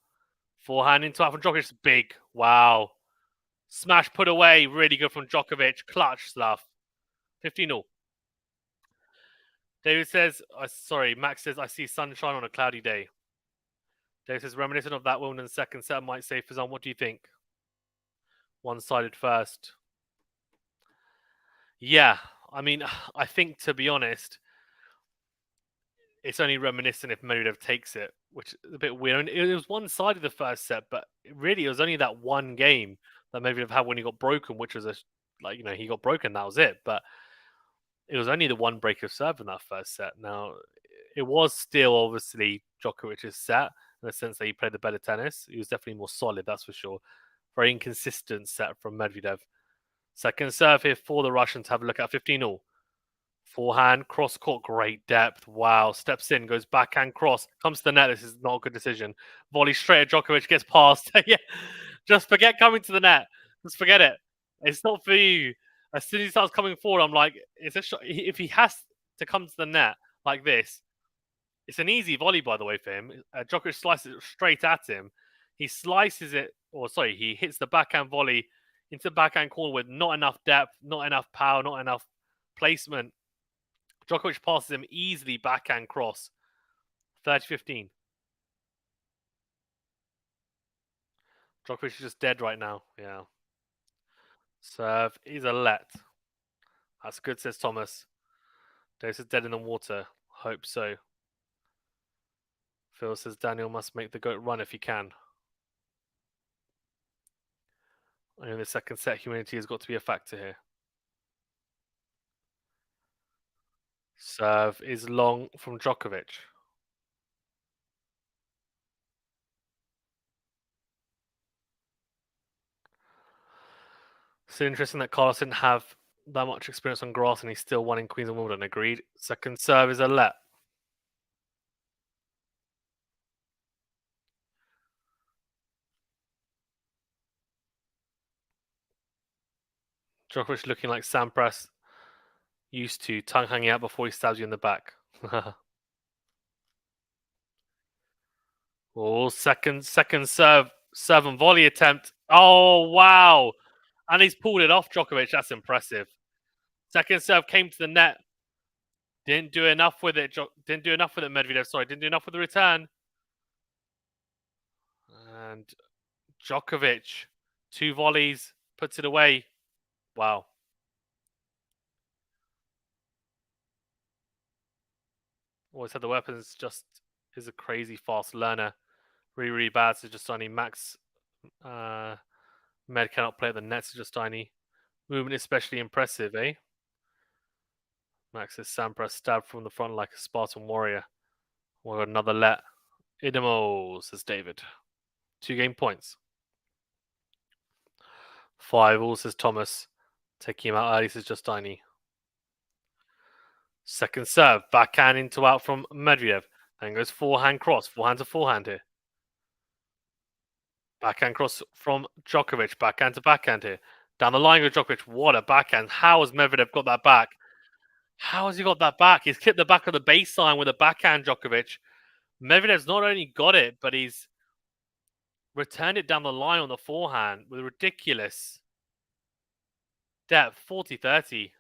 Forehand into out from Djokovic. Big. Wow. Smash put away. Really good from Djokovic. Clutch stuff. 15-0. David says, sorry, Max says, I see sunshine on a cloudy day. David says, reminiscent of that Wimbledon second set might say Fazan. What do you think? One-sided first. Yeah, I mean, I think to be honest, it's only reminiscent if Medvedev takes it, which is a bit weird. I mean, it was one sided the first set, but really it was only that one game that Medvedev had when he got broken, which was he got broken, that was it. But it was only the one break of serve in that first set. Now, it was still obviously Djokovic's set in the sense that he played the better tennis. He was definitely more solid, that's for sure. Very inconsistent set from Medvedev. Second serve here for the Russians. Have a look at 15-all. Forehand, cross court, great depth. Wow. Steps in, goes backhand cross, comes to the net. This is not a good decision. Volley straight at Djokovic, gets past. Yeah. Just forget coming to the net. Just forget it. It's not for you. As soon as he starts coming forward, I'm like, it's a shot. If he has to come to the net like this, it's an easy volley, by the way, for him. Djokovic slices it straight at him. He slices it, he hits the backhand volley into the backhand corner with not enough depth, not enough power, not enough placement. Djokovic passes him easily backhand cross. 30-15. Djokovic is just dead right now. Yeah. Serve is a let. That's good, says Thomas. Davis is dead in the water. Hope so. Phil says Daniil must make the goat run if he can. And in the second set, humility has got to be a factor here. Serve is long from Djokovic. It's interesting that Carlos didn't have that much experience on grass and he's still won in Queens and Wimbledon. Agreed. Second serve is a let. Djokovic looking like Sampras used to, tongue hanging out before he stabs you in the back. Oh, second serve and volley attempt. Oh, wow. And he's pulled it off Djokovic. That's impressive. Second serve came to the net. Didn't do enough with it. Didn't do enough with it, Medvedev. Sorry, didn't do enough with the return. And Djokovic, 2 volleys, puts it away. Wow. Always had the weapons, just is a crazy fast learner. Really, really bad. So just only Max Med cannot play at the nets. Just tiny movement, especially impressive, eh? Max's Sampras stabbed from the front like a Spartan warrior. Or another let. Idemo, says David. 2 game points. 5-all, says Thomas. Taking him out early, says Justini. Second serve, backhand into out from Medvedev. Then goes forehand cross. Forehand to forehand here. Backhand cross from Djokovic. Backhand to backhand here. Down the line goes Djokovic. What a backhand. How has Medvedev got that back? How has he got that back? He's clipped the back of the baseline with a backhand, Djokovic. Medvedev's not only got it, but he's returned it down the line on the forehand with ridiculous depth. 40-30.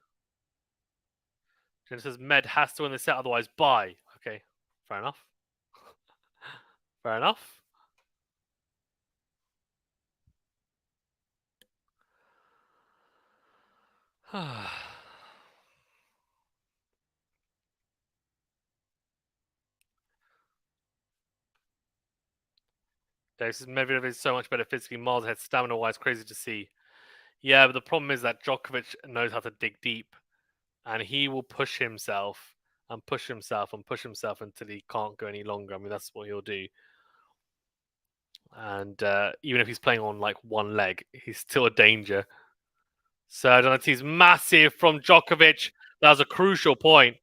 Jen says Med has to win the set, otherwise bye. Okay, fair enough. Fair enough. Dave says Medvedev is so much better physically, miles ahead, stamina-wise, crazy to see. Yeah, but the problem is that Djokovic knows how to dig deep, and he will push himself and push himself and push himself until he can't go any longer. I mean, that's what he'll do. And even if he's playing on like one leg, he's still a danger. So Donati's massive from Djokovic. That was a crucial point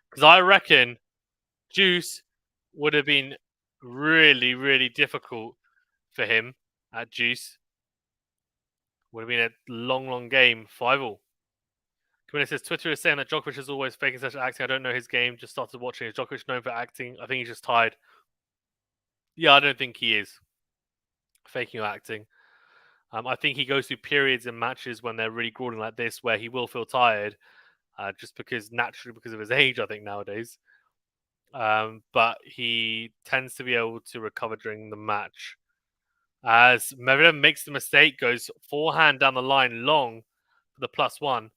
because I reckon Juice would have been really, really difficult for him at Juice. Would have been a long, long game. 5-all. Camilla says Twitter is saying that Djokovic is always faking such acting. I don't know his game. Just started watching. Is Djokovic known for acting? I think he's just tired. Yeah, I don't think he is faking or acting. I think he goes through periods in matches when they're really grueling like this where he will feel tired, just because of his age, I think, nowadays. But he tends to be able to recover during the match. As Medvedev makes the mistake, goes forehand down the line long for the +1.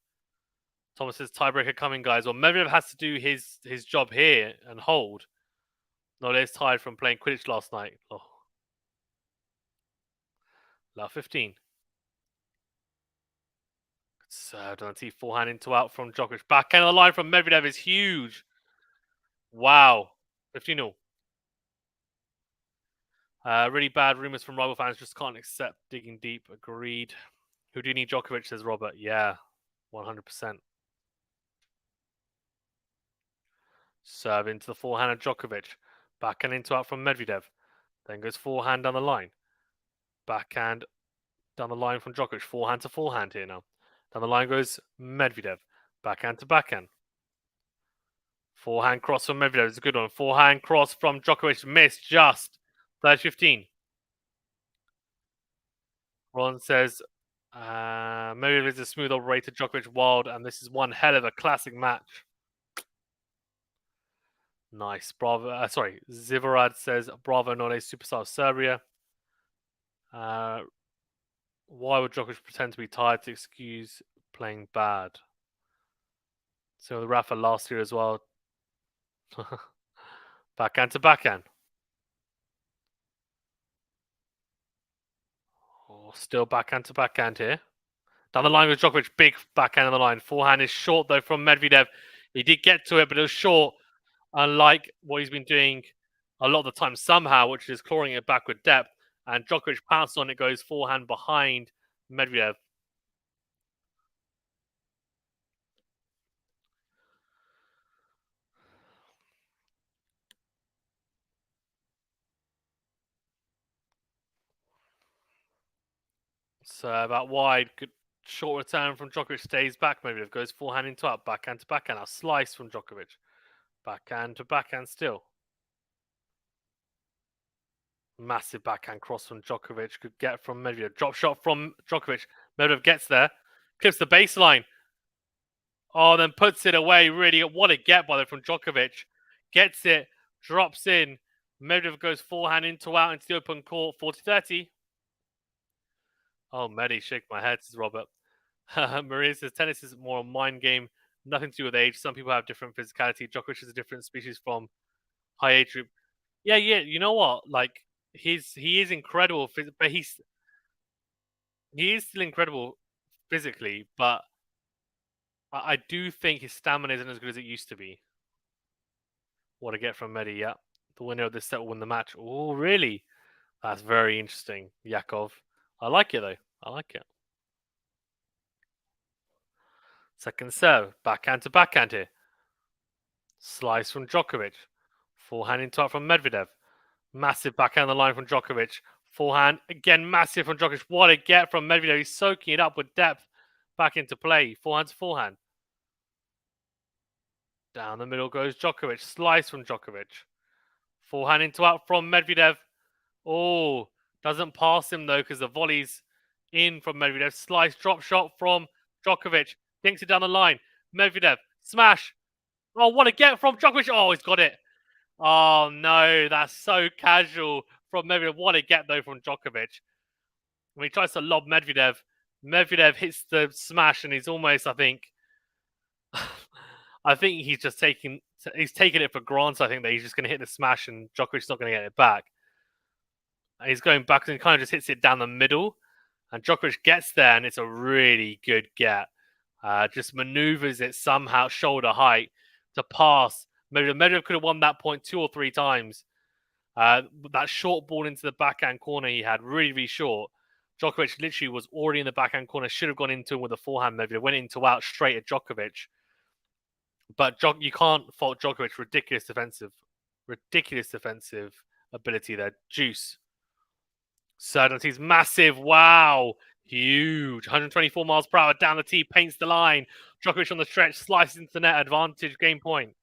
Thomas says tiebreaker coming, guys. Well, Medvedev has to do his job here and hold. No, they're tired from playing Quidditch last night. Oh. Allow 15. Served on the forehand into out from Djokovic. Backhand of the line from Medvedev is huge. Wow. 15-0. Really bad rumours from rival fans. Just can't accept digging deep. Agreed. Who do you need? Djokovic, says Robert. Yeah, 100%. Serve into the forehand of Djokovic. Backhand into out from Medvedev. Then goes forehand down the line. Backhand down the line from Djokovic. Forehand to forehand here now. Down the line goes Medvedev. Backhand to backhand. Forehand cross from Medvedev is a good one. Forehand cross from Djokovic. Missed just. 30-15. Ron says, Medvedev is a smooth operator. Djokovic wild. And this is one hell of a classic match. Nice. Bravo. Zivorad says, bravo, not a superstar of Serbia. Why would Djokovic pretend to be tired to excuse playing bad? So the Rafa last year as well. Backhand to backhand. Oh, still backhand to backhand here. Down the line with Djokovic. Big backhand on the line. Forehand is short though from Medvedev. He did get to it, but it was short. Unlike what he's been doing a lot of the time somehow, which is clawing it back with depth. And Djokovic pounced on it, goes forehand behind Medvedev. So about wide, good short return from Djokovic, stays back. Medvedev goes forehand into up, backhand to backhand. A slice from Djokovic. Backhand to backhand still. Massive backhand cross from Djokovic. Could get from Medvedev. Drop shot from Djokovic. Medvedev gets there. Clips the baseline. Oh, then puts it away. Really, what a get by there from Djokovic. Gets it. Drops in. Medvedev goes forehand into out into the open court. 40-30. Oh, Medi, shake my head, says Robert. Maria says tennis is more a mind game. Nothing to do with age. Some people have different physicality. Djokovic is a different species from high age group. Yeah. You know what? Like he is incredible, but he is still incredible physically. But I do think his stamina isn't as good as it used to be. What a get from Medi. Yeah, the winner of this set will win the match. Oh, really? That's very interesting, Yakov. I like it though. I like it. Second serve, backhand to backhand here. Slice from Djokovic. Forehand into up from Medvedev. Massive backhand on the line from Djokovic. Forehand, again, massive from Djokovic. What a get from Medvedev. He's soaking it up with depth back into play. Forehand to forehand. Down the middle goes Djokovic. Slice from Djokovic. Forehand into out from Medvedev. Oh, doesn't pass him though because the volley's in from Medvedev. Slice, drop shot from Djokovic. Dinks it down the line. Medvedev, smash. Oh, what a get from Djokovic. Oh, he's got it. Oh, no. That's so casual from Medvedev. What a get, though, from Djokovic. When he tries to lob Medvedev, Medvedev hits the smash and he's almost, I think... I think he's just taking it for granted, I think, that he's just going to hit the smash and Djokovic's not going to get it back. And he's going back and he kind of just hits it down the middle. And Djokovic gets there and it's a really good get. Just maneuvers it somehow shoulder height to pass. Medvedev could have won that point 2 or 3 times. That short ball into the backhand corner he had, really, really short. Djokovic literally was already in the backhand corner, should have gone into him with a forehand. Medvedev went into out straight at Djokovic. But you can't fault Djokovic. Ridiculous defensive ability there. Juice. Certainty's massive. Wow. Huge. 124 miles per hour down the tee, paints the line. Djokovic on the stretch, slices into the net, advantage, game point.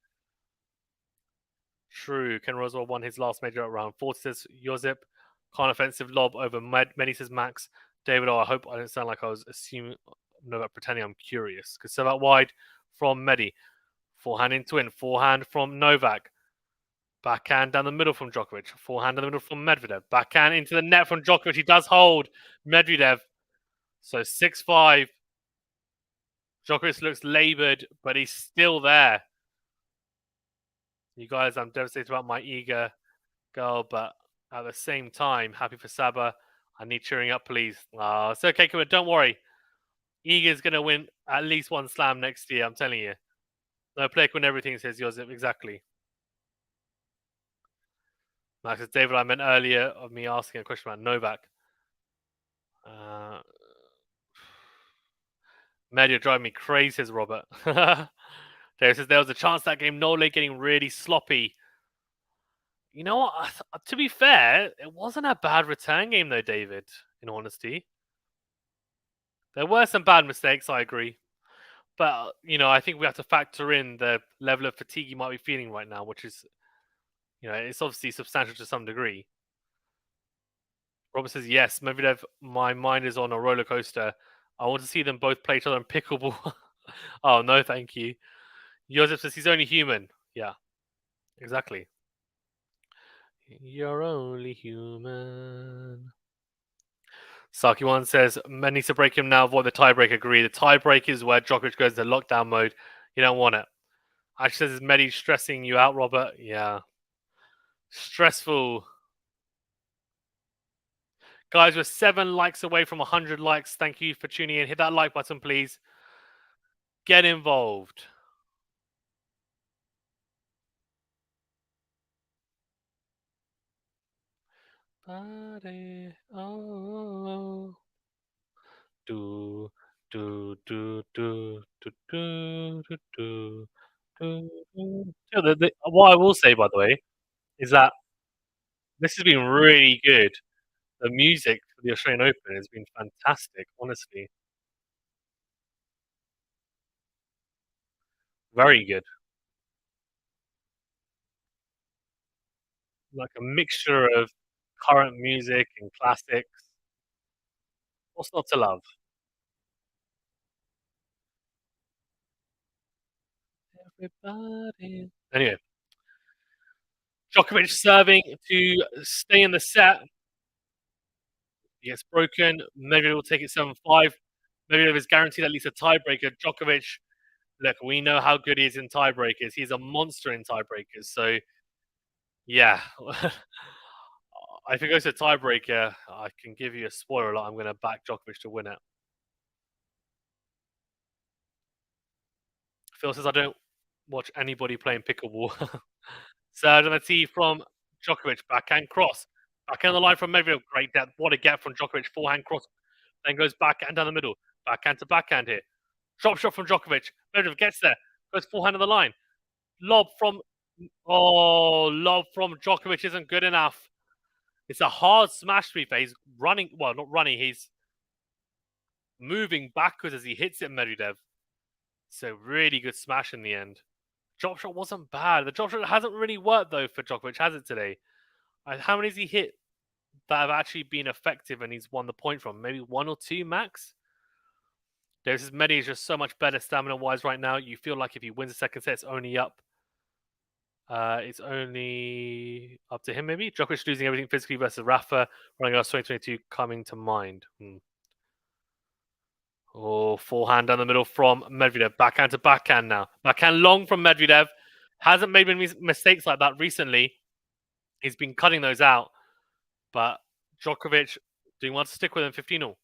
True. Ken Rosewell won his last major round. 40 says Josip. Can't offensive lob over Many says Max. David, I hope I didn't sound like I was assuming, Novak pretending I'm curious. Because so that wide from Medi. Forehand into in. Forehand from Novak. Backhand down the middle from Djokovic. Forehand down the middle from Medvedev. Backhand into the net from Djokovic. He does hold Medvedev. So 6-5. Djokovic looks laboured, but he's still there. You guys, I'm devastated about my eager girl, but at the same time, happy for Saba. I need cheering up, please. It's okay, come on, don't worry. Iga's going to win at least one slam next year, I'm telling you. No player can win everything, says Josip. Exactly. Max says, David, I meant earlier of me asking a question about Novak. Med, you're driving me crazy, says Robert. David says, there was a chance that game, Nole getting really sloppy. You know what? To be fair, it wasn't a bad return game, though, David, in honesty. There were some bad mistakes, I agree. But, I think we have to factor in the level of fatigue you might be feeling right now, which is, it's obviously substantial to some degree. Robert says, yes, Medvedev, my mind is on a roller coaster. I want to see them both play each other in pickleball. Oh, no, thank you. Joseph says he's only human. Yeah, exactly. You're only human. Saki1 says, men needs to break him now, avoid the tiebreak. Agree. The tiebreak is where Djokovic goes into lockdown mode. You don't want it. Actually says, is Medi stressing you out, Robert? Yeah. Stressful. Guys, we're 7 likes away from 100 likes. Thank you for tuning in. Hit that like button, please. Get involved. Buddy, oh. Do, do, do, do, do, do, do, do, do. What I will say, by the way, is that this has been really good. The music for the Australian Open has been fantastic, honestly. Very good. Like a mixture of current music and classics. What's not to love? Everybody. Anyway, Djokovic serving to stay in the set. He gets broken. Maybe we'll take it 7-5. Maybe it was guaranteed at least a tiebreaker. Djokovic, look, we know how good he is in tiebreakers. He's a monster in tiebreakers. So, yeah. If it goes to tiebreaker, I can give you a spoiler alert. I'm going to back Djokovic to win it. Phil says I don't watch anybody playing pickleball. Serve on the tee from Djokovic. Backhand cross. Backhand on the line from Medvedev. Great depth. What a get from Djokovic. Forehand cross. Then goes backhand down the middle. Backhand to backhand here. Drop shot from Djokovic. Medvedev gets there. Goes forehand on the line. Lob from Djokovic isn't good enough. It's a hard smash to be fair. He's running. Well, not running. He's moving backwards as he hits it, Medvedev. So really good smash in the end. Drop shot wasn't bad. The drop shot hasn't really worked though for Djokovic, has it today? How many has he hit that have actually been effective and he's won the point from? Maybe 1 or 2 max? Davis' Medi is just so much better stamina-wise right now. You feel like if he wins the second set, it's only up. It's only up to him, maybe. Djokovic losing everything physically versus Rafa. Running us 2022 coming to mind. Oh, forehand down the middle from Medvedev. Backhand to backhand now. Backhand long from Medvedev. Hasn't made any mistakes like that recently. He's been cutting those out. But Djokovic, do you want to stick with him 15-0?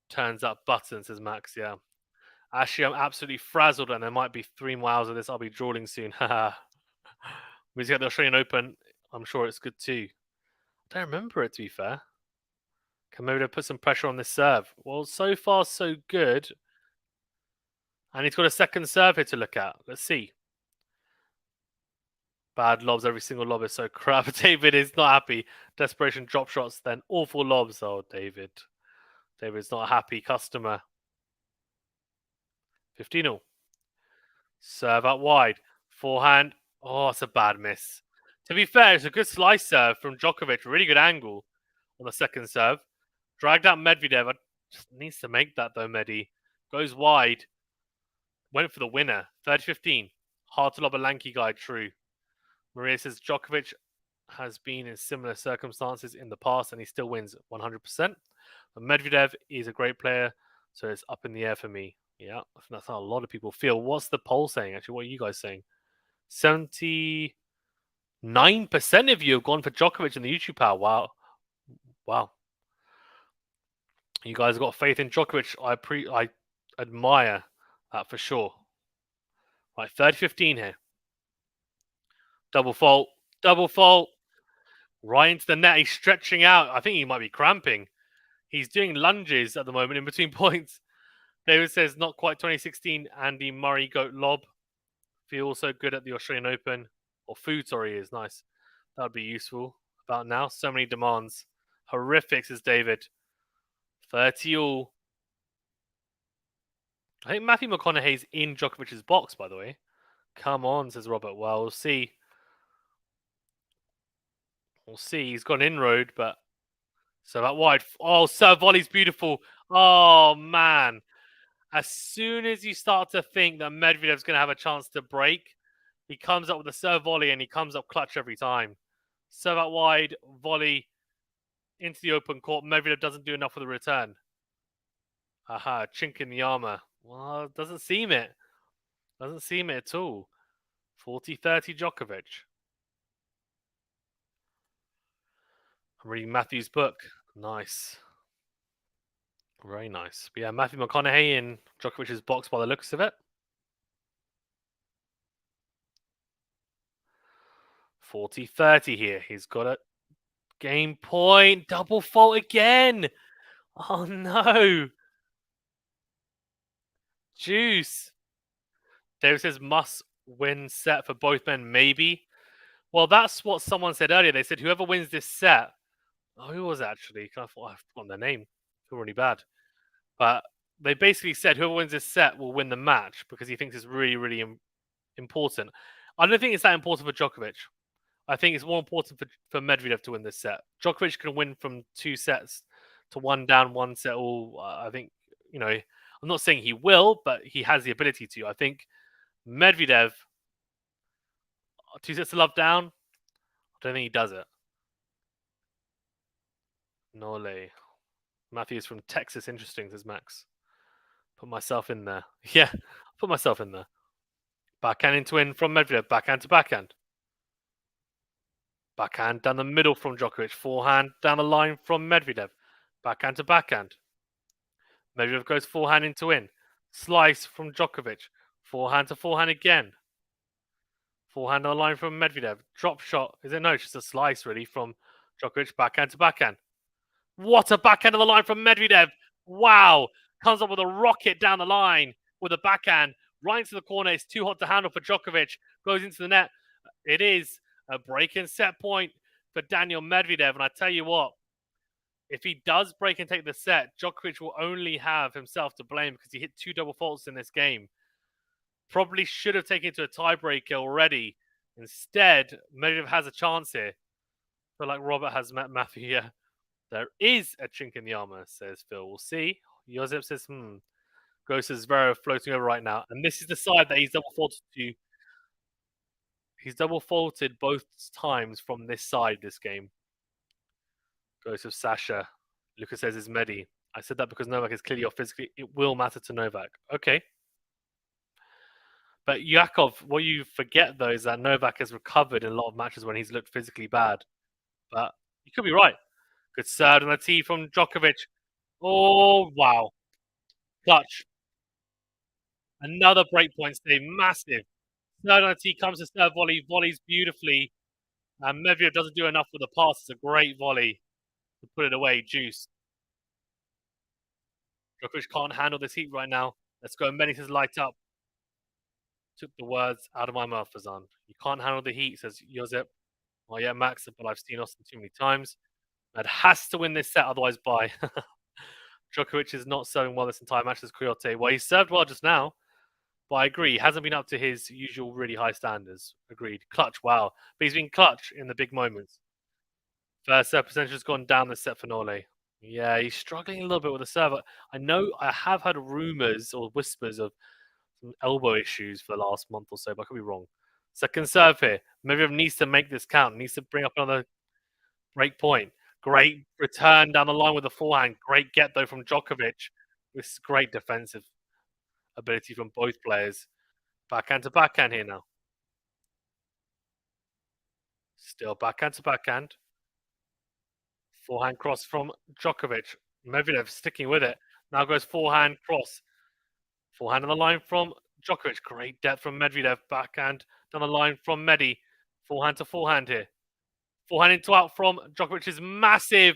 Turns up buttons, says Max, yeah. Actually, I'm absolutely frazzled and there might be 3 more hours of this. I'll be drooling soon. We got the Australian Open. I'm sure it's good too. I don't remember it, to be fair. Can maybe put some pressure on this serve? Well, so far, so good. And he's got a second serve here to look at. Let's see. Bad lobs. Every single lob is so crap. David is not happy. Desperation drop shots, then awful lobs. Oh, David. David's not a happy customer. 15-0. Serve out wide. Forehand. Oh, it's a bad miss. To be fair, it's a good slice serve from Djokovic. Really good angle on the second serve. Dragged out Medvedev. Just needs to make that though, Medi. Goes wide. Went for the winner. 30-15. Hard to lob a lanky guy, true. Maria says Djokovic has been in similar circumstances in the past and he still wins 100%. But Medvedev is a great player. So it's up in the air for me. Yeah, I think that's how a lot of people feel. What's the poll saying? Actually, what are you guys saying? 79% of you have gone for Djokovic in the YouTube power. Wow, wow. You guys have got faith in Djokovic. I admire that for sure. Right, 30-15 here. Double fault. Double fault. Right into the net. He's stretching out. I think he might be cramping. He's doing lunges at the moment in between points. David says not quite 2016 Andy Murray goat lob. Feels so good at the Australian Open. Or food, sorry, is nice. That would be useful. About now. So many demands. Horrific, says David. 30 all. I think Matthew McConaughey's in Djokovic's box, by the way. Come on, says Robert. Well, we'll see. We'll see. He's got an inroad, but so that wide. Oh, serve volley's beautiful. Oh man! As soon as you start to think that Medvedev's going to have a chance to break, he comes up with a serve volley and he comes up clutch every time. Serve out wide, volley into the open court. Medvedev doesn't do enough for the return. Aha, chink in the armor. Well, it doesn't seem it. Doesn't seem it at all. 40-30 Djokovic. I'm reading Matthew's book. Nice. Very nice. But yeah, Matthew McConaughey in Djokovic's box by the looks of it. 40-30 here. He's got a game point. Double fault again. Oh no. Juice. David says must win set for both men, maybe. Well, that's what someone said earlier. They said whoever wins this set. Oh, who was it actually? I thought I've forgotten their name. I feel really bad. But they basically said whoever wins this set will win the match because he thinks it's really, really important. I don't think it's that important for Djokovic. I think it's more important for Medvedev to win this set. Djokovic can win from 2 sets to 1 down, 1 set all. I think, I'm not saying he will, but he has the ability to. I think Medvedev, 2 sets to love down, I don't think he does it. Nole. Matthew's from Texas. Interesting, says Max. Put myself in there. Yeah, put myself in there. Backhand into win from Medvedev. Backhand to backhand. Backhand down the middle from Djokovic. Forehand down the line from Medvedev. Backhand to backhand. Medvedev goes forehand into win. Slice from Djokovic. Forehand to forehand again. Forehand on the line from Medvedev. Drop shot. Is it? No, it's just a slice really from Djokovic. Backhand to backhand. What a backhand on the line from Medvedev. Wow. Comes up with a rocket down the line with a backhand. Right into the corner. It's too hot to handle for Djokovic. Goes into the net. It is a break and set point for Daniil Medvedev. And I tell you what, if he does break and take the set, Djokovic will only have himself to blame because he hit 2 double faults in this game. Probably should have taken it to a tiebreaker already. Instead, Medvedev has a chance here. But like Robert has met Matthew here. There is a chink in the armor, says Phil. We'll see. Josip says, Ghost is Zverev floating over right now. And this is the side that he's double faulted to. He's double faulted both times from this side this game. Ghost of Sasha. Lucas says is Medi. I said that because Novak is clearly off physically. It will matter to Novak. Okay. But Yakov, what you forget though is that Novak has recovered in a lot of matches when he's looked physically bad. But you could be right. Good serve on the tee from Djokovic. Oh, wow. Clutch. Another breakpoint stay. Massive. Serve on the tee comes to serve volley. Volleys beautifully. And Medvedev doesn't do enough with the pass. It's a great volley to put it away. Juice. Djokovic can't handle this heat right now. Let's go. Medvedev's light up. Took the words out of my mouth, Fazan. You can't handle the heat, says Josip. Oh, yeah, Max, but I've seen Austin too many times. Med has to win this set, otherwise bye. Djokovic is not serving well this entire match as Coyote. Well, he served well just now, but I agree. He hasn't been up to his usual really high standards. Agreed. Clutch, wow. But he's been clutch in the big moments. First serve percentage has gone down this set for Nole. Yeah, he's struggling a little bit with the serve. I know I have heard rumors or whispers of some elbow issues for the last month or so, but I could be wrong. Second serve here. Medvedev needs to make this count. Needs to bring up another break point. Great return down the line with the forehand. Great get, though, from Djokovic. This is great defensive ability from both players. Backhand to backhand here now. Still backhand to backhand. Forehand cross from Djokovic. Medvedev sticking with it. Now goes forehand cross. Forehand on the line from Djokovic. Great depth from Medvedev. Backhand down the line from Medi. Forehand to forehand here. Forehand into out from Djokovic is massive.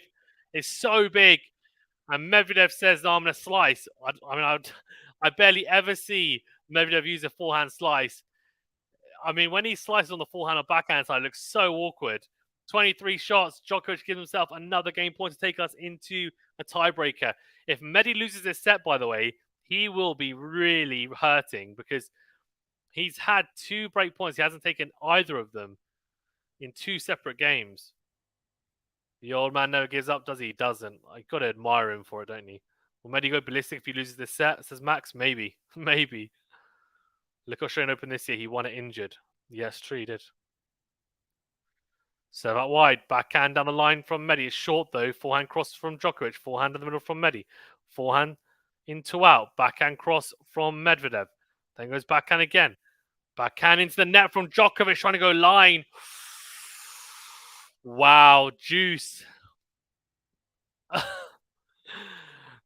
It's so big. And Medvedev says, no, I'm going to slice. I barely ever see Medvedev use a forehand slice. I mean, when he slices on the forehand or backhand side, it looks so awkward. 23 shots. Djokovic gives himself another game point to take us into a tiebreaker. If Medi loses this set, by the way, he will be really hurting because he's had 2 break points. He hasn't taken either of them in 2 separate games. The old man never gives up, does he? He doesn't. I got to admire him for it, don't you? Will Medi go ballistic if he loses this set? Says Max. Maybe. Maybe. Look, Australian Open this year. He won it injured. Yes, true, he did. Serve out wide. Backhand down the line from Medi. It's short though. Forehand cross from Djokovic. Forehand in the middle from Medi. Forehand into out. Backhand cross from Medvedev. Then goes backhand again. Backhand into the net from Djokovic trying to go line. Wow, juice.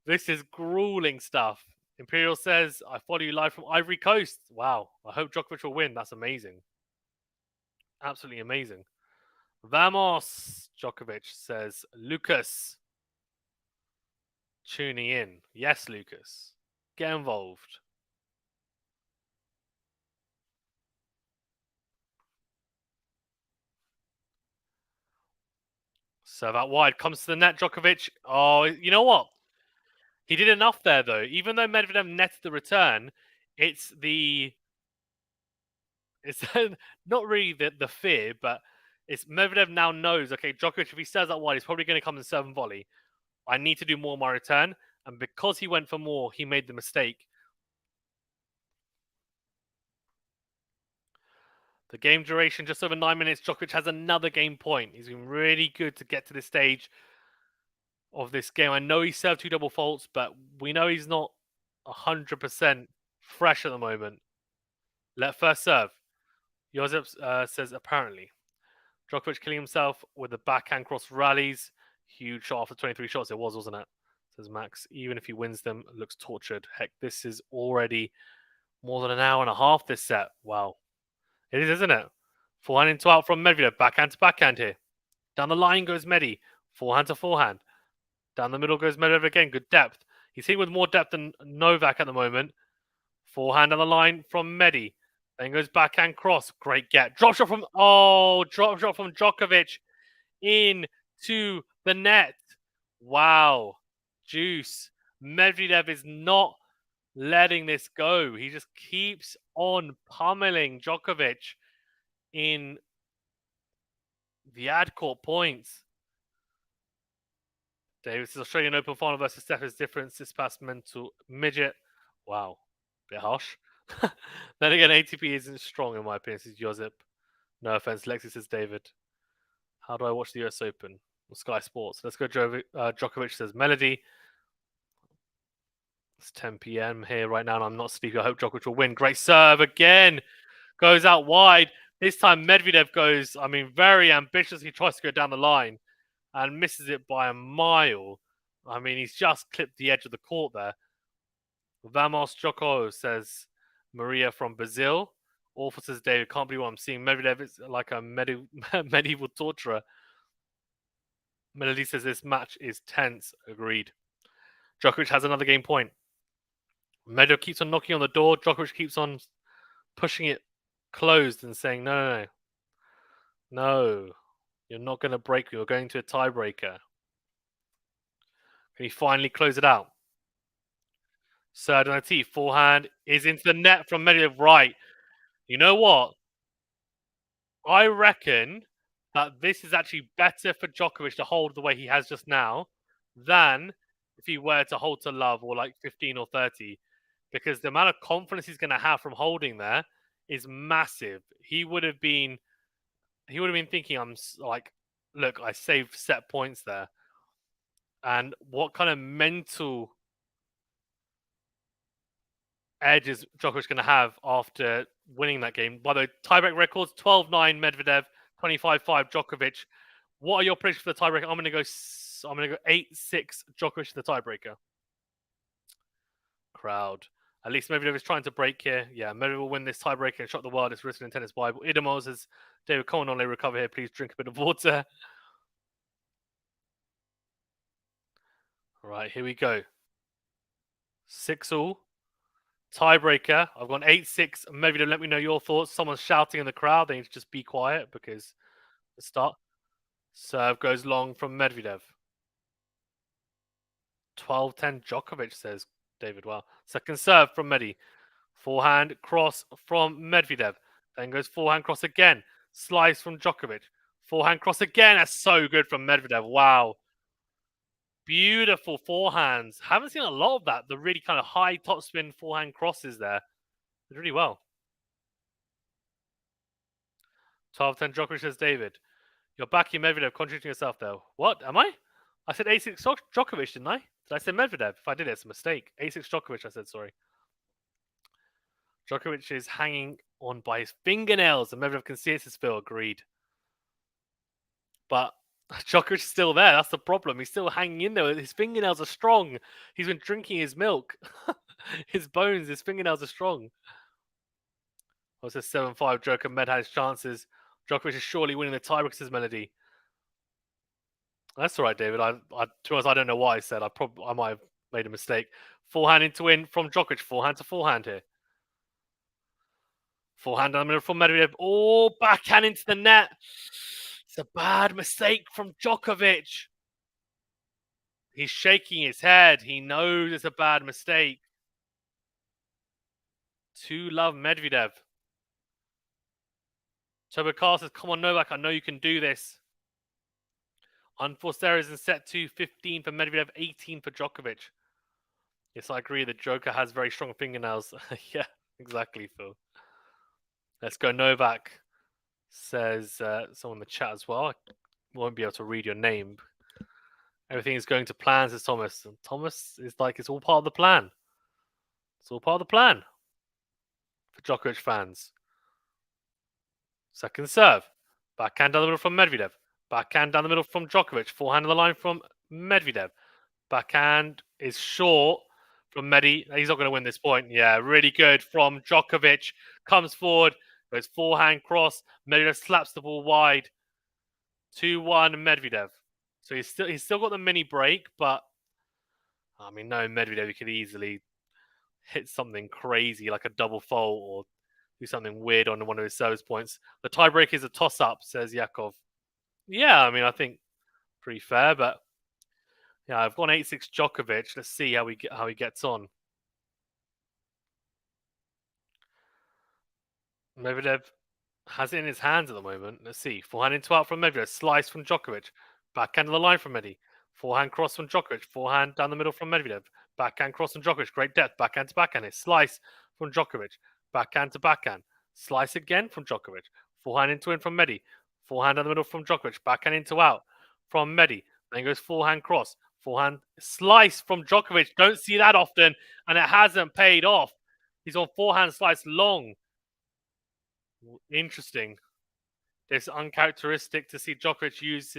This is grueling stuff. Imperial says, I follow you live from Ivory Coast. Wow. I hope Djokovic will win. That's amazing. Absolutely amazing. Vamos, Djokovic says. Lucas. Tuning in. Yes, Lucas. Get involved. Serve out wide. Comes to the net, Djokovic. Oh, you know what? He did enough there, though. Even though Medvedev netted the return, it's not really the fear, but it's Medvedev now knows, okay, Djokovic, if he serves out wide, he's probably going to come in serve and volley. I need to do more on my return. And because he went for more, he made the mistake. The game duration, just over 9 minutes. Djokovic has another game point. He's been really good to get to this stage of this game. I know he served 2 double faults, but we know he's not 100% fresh at the moment. Let first serve. Josep says apparently. Djokovic killing himself with the backhand cross rallies. Huge shot after 23 shots. It was, wasn't it? Says Max. Even if he wins them, looks tortured. Heck, this is already more than an hour and a half this set. Wow. It is, isn't it? Forehand into out from Medvedev. Backhand to backhand here. Down the line goes Medi. Forehand to forehand. Down the middle goes Medvedev again. Good depth. He's hitting with more depth than Novak at the moment. Forehand on the line from Medi. Then goes backhand cross. Great get. Drop shot from Djokovic into the net. Wow. Juice. Medvedev is not letting this go. He just keeps on pummeling Djokovic in the ad court points. Davis' Australian Open final versus Stefa's difference this past mental midget. Wow. Bit harsh. Then again, ATP isn't strong in my opinion, says Josep. No offense, Lexi says David. How do I watch the US Open? Sky Sports. Let's go. Djokovic says Melody. It's 10 p.m. here right now, and I'm not sleepy. I hope Djokovic will win. Great serve again. Goes out wide. This time Medvedev goes, very ambitious. He tries to go down the line and misses it by a mile. He's just clipped the edge of the court there. Vamos Joko, says Maria from Brazil. Awful, says David. Can't believe what I'm seeing. Medvedev is like a medieval torturer. Melody says this match is tense. Agreed. Djokovic has another game point. Medvedev keeps on knocking on the door. Djokovic keeps on pushing it closed and saying, no, you're not going to break me. You're going to a tiebreaker. Can he finally close it out? Third on a tee. Forehand is into the net from Medvedev. Right. You know what? I reckon that this is actually better for Djokovic to hold the way he has just now than if he were to hold to love or like 15 or 30. Because the amount of confidence he's going to have from holding there is massive. He would have been thinking, look, I saved set points there. And what kind of mental edge is Djokovic going to have after winning that game? By the way, tiebreak records 12-9 Medvedev, 25-5 Djokovic. What are your predictions for the tiebreaker? I'm going to go 8-6 Djokovic the tiebreaker. Crowd. At least Medvedev is trying to break here. Yeah, Medvedev will win this tiebreaker and shock the world. It's written in Tennis Bible. Idemo says, David, come on, recover here. Please drink a bit of water. All right, here we go. 6-all. Tiebreaker. I've gone 8-6. Medvedev, let me know your thoughts. Someone's shouting in the crowd. They need to just be quiet because the start. Serve goes long from Medvedev. 12-10 Djokovic, says David. Well, second serve from Medi. Forehand cross from Medvedev. Then goes forehand cross again. Slice from Djokovic. Forehand cross again. That's so good from Medvedev. Wow. Beautiful forehands. Haven't seen a lot of that. The really kind of high topspin forehand crosses there. Did really well. 12-10 Djokovic, says David. You're backing Medvedev, contradicting yourself though. What? Am I? I said 8-6 Djokovic, didn't I? Did I say Medvedev? If I did, it's a mistake. 8-6 Djokovic, I said, sorry. Djokovic is hanging on by his fingernails, and Medvedev can see it's his feel. Agreed. But Djokovic is still there. That's the problem. He's still hanging in there. His fingernails are strong. He's been drinking his milk. His bones, his fingernails are strong. What's this 7-5 Joker? Med has chances. Djokovic is surely winning the tiebreak, says Melody. That's all right, David. To be honest, I don't know what I said. I might have made a mistake. Forehand into win from Djokovic. Forehand to forehand here. Forehand down the middle from Medvedev. Oh, backhand into the net. It's a bad mistake from Djokovic. He's shaking his head. He knows it's a bad mistake. To love Medvedev. Tobo says, come on, Novak. I know you can do this. Unforced errors in set 2, 15 for Medvedev, 18 for Djokovic. Yes, I agree. The Joker has very strong fingernails. Yeah, exactly, Phil. Let's go, Novak, says someone in the chat as well. I won't be able to read your name. Everything is going to plan, says Thomas. And Thomas is like, it's all part of the plan. It's all part of the plan for Djokovic fans. Second serve. Backhand down the middle from Medvedev. Backhand down the middle from Djokovic. Forehand on the line from Medvedev. Backhand is short from Medi. He's not going to win this point. Yeah, really good from Djokovic. Comes forward. Goes forehand cross. Medvedev slaps the ball wide. 2-1 Medvedev. So he's still got the mini break, but I mean, no Medvedev, he could easily hit something crazy like a double fault or do something weird on one of his service points. The tiebreak is a toss-up, says Yakov. Yeah, I mean, I think pretty fair, but yeah, I've gone 8-6 Djokovic. Let's see how he gets on. Medvedev has it in his hands at the moment. Let's see. Forehand into out from Medvedev. Slice from Djokovic. Backhand of the line from Medi. Forehand cross from Djokovic. Forehand down the middle from Medvedev. Backhand cross from Djokovic. Great depth. Backhand to backhand. It's slice from Djokovic. Backhand to backhand. Slice again from Djokovic. Forehand into in from Medi. Forehand down the middle from Djokovic. Backhand into out from Medi. Then goes forehand cross. Forehand slice from Djokovic. Don't see that often, and it hasn't paid off. He's on forehand slice long. Interesting. It's uncharacteristic to see Djokovic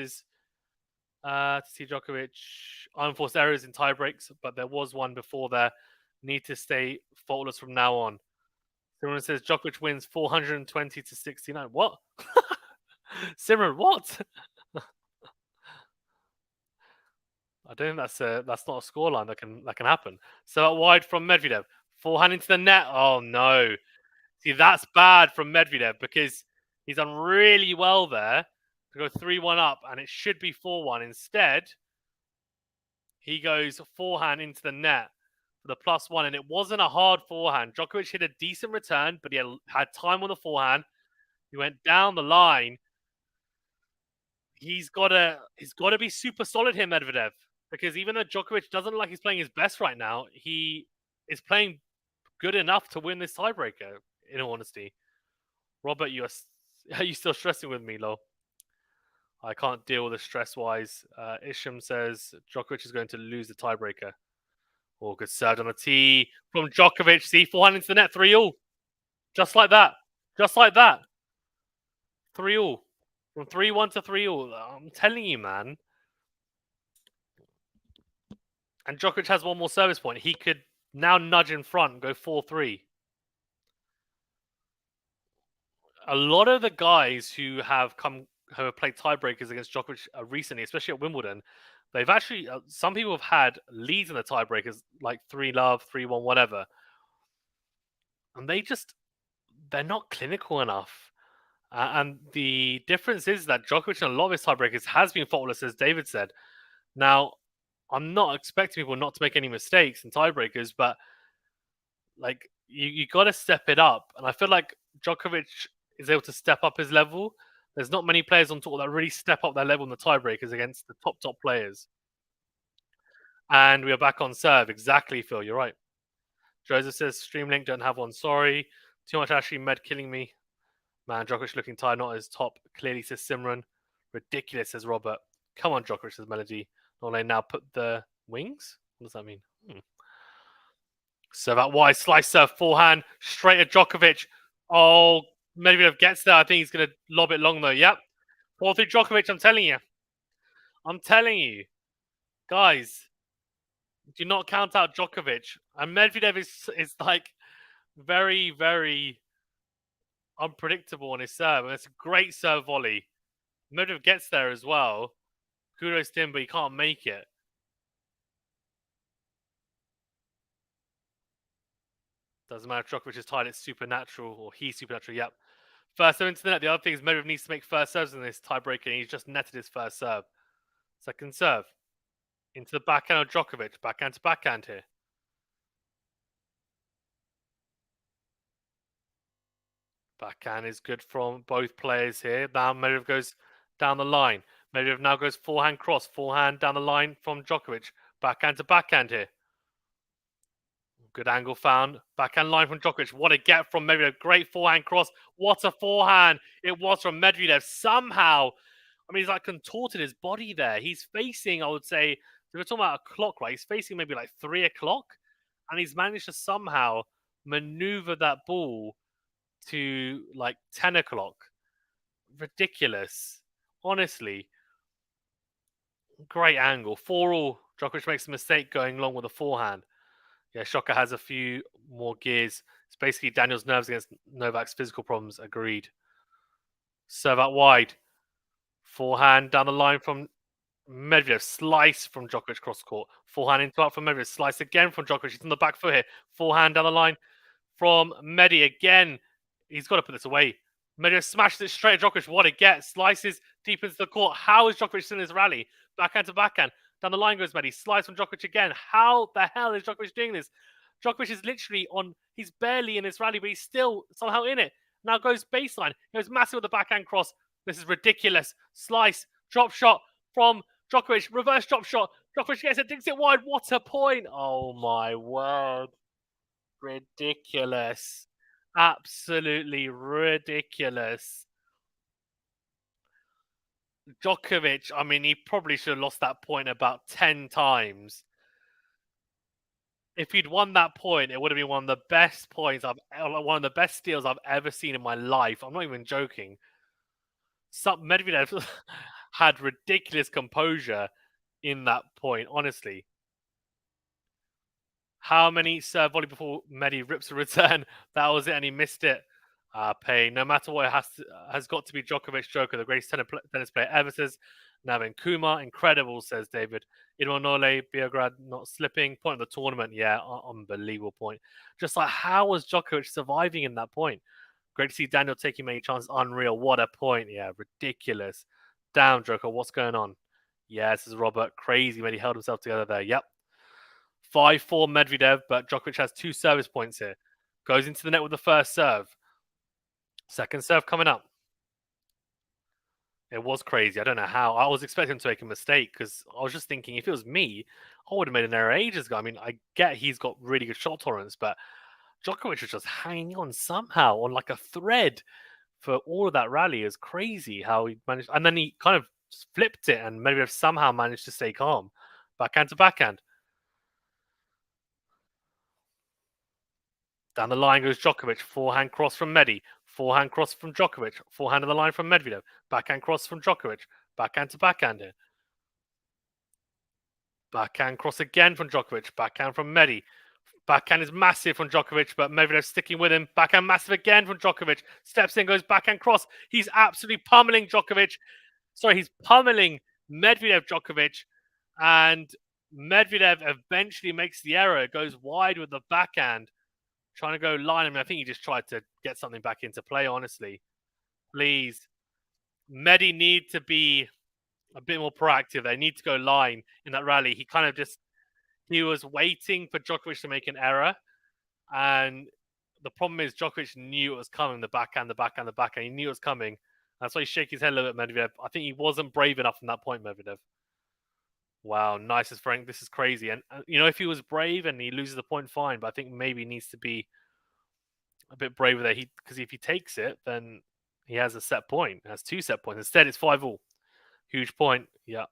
unforced errors in tie breaks, but there was one before there. Need to stay faultless from now on. Simran says Djokovic wins 420 to 69. What? Simran, what? I don't think that's not a scoreline that can happen. So out wide from Medvedev. Forehand into the net. Oh no. See, that's bad from Medvedev because he's done really well there to go 3-1 up, and it should be 4-1. Instead, he goes forehand into the net for the +1, and it wasn't a hard forehand. Djokovic hit a decent return, but he had time on the forehand. He went down the line. He's got to be super solid here, Medvedev, because even though Djokovic doesn't look like he's playing his best right now, he is playing good enough to win this tiebreaker, in all honesty. Robert, are you still stressing with me, Lo? I can't deal with the stress-wise. Isham says Djokovic is going to lose the tiebreaker. Oh, good serve on the tee from Djokovic. See, forehand into the net, 3-all. Just like that. Just like that. 3-all. From 3-1 to 3-all. I'm telling you, man. And Djokovic has one more service point. He could now nudge in front and go 4-3. A lot of the guys who have played tiebreakers against Djokovic recently, especially at Wimbledon, they've actually some people have had leads in the tiebreakers, like 3-love, 3-1, whatever, and they're not clinical enough. And the difference is that Djokovic in a lot of his tiebreakers has been faultless, as David said. Now, I'm not expecting people not to make any mistakes in tiebreakers, but like you got to step it up. And I feel like Djokovic is able to step up his level. There's not many players on tour that really step up their level in the tiebreakers against the top players. And we are back on serve. Exactly, Phil. You're right. Joseph says Streamlink don't have one. Sorry. Too much Ashley Med killing me. Man, Djokovic looking tired, not his top. Clearly says Simran. Ridiculous, says Robert. Come on, Djokovic, says Melody. Not only now put the wings? What does that mean? So that wide slice serve forehand straight at Djokovic. Oh, Medvedev gets there. I think he's going to lob it long though. Yep. 4-3 Djokovic, I'm telling you. I'm telling you. Guys, do not count out Djokovic. And Medvedev is like very, very unpredictable on his serve. And it's a great serve volley. Medvedev gets there as well. Kudos to him, but he can't make it. Doesn't matter if Djokovic is tied, it's supernatural, or he's supernatural, yep. First serve into the net. The other thing is Medvedev needs to make first serves in this tiebreaker, and he's just netted his first serve. Second serve. Into the backhand of Djokovic. Backhand to backhand here. Backhand is good from both players here. Now Medvedev goes down the line. Medvedev now goes forehand cross. Forehand down the line from Djokovic. Backhand to backhand here. Good angle found. Backhand line from Djokovic. What a get from Medvedev. Great forehand cross. What a forehand it was from Medvedev. Somehow, I mean, he's like contorted his body there. He's facing, I would say, if we're talking about a clock, right? He's facing maybe like 3 o'clock. And he's managed to somehow maneuver that ball to like 10 o'clock. Ridiculous. Honestly. Great angle. 4-all. Djokovic makes a mistake going long with a forehand. Yeah, Shocker has a few more gears. It's basically Daniil's nerves against Novak's physical problems. Agreed. Serve out wide. Forehand down the line from Medvedev. Slice from Djokovic cross court. Forehand into up from Medvedev. Slice again from Djokovic. He's on the back foot here. Forehand down the line from Medi again. He's got to put this away. Medvedev smashes it straight at Djokovic. What a get. Slices deep into the court. How is Djokovic still in his rally? Backhand to backhand. Down the line goes Medi. Slice from Djokovic again. How the hell is Djokovic doing this? Djokovic is literally on, he's barely in his rally, but he's still somehow in it. Now goes baseline. Goes massive with the backhand cross. This is ridiculous. Slice. Drop shot from Djokovic. Reverse drop shot. Djokovic gets it. Digs it wide. What a point. Oh my word. Ridiculous. Absolutely ridiculous. Djokovic, I mean, he probably should have lost that point about 10 times. If he'd won that point, it would have been one of the best points one of the best steals I've ever seen in my life. I'm not even joking. Medvedev had ridiculous composure in that point, honestly. How many serve volley before Medi rips a return? That was it, and he missed it. Pain. No matter what, it has got to be Djokovic Joker, the greatest tennis player ever, says Navin Kumar. Incredible, says David. Irmanole, Beograd not slipping. Point of the tournament. Yeah, unbelievable point. Just like, how was Djokovic surviving in that point? Great to see Daniil taking many chances. Unreal. What a point. Yeah, ridiculous. Damn, Joker, what's going on? Yeah, this is Robert. Crazy when he held himself together there. Yep. 5-4 Medvedev, but Djokovic has 2 service points here. Goes into the net with the first serve. Second serve coming up. It was crazy. I don't know how. I was expecting him to make a mistake because I was just thinking if it was me, I would have made an error ages ago. I mean, I get he's got really good shot tolerance, but Djokovic was just hanging on somehow on like a thread for all of that rally. Is crazy how he managed. And then he kind of flipped it and Medvedev somehow managed to stay calm. Backhand to backhand. Down the line goes Djokovic. Forehand cross from Medi. Forehand cross from Djokovic. Forehand on the line from Medvedev. Backhand cross from Djokovic. Backhand to backhand here. Backhand cross again from Djokovic. Backhand from Medi. Backhand is massive from Djokovic, but Medvedev sticking with him. Backhand massive again from Djokovic. Steps in, goes backhand cross. He's absolutely pummeling Djokovic. Sorry, he's pummeling Medvedev Djokovic. And Medvedev eventually makes the error. Goes wide with the backhand. Trying to go line. I mean, I think he just tried to get something back into play, honestly. Please. Medi need to be a bit more proactive. They need to go line in that rally. He kind of just, he was waiting for Djokovic to make an error. And the problem is Djokovic knew it was coming, the backhand, the backhand, the backhand. He knew it was coming. That's why he shaking his head a little bit, Medvedev. I think he wasn't brave enough from that point, Medvedev. Wow, nice as Frank. This is crazy. And, if he was brave and he loses the point, fine. But I think maybe he needs to be a bit braver there. Because if he takes it, then he has a set point. He has 2 set points. Instead, it's 5-all. Huge point. Yeah.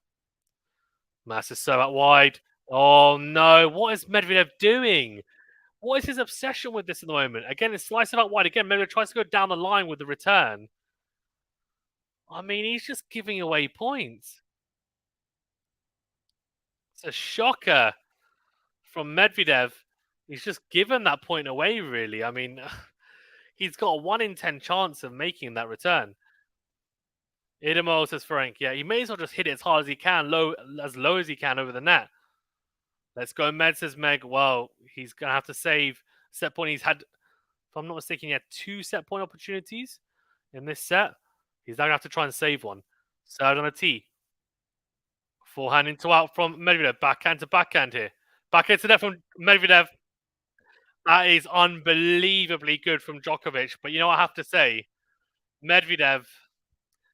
Massive serve out wide. Oh, no. What is Medvedev doing? What is his obsession with this at the moment? Again, it's slicing out wide. Again, Medvedev tries to go down the line with the return. I mean, he's just giving away points. It's a shocker from Medvedev. He's just given that point away, really. I mean, he's got a 1 in 10 chance of making that return. Idemo, says Frank. Yeah, he may as well just hit it as hard as he can, as low as he can over the net. Let's go, Med, says Meg. Well, he's going to have to save set point. He's had, if I'm not mistaken, he had 2 set point opportunities in this set. He's now going to have to try and save one. Served on a tee. Forehand into out from Medvedev. Backhand to backhand here. Backhand to net from Medvedev. That is unbelievably good from Djokovic. But I have to say, Medvedev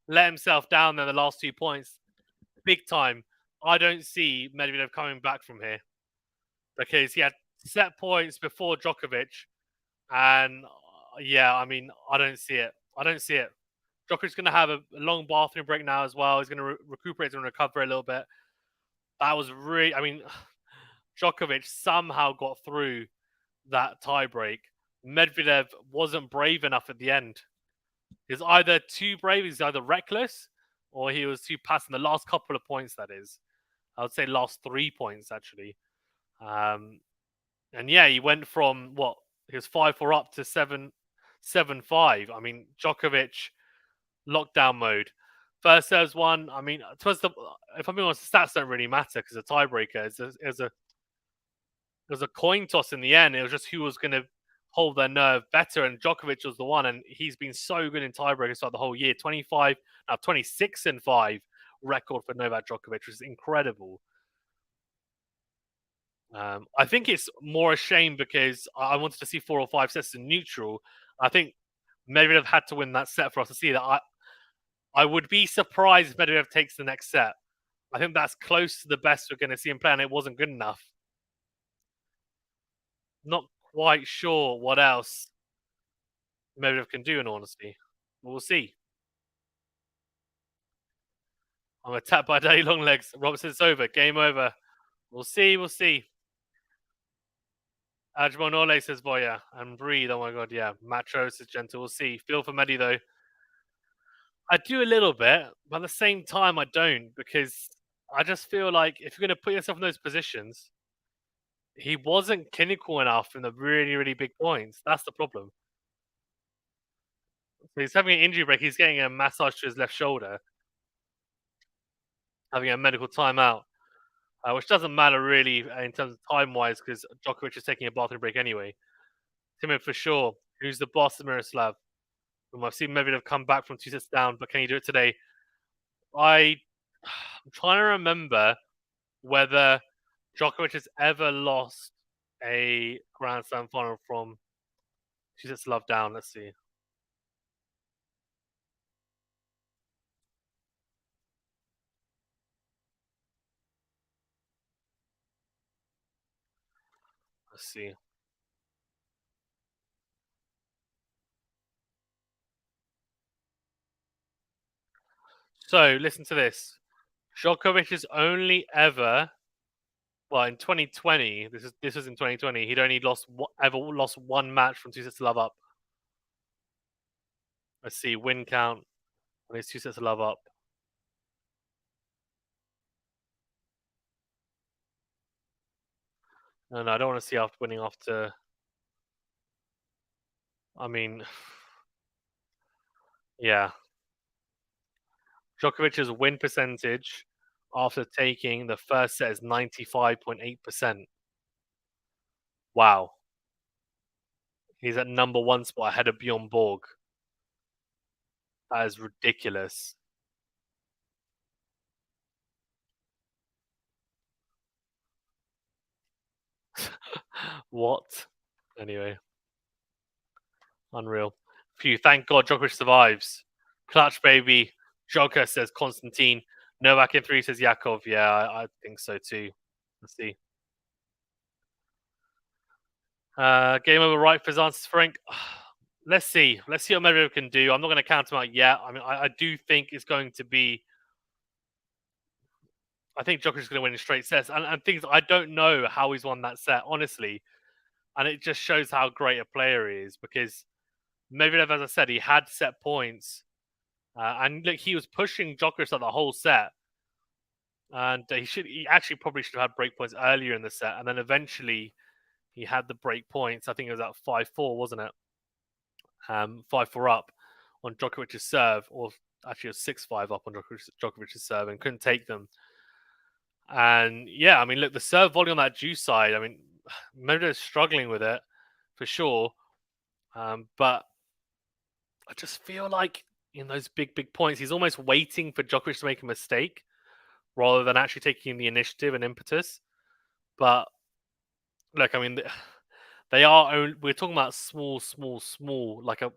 let himself down there the last 2 points. Big time. I don't see Medvedev coming back from here. Because he had set points before Djokovic. And yeah, I mean, I don't see it. Djokovic's going to have a long bathroom break now as well. He's going to recuperate and recover a little bit. That was really, I mean, Djokovic somehow got through that tiebreak. Medvedev wasn't brave enough at the end. He was either too brave, he's either reckless, or he was too passive in the last couple of points, that is. I would say last 3 points, actually. And yeah, he went from, he was 5-4 up to 7-5. I mean, Djokovic, lockdown mode. First serves 1. I mean, if I'm being honest, the stats don't really matter because a tiebreaker it was a coin toss in the end. It was just who was going to hold their nerve better, and Djokovic was the one. And he's been so good in tiebreakers throughout the whole year. 26-5 record for Novak Djokovic, which is incredible. I think it's more a shame because I wanted to see 4 or 5 sets in neutral. I think Medvedev had to win that set for us to see that. I would be surprised if Medvedev takes the next set. I think that's close to the best we're going to see him play, and it wasn't good enough. Not quite sure what else Medvedev can do, in honesty. We'll see. I'm attacked by Daddy Longlegs. Robertson, it's over. Game over. We'll see. Ajmonole says Boya. And breathe. Oh my god, yeah. Macho says Gentle. We'll see. Feel for Medi, though. I do a little bit, but at the same time, I don't, because I just feel like if you're going to put yourself in those positions, he wasn't clinical enough in the really, really big points. That's the problem. So he's having an injury break. He's getting a massage to his left shoulder, having a medical timeout, which doesn't matter really in terms of time-wise because Djokovic is taking a bathroom break anyway. Timur for sure. Who's the boss of Miroslav? I've seen Medvedev come back from 2 sets down, but can he do it today? I'm trying to remember whether Djokovic has ever lost a Grand Slam final from 2 sets love down. Let's see. Let's see. So listen to this. Djokovic has only ever well, in 2020, this was in 2020. He'd only ever lost one match from 2 sets to love up. Let's see win count when it's 2 sets to love up. No, I don't want to see after winning after. I mean, yeah, Djokovic's win percentage after taking the first set is 95.8%. Wow, he's at number one spot ahead of Bjorn Borg. That is ridiculous. What? Anyway, unreal. Phew, thank God Djokovic survives. Clutch, baby. Joker says Constantine. Novak in three says Yakov. Yeah, I think so too. Let's see. Game over right for answers, Frank. Let's see. Let's see what Medvedev can do. I'm not going to count him out yet. I mean, I do think it's going to be. I think Djokovic is going to win in straight sets. And things I don't know how he's won that set, honestly. And it just shows how great a player he is because Medvedev, as I said, he had set points. And look, he was pushing Djokovic the whole set. And he actually probably should have had break points earlier in the set. And then eventually he had the break points. I think it was at 5-4, wasn't it? 5-4 up on Djokovic's serve, or actually it was 6-5 up on Djokovic's serve and couldn't take them. And yeah, I mean, look, the serve volley on that juice side, I mean, Medvedev's struggling with it for sure. But I just feel like in those big points, he's almost waiting for Djokovic to make a mistake rather than actually taking the initiative and impetus. But look, I mean, we're talking about small, like a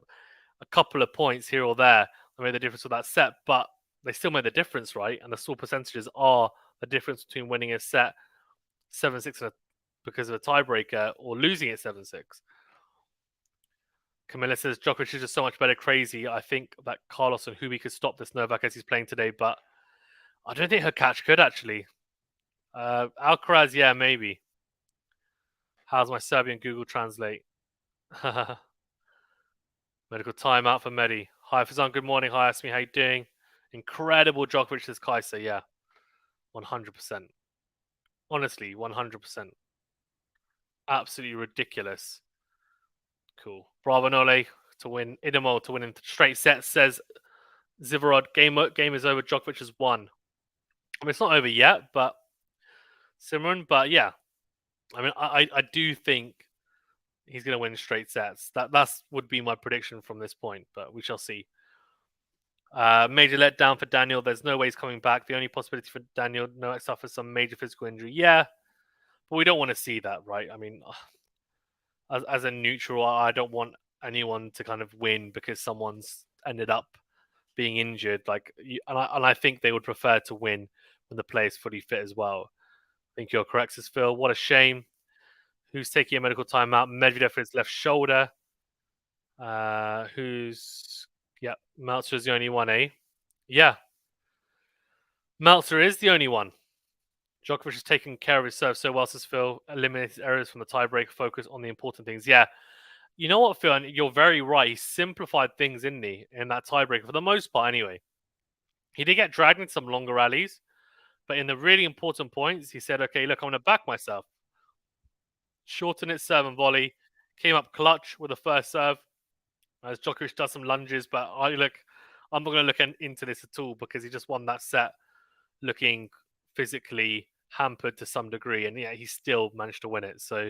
couple of points here or there that made the difference with that set, but they still made the difference, right? And the small percentages are the difference between winning a set 7-6 because of a tiebreaker or losing it 7-6. Camilla says Djokovic is just so much better. Crazy. I think that Carlos and Hubi could stop this Novak as he's playing today, but I don't think her catch could actually. Alcaraz, yeah, maybe. How's my Serbian Google Translate? Medical timeout for Medi. Hi, Fazan. Good morning. Hi, Asmi. How you doing? Incredible Djokovic says Kaiser. Yeah, 100%. Honestly, 100%. Absolutely ridiculous. Cool. Bravo Nole to win. Idemo to win in straight sets, says Zivorod. Game is over. Djokovic has won. I mean, it's not over yet, but Simran. But yeah, I mean, I do think he's going to win straight sets. That's would be my prediction from this point, but we shall see. Major letdown for Daniil. There's no way he's coming back. The only possibility for Daniil, Novak suffers some major physical injury. Yeah, but we don't want to see that, right? I mean, as a neutral, I don't want anyone to kind of win because someone's ended up being injured. Like, and I think they would prefer to win when the player's fully fit as well. I think you're correct, says Phil. What a shame. Who's taking a medical timeout? Medvedev for his left shoulder. Yeah, Meltzer is the only one, eh? Yeah, Meltzer is the only one. Djokovic has taken care of his serve so well, says Phil. Eliminated errors from the tiebreak, focus on the important things. Yeah, you know what, Phil? And you're very right. He simplified things, didn't he, in that tiebreaker for the most part, anyway. He did get dragged in some longer rallies, but in the really important points, he said, "Okay, look, I'm going to back myself." Shorten its serve and volley. Came up clutch with the first serve as Djokovic does some lunges, but I'm not going to look into this at all because he just won that set looking physically hampered to some degree, and yeah, he still managed to win it. So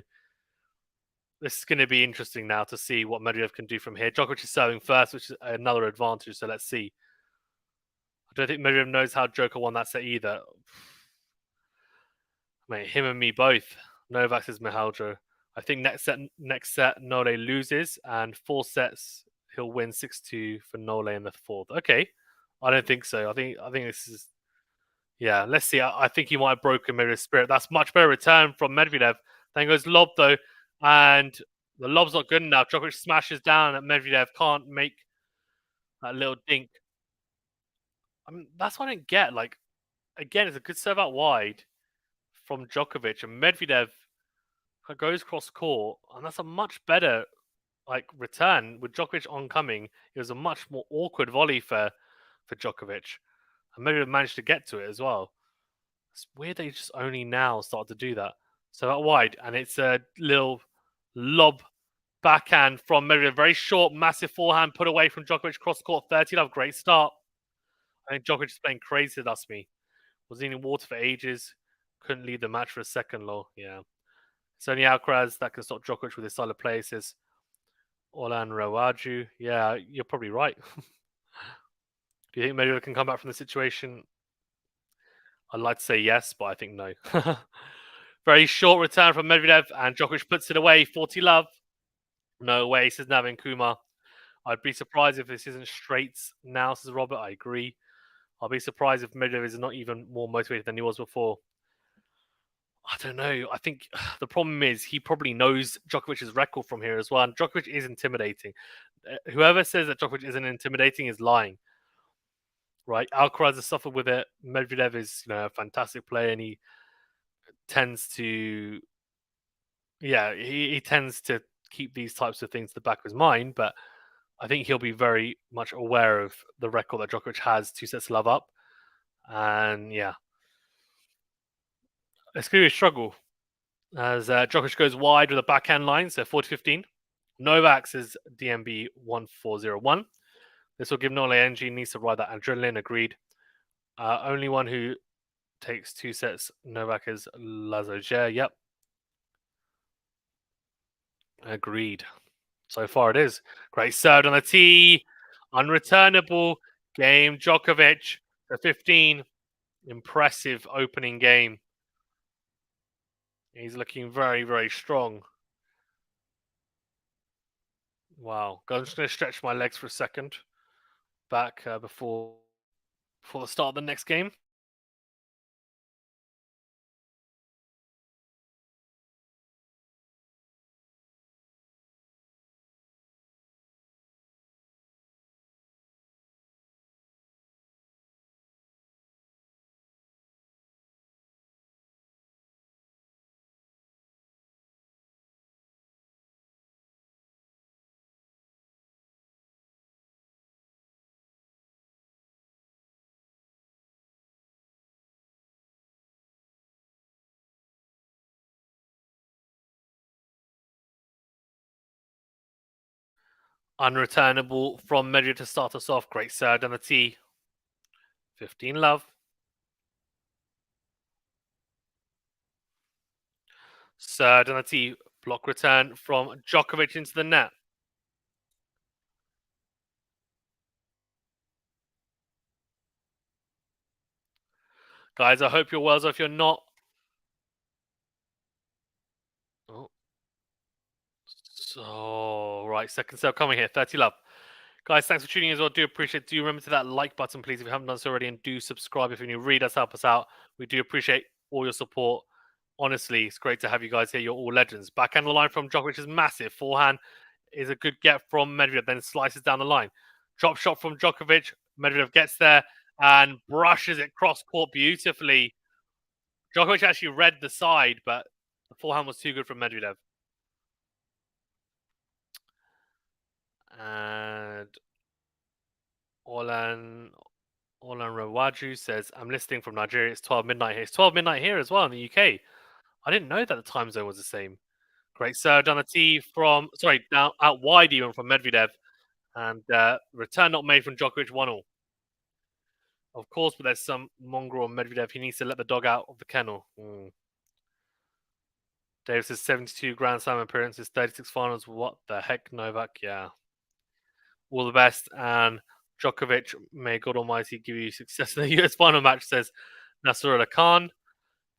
this is going to be interesting now to see what Medvedev can do from here. Djokovic is serving first, which is another advantage. So let's see. I don't think Medvedev knows how Joker won that set either. Mate, him and me both. Novak says Mihaljo. I think next set, Nole loses, and 4 sets he'll win 6-2 for Nole in the fourth. Okay, I don't think so. I think this is. Yeah, let's see. I think he might have broken Medvedev's spirit. That's much better return from Medvedev. Then goes lob though, and the lob's not good enough. Djokovic smashes down at Medvedev. Can't make that little dink. I mean, that's what I didn't get. Like, again, it's a good serve out wide. from Djokovic, and Medvedev goes cross court, and that's a much better return with Djokovic oncoming. It was a much more awkward volley for Djokovic, and Medvedev managed to get to it as well. It's weird they just only now start to do that. So out wide, and it's a little lob backhand from Medvedev. Very short, massive forehand put away from Djokovic cross court. 30-love, great start. I think Djokovic is playing crazy to dust me. Was eating water for ages. Couldn't lead the match for a second, low. Yeah. It's only Alcaraz that can stop Djokovic with his style of play, says Orlan Rawaju. Yeah, you're probably right. Do you think Medvedev can come back from the situation? I'd like to say yes, but I think no. Very short return from Medvedev, and Djokovic puts it away. 40-love. No way, says Navin Kumar. I'd be surprised if this isn't straights now, says Robert. I agree. I'll be surprised if Medvedev is not even more motivated than he was before. I don't know. I think the problem is he probably knows Djokovic's record from here as well. And Djokovic is intimidating. Whoever says that Djokovic isn't intimidating is lying. Right? Alcaraz has suffered with it. Medvedev is, a fantastic player, and he tends to, he tends to keep these types of things to the back of his mind. But I think he'll be very much aware of the record that Djokovic has 2 sets to love up. And yeah, it's going to be a struggle as Djokovic goes wide with a backhand line, so 40-15. Novak's is DMB 1401. This will give Nole energy, needs to ride that adrenaline, agreed. Only one who takes 2 sets, Novak is Lazoger, yep. Agreed. So far it is. Great serve on the tee. Unreturnable game. Djokovic for 15. Impressive opening game. He's looking very, very strong. Wow. I'm just going to stretch my legs for a second. Back before the start of the next game. Unreturnable from Medvedev to start us off. Great serve on the tee. 15-love. Serve on the tee. Block return from Djokovic into the net. Guys, I hope you're well. So if you're not... Oh. So, right. Second serve coming here. 30-love. Guys, thanks for tuning in as well. Do appreciate it. Do remember to that like button, please, if you haven't done so already. And do subscribe if you're new. Read us, help us out. We do appreciate all your support. Honestly, it's great to have you guys here. You're all legends. Backhand line from Djokovic is massive. Forehand is a good get from Medvedev, then slices down the line. Drop shot from Djokovic. Medvedev gets there and brushes it cross court beautifully. Djokovic actually read the side, but the forehand was too good from Medvedev. And Orlan Rawaju says, I'm listening from Nigeria. It's 12 midnight here. It's 12 midnight here as well in the UK. I didn't know that the time zone was the same. Great serve down the tee from, down out wide even from Medvedev. And return not made from Djokovic, 1-1. Of course, but there's some mongrel on Medvedev. He needs to let the dog out of the kennel. Davis' 72 Grand Slam appearances, 36 finals. What the heck, Novak? Yeah. All the best. And Djokovic, may God Almighty give you success in the US final match, says Nasrullah Khan.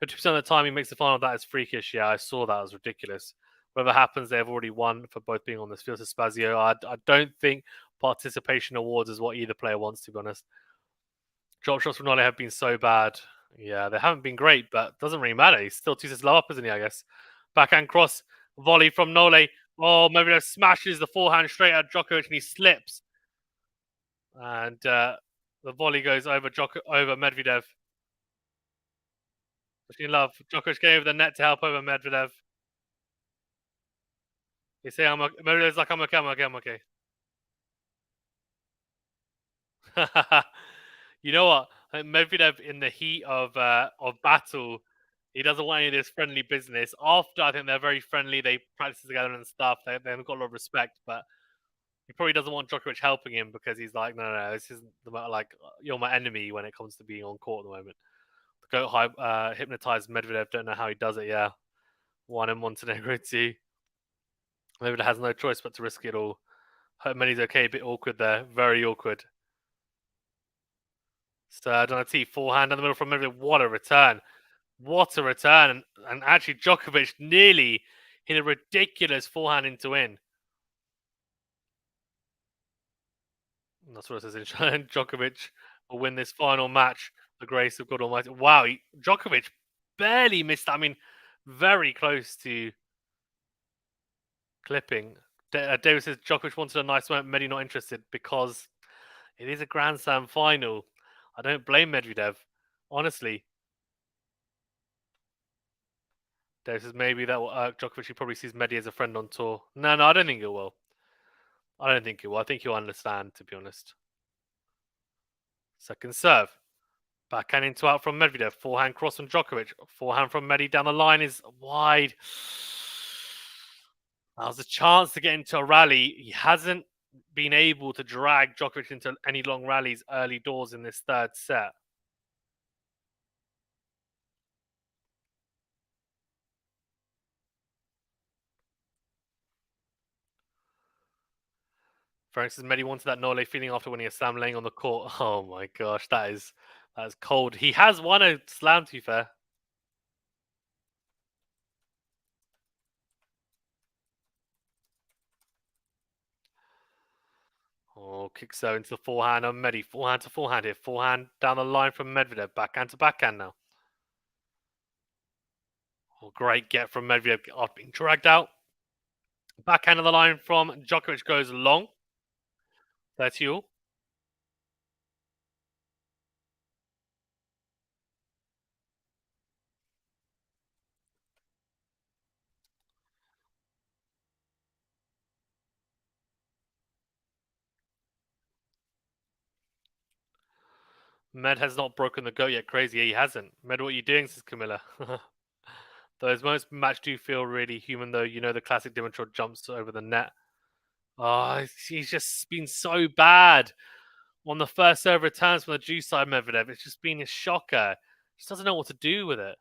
50% of the time he makes the final, that is freakish. Yeah, I saw that. It was ridiculous. Whatever happens, they've already won for both being on this field. Spazio. I don't think participation awards is what either player wants, to be honest. Drop shots from Nole have been so bad. Yeah, they haven't been great, but it doesn't really matter. He's still 2 sets low up, isn't he, I guess? Backhand cross, volley from Nole. Oh, Medvedev smashes the forehand straight at Djokovic and he slips. And the volley goes over Medvedev. Machine love. Djokovic getting over the net to help over Medvedev. He's saying, Medvedev's like, I'm okay, I'm okay, I'm okay. You know what? I think Medvedev, in the heat of battle, he doesn't want any of this friendly business. After, I think they're very friendly. They practice together and stuff. They've got a lot of respect, but he probably doesn't want Djokovic helping him because he's like, no, no, no, this isn't the like you're my enemy when it comes to being on court at the moment. The goat hypnotized Medvedev. Don't know how he does it. Yeah, one in Montenegro too. Medvedev has no choice but to risk it all. Hope Manny's okay. A bit awkward there. Very awkward. So Donati forehand in the middle from Medvedev. What a return! What a return! And actually, Djokovic nearly hit a ridiculous forehand into in. That's what it says in Djokovic will win this final match. The grace of God Almighty. Wow, Djokovic barely missed. I mean, very close to clipping. David says Djokovic wanted a nice moment. Medi not interested because it is a Grand Slam final. I don't blame Medvedev, honestly. David says maybe that will irk Djokovic. He probably sees Medi as a friend on tour. No, no, I don't think it will. I don't think it will. I think he'll understand, to be honest. Second serve. Backhand into out from Medvedev. Forehand cross from Djokovic. Forehand from Medi down the line is wide. That was a chance to get into a rally. He hasn't been able to drag Djokovic into any long rallies early doors in this third set. Francis Medi wanted that Nole feeling after winning a slam laying on the court. Oh my gosh, that is cold. He has won a slam, to be fair. Oh, kicks out into the forehand on Medi. Forehand to forehand here. Forehand down the line from Medvedev. Backhand to backhand now. Oh, great get from Medvedev after being dragged out. Backhand of the line from Djokovic goes long. That's you. Med has not broken the goat yet. Crazy. He hasn't. Med, what are you doing? Says Camilla. Those moments match do feel really human, though. You know, the classic Dimitrov jumps over the net. Oh, he's just been so bad on the first serve returns from the juice side Medvedev. It's just been a shocker. Just doesn't know what to do with it.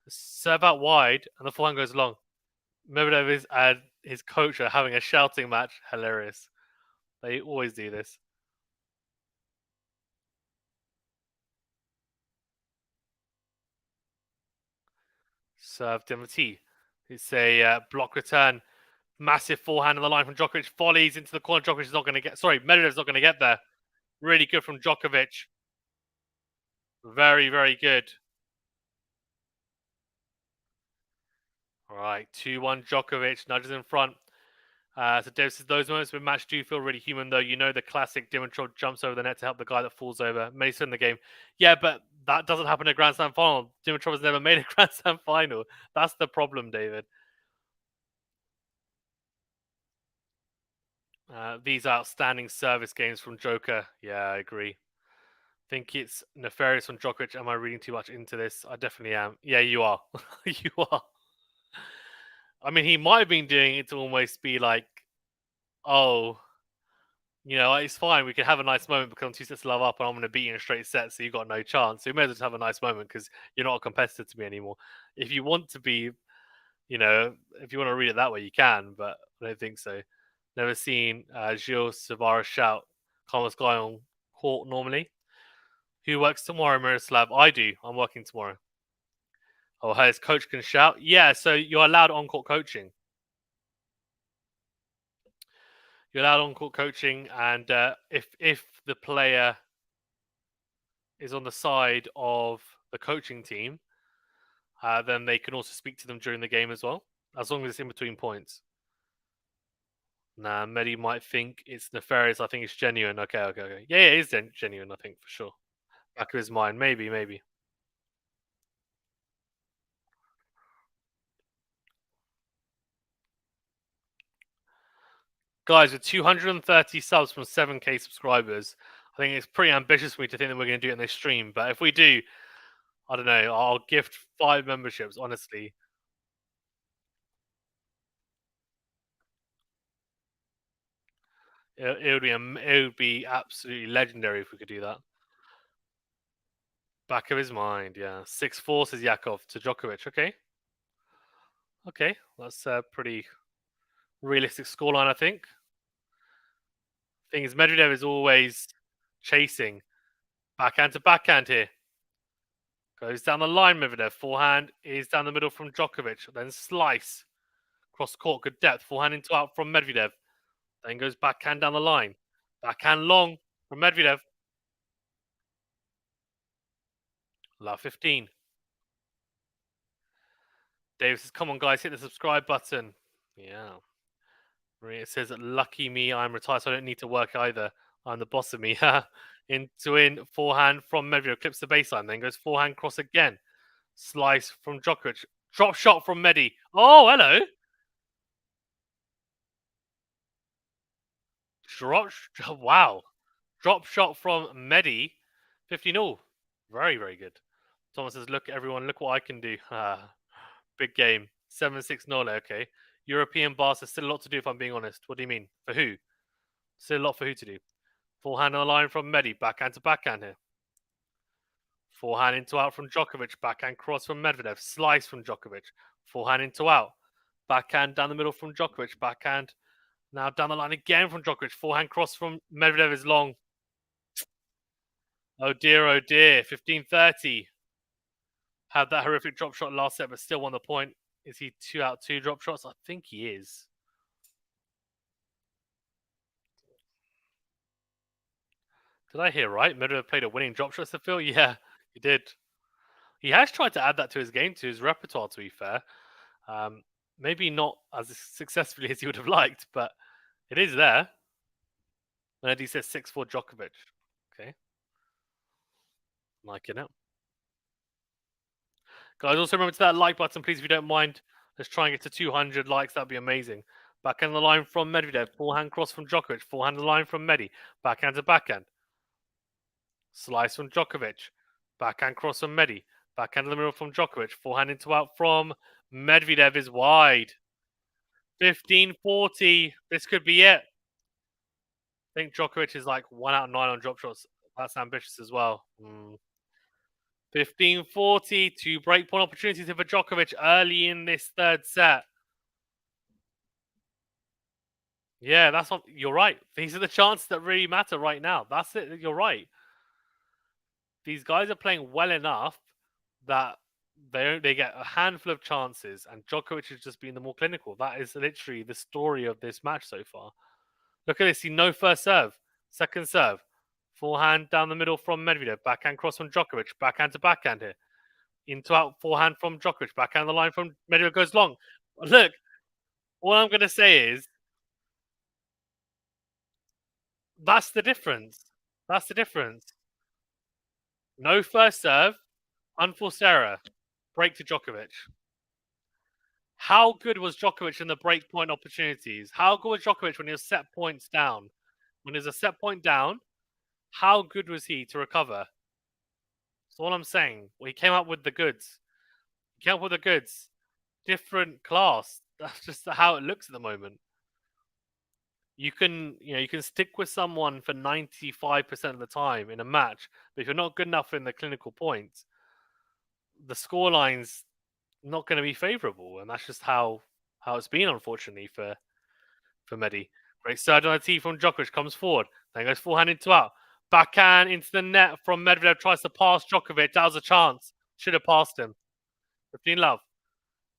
Serve out wide, and the forehand goes long. Medvedev is and his coach are having a shouting match. Hilarious. They always do this. Serve Dimity. It's a block return. Massive forehand on the line from Djokovic. Volleys into the corner. Djokovic is not going to get. Sorry, Medvedev's not going to get there. Really good from Djokovic. Very, very good. All right, 2-1 Djokovic. Nudges in front. So Dave says, those moments with match do feel really human, though. You know the classic Dimitrov jumps over the net to help the guy that falls over. May in the game. Yeah, but that doesn't happen in a Grand Slam final. Dimitrov has never made a Grand Slam final. That's the problem, David. These outstanding service games from Joker. Yeah, I agree. Think it's nefarious from Djokovic. Am I reading too much into this? I definitely am. Yeah, you are. You are. I mean, he might have been doing it to almost be like, oh, you know, it's fine. We can have a nice moment because I'm 2 sets to love up and I'm going to beat you in a straight set, so you've got no chance. So you may as well just have a nice moment because you're not a competitor to me anymore. If you want to be, you know, if you want to read it that way, you can, but I don't think so. Never seen Gilles Savara shout, calmest guy on court normally. Who works tomorrow, Miroslav? I do. I'm working tomorrow. Oh, his coach can shout. Yeah, so you're allowed on-court coaching. You're allowed on-court coaching, and if the player is on the side of the coaching team, then they can also speak to them during the game as well, as long as it's in between points. Nah, Medi might think it's nefarious. I think it's genuine. Okay. Yeah, it is genuine. I think for sure. Back of his mind, maybe. Guys, with 230 subs from 7k subscribers, I think it's pretty ambitious for me to think that we're going to do it in this stream. But if we do, I don't know, I'll gift 5 memberships, honestly. It would be absolutely legendary if we could do that. Back of his mind, yeah. 6-4 says Yakov to Djokovic. Okay, that's a pretty realistic scoreline, I think. Thing is, Medvedev is always chasing. Backhand to backhand here. Goes down the line, Medvedev. Forehand is down the middle from Djokovic. Then slice. Cross court, good depth. Forehand into out from Medvedev. Then goes backhand down the line. Backhand long from Medvedev. Love 15. Davis says, come on, guys, hit the subscribe button. Yeah. Maria says, lucky me, I'm retired, so I don't need to work either. I'm the boss of me. Into in, forehand from Medvedev. Clips the baseline. Then goes forehand cross again. Slice from Djokovic. Drop shot from Medi. Oh, hello. Wow. Drop shot from Medi. 15-0. Very, very good. Thomas says, look, everyone, look what I can do. Big game. 7-6 Nole, okay. European bars, there's still a lot to do if I'm being honest. What do you mean? For who? Still a lot for who to do. Forehand on the line from Medi. Backhand to backhand here. Forehand into out from Djokovic. Backhand cross from Medvedev. Slice from Djokovic. Forehand into out. Backhand down the middle from Djokovic. Backhand now down the line again from Djokovic. Forehand cross from Medvedev is long. Oh dear, oh dear. 15-30. Had that horrific drop shot last set, but still won the point. Is he 2 out 2 drop shots? I think he is. Did I hear right? Medvedev played a winning drop shot to Phil? Yeah, he did. He has tried to add that to his game, to his repertoire, to be fair. Maybe not as successfully as he would have liked, but it is there. And Eddie says 6-4 Djokovic. Okay. Liking it. Guys, also remember to that like button, please, if you don't mind. Let's try and get to 200 likes. That'd be amazing. Backhand the line from Medvedev. Forehand cross from Djokovic. Forehand the line from Medi. Backhand to backhand. Slice from Djokovic. Backhand cross from Medi. Backhand in the middle from Djokovic. Forehand into out from Medvedev is wide. 15-40. This could be it. I think Djokovic is like 1 out of 9 on drop shots. That's ambitious as well. 15-40. 2 breakpoint opportunities for Djokovic early in this third set. Yeah, that's what you're right. These are the chances that really matter right now. That's it. You're right. These guys are playing well enough that they get a handful of chances, and Djokovic has just been the more clinical. That is literally the story of this match so far. Look at this. He no first serve, second serve, forehand down the middle from Medvedev, backhand cross from Djokovic, backhand to backhand here, into out forehand from Djokovic, backhand the line from Medvedev goes long. Look, all I'm going to say is that's the difference. That's the difference. No first serve, unforced error, break to Djokovic. How good was Djokovic in the break point opportunities? How good was Djokovic when he was set points down? When there's a set point down, how good was he to recover? That's all I'm saying. Well, he came up with the goods. He came up with the goods. Different class. That's just how it looks at the moment. You can stick with someone for 95% of the time in a match, but if you're not good enough in the clinical points, the scoreline's not going to be favourable, and that's just how it's been, unfortunately, for Medi. Great surge on the tee from Djokovic, comes forward, then goes forehand into out. Backhand into the net from Medvedev, tries to pass Djokovic. That was a chance. Should have passed him. 15-love.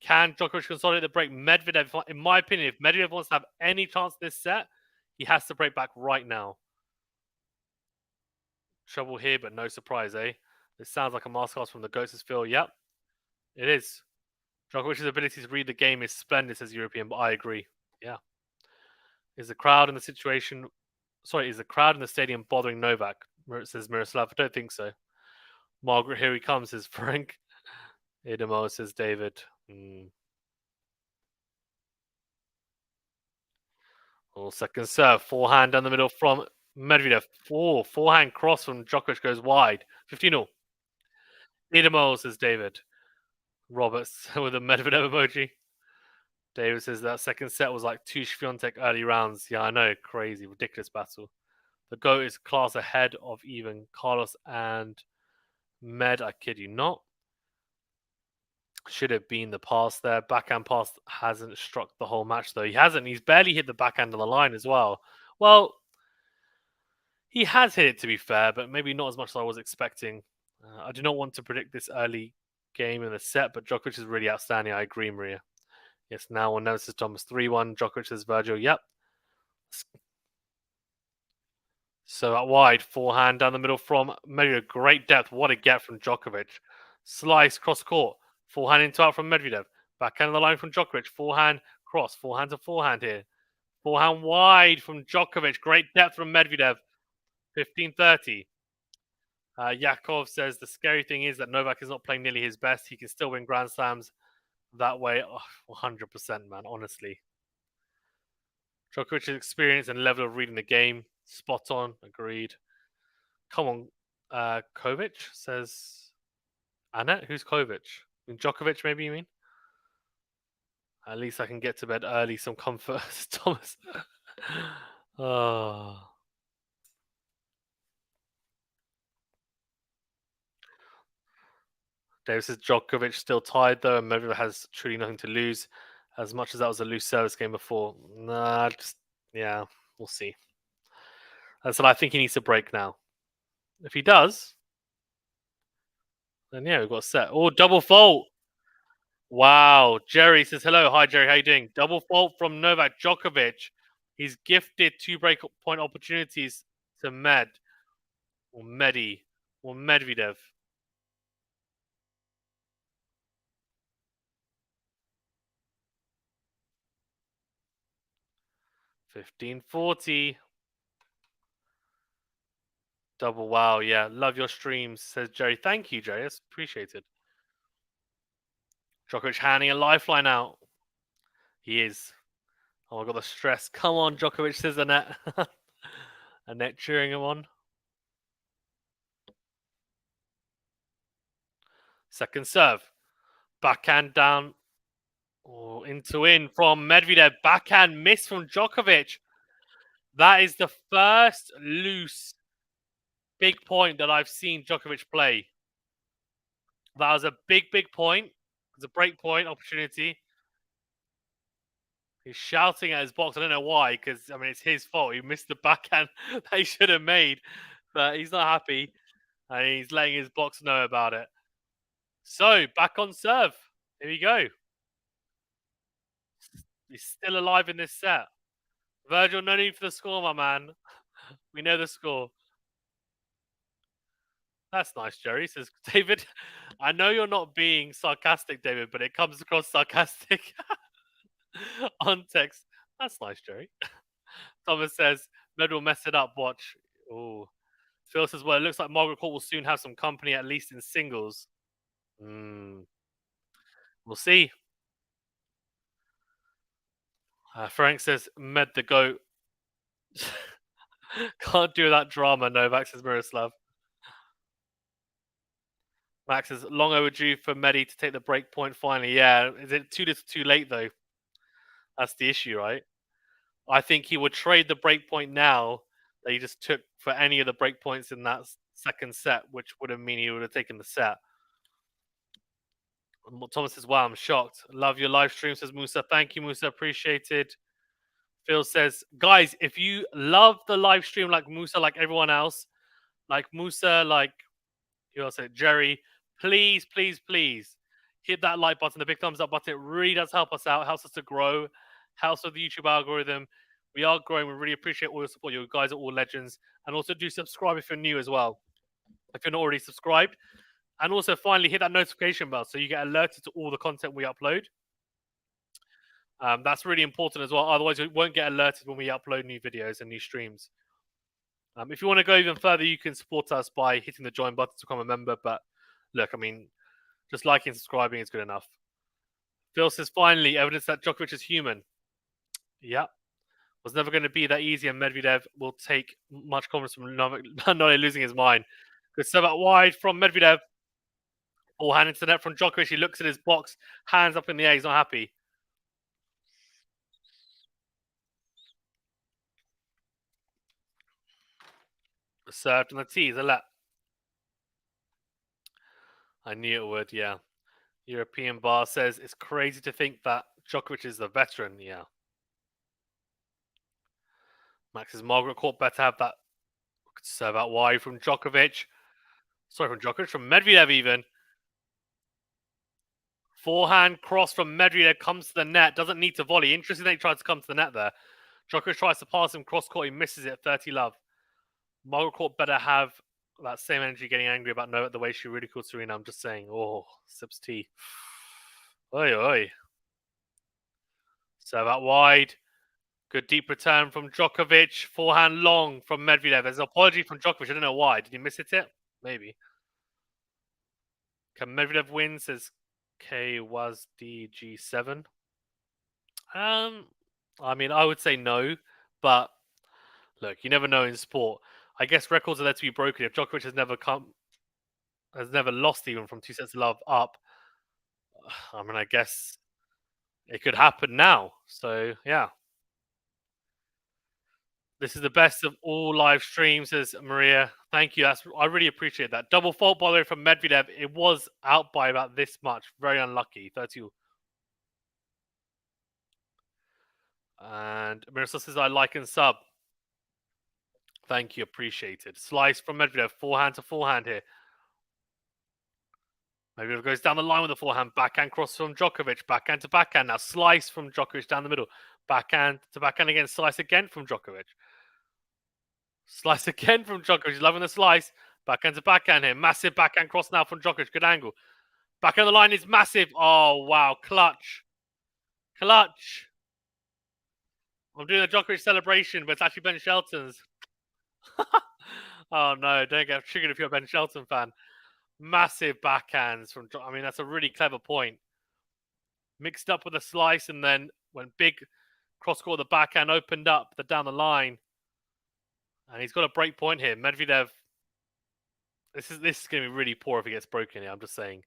Can Djokovic consolidate the break? Medvedev, in my opinion, if Medvedev wants to have any chance this set, he has to break back right now. Trouble here, but no surprise, eh? This sounds like a masterclass from the Goats' Phil. Yep, it is. Djokovic's ability to read the game is splendid, says European, but I agree. Yeah. Is the crowd in the situation... Sorry, is the crowd in the stadium bothering Novak? Says Miroslav. I don't think so. Margaret, here he comes, says Frank. Idemo, says David. Or second serve. Forehand down the middle from Medvedev. Forehand cross from Djokovic goes wide. 15-0. Idemo, says David. Roberts with a Medvedev emoji. David says that second set was like two Swiatek early rounds. Yeah, I know. Crazy. Ridiculous battle. The GOAT is class ahead of even Carlos and Med. I kid you not. Should have been the pass there. Backhand pass hasn't struck the whole match, though. He hasn't. He's barely hit the backhand on the line as well. Well, he has hit it, to be fair, but maybe not as much as I was expecting. I do not want to predict this early game in the set, but Djokovic is really outstanding. I agree, Maria. Yes, now on notice Thomas 3-1. Djokovic says Virgil. Yep. So out wide, forehand down the middle from Medvedev. Great depth. What a get from Djokovic. Slice cross court. Forehand into out from Medvedev. Backhand on the line from Djokovic. Forehand cross. Forehand to forehand here. Forehand wide from Djokovic. Great depth from Medvedev. 15-30. Yakov says the scary thing is that Novak is not playing nearly his best. He can still win Grand Slams that way. 100%, man. Honestly. Djokovic's experience and level of reading the game. Spot on. Agreed. Come on, Kovic, says Annette. Who's Kovic? Djokovic, maybe you mean? At least I can get to bed early. Some comfort, Thomas. Oh. Davis says Djokovic still tied though, and Medvedev has truly nothing to lose. As much as that was a loose service game before, yeah, we'll see. And so I think he needs to break now. If he does, then yeah, we've got a set. Oh, double fault. Wow. Jerry says, hello. Hi, Jerry. How you doing? Double fault from Novak Djokovic. He's gifted 2 break point opportunities to Medvedev. 15-40. Double wow. Yeah. Love your streams, says Jerry. Thank you, Jerry. That's appreciated. Djokovic handing a lifeline out. He is. Oh, I got the stress. Come on, Djokovic, says Annette. Annette cheering him on. Second serve. Backhand down. Oh, into in from Medvedev. Backhand miss from Djokovic. That is the first loose big point that I've seen Djokovic play. That was a big point. It was a break point opportunity. He's shouting at his box. I don't know why, because I mean it's his fault. He missed the backhand that he should have made, but he's not happy, and he's letting his box know about it. So back on serve. Here we go. He's still alive in this set. Virgil, no need for the score, my man. We know the score. That's nice, Jerry, says David. I know you're not being sarcastic, David, but it comes across sarcastic on text. That's nice, Jerry. Thomas says, Med will mess it up, watch. Oh. Phil says, well, it looks like Margaret Court will soon have some company, at least in singles. We'll see. Frank says, Med the GOAT. Can't do that drama, Novak, says Miroslav. Max is long overdue for Medi to take the break point finally. Yeah, is it too little too late, though? That's the issue, right? I think he would trade the break point now that he just took for any of the break points in that second set, which would have mean he would have taken the set. Thomas says, wow, I'm shocked. Love your live stream, says Musa. Thank you, Musa. Appreciated. Phil says, guys, if you love the live stream like Musa, like everyone else, like Musa, like who else said Jerry, please hit that like button, the big thumbs up button. It really does help us out, helps us to grow, helps with the YouTube algorithm. We are growing. We really appreciate all your support. You guys are all legends. And also do subscribe if you're new as well, if you're not already subscribed. And also finally hit that notification bell so you get alerted to all the content we upload. That's really important as well. Otherwise, you won't get alerted when we upload new videos and new streams. If you want to go even further, you can support us by hitting the join button to become a member. But look, I mean, just liking and subscribing is good enough. Phil says, finally, evidence that Djokovic is human. Yeah. Was never going to be that easy, and Medvedev will take much confidence from Novak not losing his mind. Good serve out wide from Medvedev. Hand into the net from Djokovic. He looks at his box, hands up in the air. He's not happy. Served and the tee is a let. I knew it would, yeah. European Bar says it's crazy to think that Djokovic is the veteran. Yeah. Max's Margaret Court better have that serve out wide from Djokovic. Sorry, from Djokovic, from Medvedev even. Forehand cross from Medvedev comes to the net. Doesn't need to volley. Interesting that he tries to come to the net there. Djokovic tries to pass him cross court. He misses it. 30 love. Margaret Court better have that same energy getting angry about Novak the way she ridiculed Serena. I'm just saying. Oh, sips tea. Oi, oi. Serve out wide. Good deep return from Djokovic. Forehand long from Medvedev. There's an apology from Djokovic. I don't know why. Did he miss it? Maybe. Can Medvedev win? Says K was DG7. I mean, I would say no, but look, you never know in sport. I guess records are there to be broken. If Djokovic has never lost even from 2 sets of love up, I mean, I guess it could happen now. So yeah, this is the best of all live streams, says Maria. Thank you. I really appreciate that. Double fault by the way from Medvedev. It was out by about this much. Very unlucky. 30. And Miroslav says I like and sub. Thank you, appreciated. Slice from Medvedev, forehand to forehand here. Medvedev goes down the line with a forehand, backhand cross from Djokovic, backhand to backhand. Now slice from Djokovic down the middle, backhand to backhand again, slice again from Djokovic. Slice again from Djokovic, he's loving the slice. Backhand to backhand here, massive backhand cross now from Djokovic, good angle. Backhand of the line is massive. Oh, wow, clutch. Clutch. I'm doing a Djokovic celebration, but it's actually Ben Shelton's. Oh no, don't get triggered if you're a Ben Shelton fan. Massive backhands from. I mean, that's a really clever point. Mixed up with a slice, and then when big cross court, the backhand opened up down the line, and he's got a break point here. Medvedev. This is going to be really poor if he gets broken here. I'm just saying.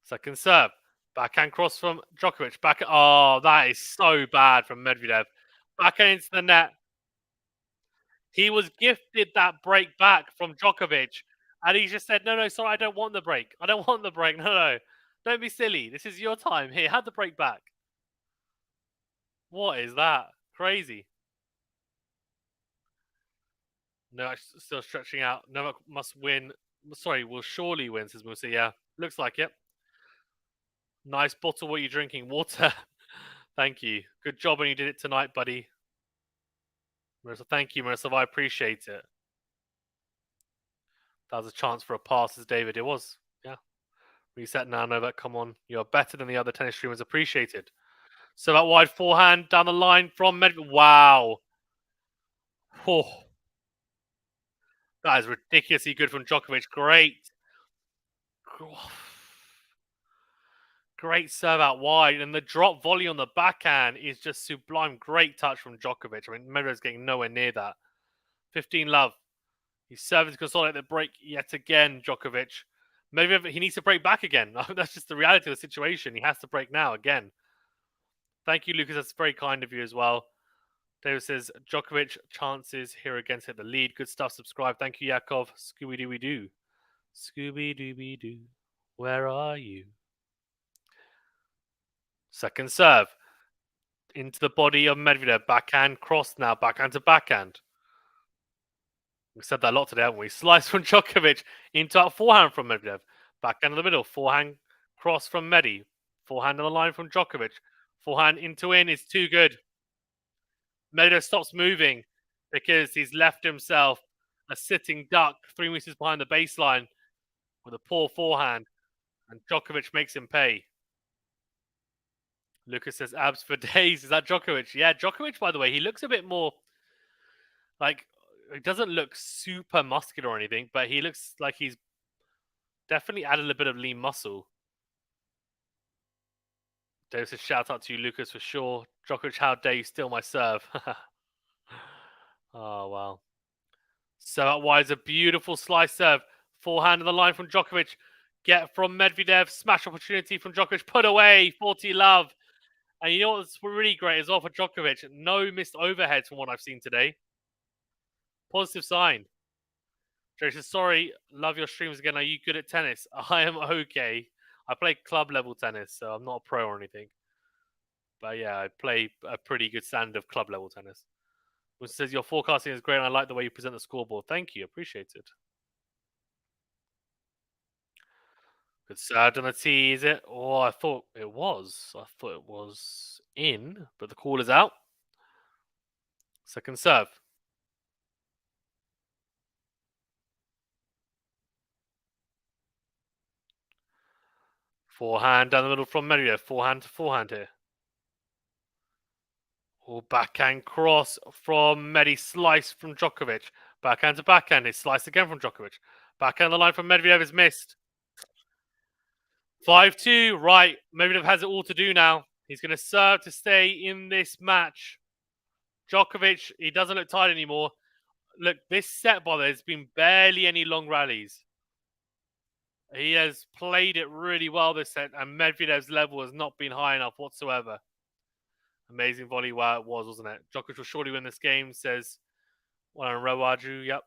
Second serve, backhand cross from Djokovic. Oh, that is so bad from Medvedev. Backhand into the net. He was gifted that break back from Djokovic, and he just said, no, sorry, I don't want the break. I don't want the break. No. Don't be silly. This is your time. Here, have the break back. What is that? Crazy. No, still stretching out. Novak must win. Sorry, will surely win, says Musa. Yeah, looks like it. Nice bottle. What are you drinking? Water. Thank you. Good job when you did it tonight, buddy. Marissa, thank you, Marissa. I appreciate it. That was a chance for a pass, as David. It was. Yeah. Reset now, Novak. Come on. You're better than the other tennis streamers. Appreciated. So that wide forehand down the line from Medvedev. Wow. Oh. That is ridiculously good from Djokovic. Great. Great serve out wide. And the drop volley on the backhand is just sublime. Great touch from Djokovic. I mean, Medvedev's getting nowhere near that. 15 love. He's serving to consolidate the break yet again, Djokovic. Medvedev, he needs to break back again. That's just the reality of the situation. He has to break now again. Thank you, Lucas. That's very kind of you as well. David says, Djokovic chances here against hit the lead. Good stuff. Subscribe. Thank you, Yakov. Scooby-Dooby-Doo. Scooby-Dooby-Doo. Where are you? Second serve. Into the body of Medvedev. Backhand cross now. Backhand to backhand. We said that a lot today, haven't we? Slice from Djokovic into a forehand from Medvedev. Backhand in the middle. Forehand cross from Medi. Forehand on the line from Djokovic. Forehand into in is too good. Medvedev stops moving because he's left himself a sitting duck 3 meters behind the baseline with a poor forehand. And Djokovic makes him pay. Lucas says abs for days. Is that Djokovic? Yeah, Djokovic, by the way, he looks a bit more like, it doesn't look super muscular or anything, but he looks like he's definitely added a bit of lean muscle. David says shout out to you, Lucas, for sure. Djokovic, how dare you steal my serve? Oh, wow. So out wide is a beautiful slice serve. Forehand on the line from Djokovic. Get from Medvedev. Smash opportunity from Djokovic. Put away. 40 love. And you know what's really great as well for Djokovic? No missed overheads from what I've seen today. Positive sign. Jay says, sorry, love your streams again. Are you good at tennis? I am okay. I play club level tennis, so I'm not a pro or anything. But yeah, I play a pretty good standard of club level tennis. Which says your forecasting is great and I like the way you present the scoreboard. Thank you, appreciate it. Good serve on the tee, is it? Oh, I thought it was. I thought it was in, but the call is out. Second serve. Forehand down the middle from Medvedev. Forehand to forehand here. Oh, backhand cross from Medi. Slice from Djokovic. Backhand to backhand. It's sliced again from Djokovic. Backhand the line from Medvedev is missed. 5-2. Right. Medvedev has it all to do now. He's going to serve to stay in this match. Djokovic, he doesn't look tired anymore. Look, this set, by the way, there's been barely any long rallies. He has played it really well this set, and Medvedev's level has not been high enough whatsoever. Amazing volley while it was, wasn't it? Djokovic will surely win this game, says Rawaju. Yep.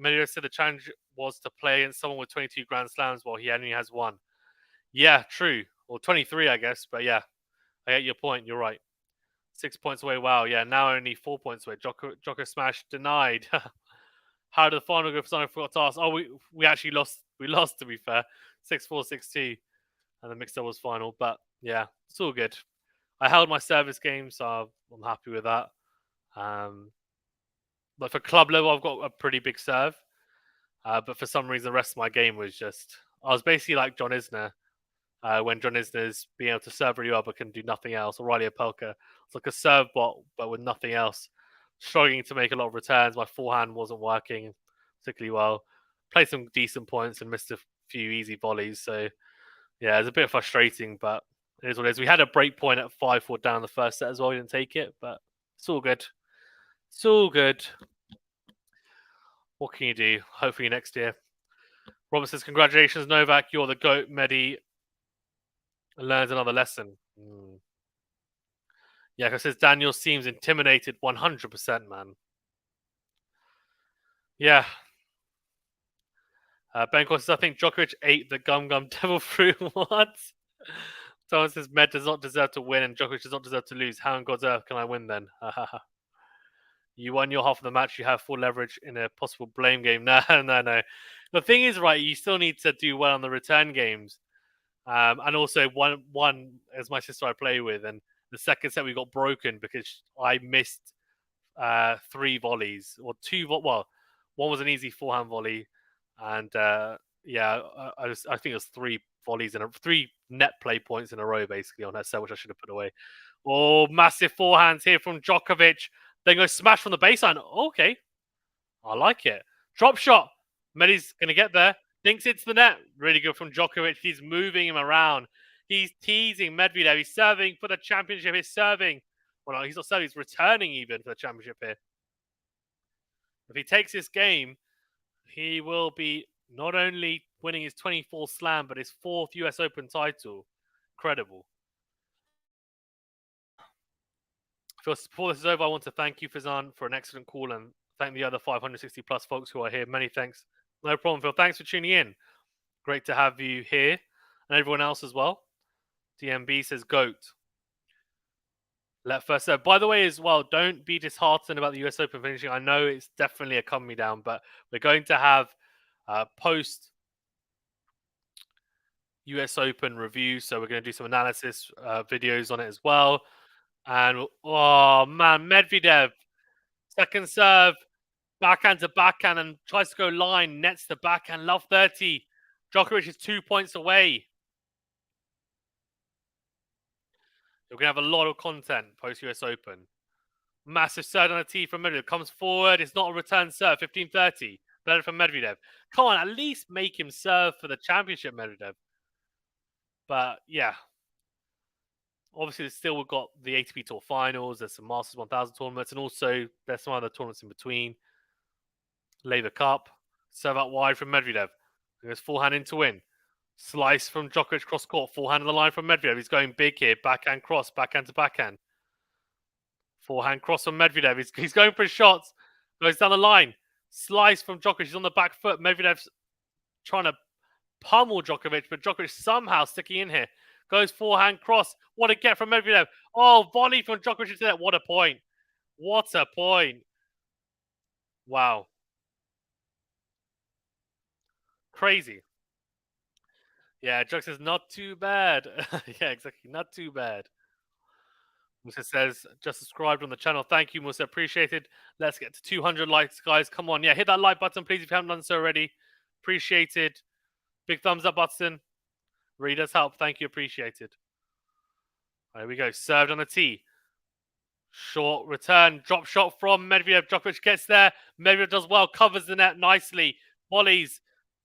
Medvedev said the challenge was to play against someone with 22 Grand Slams while he only has one. Yeah, true. Or 23, I guess. But yeah, I get your point. You're right. 6 points away. Wow. Yeah, now only 4 points away. Djoko smash denied. How did the final go for someone? I forgot to ask. Oh, we actually lost. We lost, to be fair. 6-4, 6-2. And the mixed doubles final. But yeah, it's all good. I held my service game, so I'm happy with that. But for club level, I've got a pretty big serve. But for some reason, the rest of my game was just... I was basically like John Isner. When John Isner's being able to serve really well but can do nothing else. Or Riley Opelka. It's like a serve bot, but with nothing else. Struggling to make a lot of returns. My forehand wasn't working particularly well. Played some decent points and missed a few easy volleys. So, yeah, it's a bit frustrating, but it is what it is. We had a break point at 5-4 down the first set as well. We didn't take it, but it's all good. It's all good. What can you do? Hopefully next year. Robert says, congratulations, Novak. You're the GOAT. Medi learns another lesson. Yeah, because says Daniil seems intimidated 100%, man. Yeah. Ben says, I think Djokovic ate the gum devil fruit. What? Someone says Med does not deserve to win and Djokovic does not deserve to lose. How on God's earth can I win then? You won your half of the match. You have full leverage in a possible blame game. No. The thing is, right, you still need to do well on the return games. And also, one as my sister I play with, and the second set we got broken because I missed 3 volleys or 2. Well, one was an easy forehand volley, and I think it was 3 volleys and 3 net play points in a row basically on that set, which I should have put away. Oh, massive forehands here from Djokovic. Then go smash from the baseline. Okay, I like it. Drop shot. Medi's gonna get there. Thinks it's the net. Really good from Djokovic. He's moving him around. He's teasing Medvedev. He's serving for the championship. He's serving. Well, no, he's not serving. He's returning even for the championship here. If he takes this game, he will be not only winning his 24th slam, but his 4th US Open title. Incredible. Before this is over, I want to thank you, Fizan, for an excellent call and thank the other 560 plus folks who are here. Many thanks. No problem, Phil. Thanks for tuning in. Great to have you here and everyone else as well. DMB says GOAT. Let first serve. By the way, as well, don't be disheartened about the US Open finishing. I know it's definitely a cut me down, but we're going to have post US Open review. So we're going to do some analysis videos on it as well. And oh man, Medvedev, second serve, backhand to backhand, and tries to go line, nets the backhand, love 30. Djokovic is 2 points away. We're going to have a lot of content post US Open. Massive serve on a tee from Medvedev. Comes forward. It's not a return serve. 15-30. Better from Medvedev. Come on, at least make him serve for the championship, Medvedev. But yeah. Obviously, there's still we've got the ATP Tour Finals. There's some Masters 1000 tournaments, and also there's some other tournaments in between. Labour Cup. Serve out wide from Medvedev. He goes forehand in to win. Slice from Djokovic cross court. Forehand on the line from Medvedev. He's going big here. Backhand cross. Backhand to backhand. Forehand cross from Medvedev. He's going for his shots. Goes down the line. Slice from Djokovic. He's on the back foot. Medvedev's trying to pummel Djokovic, but Djokovic somehow sticking in here. Goes forehand cross. What a get from Medvedev. Oh, volley from Djokovic into that. What a point. What a point. Wow. Crazy. Yeah, Jux says not too bad. Yeah, exactly. Not too bad. Musa says, just subscribed on the channel. Thank you, Musa. Appreciated. Let's get to 200 likes, guys. Come on. Yeah, hit that like button, please, if you haven't done so already. Appreciated. Big thumbs up button. Really does help. Thank you. Appreciated. There we go. Served on the tee. Short return. Drop shot from Medvedev. Djokovic gets there. Medvedev does well. Covers the net nicely. Volleys.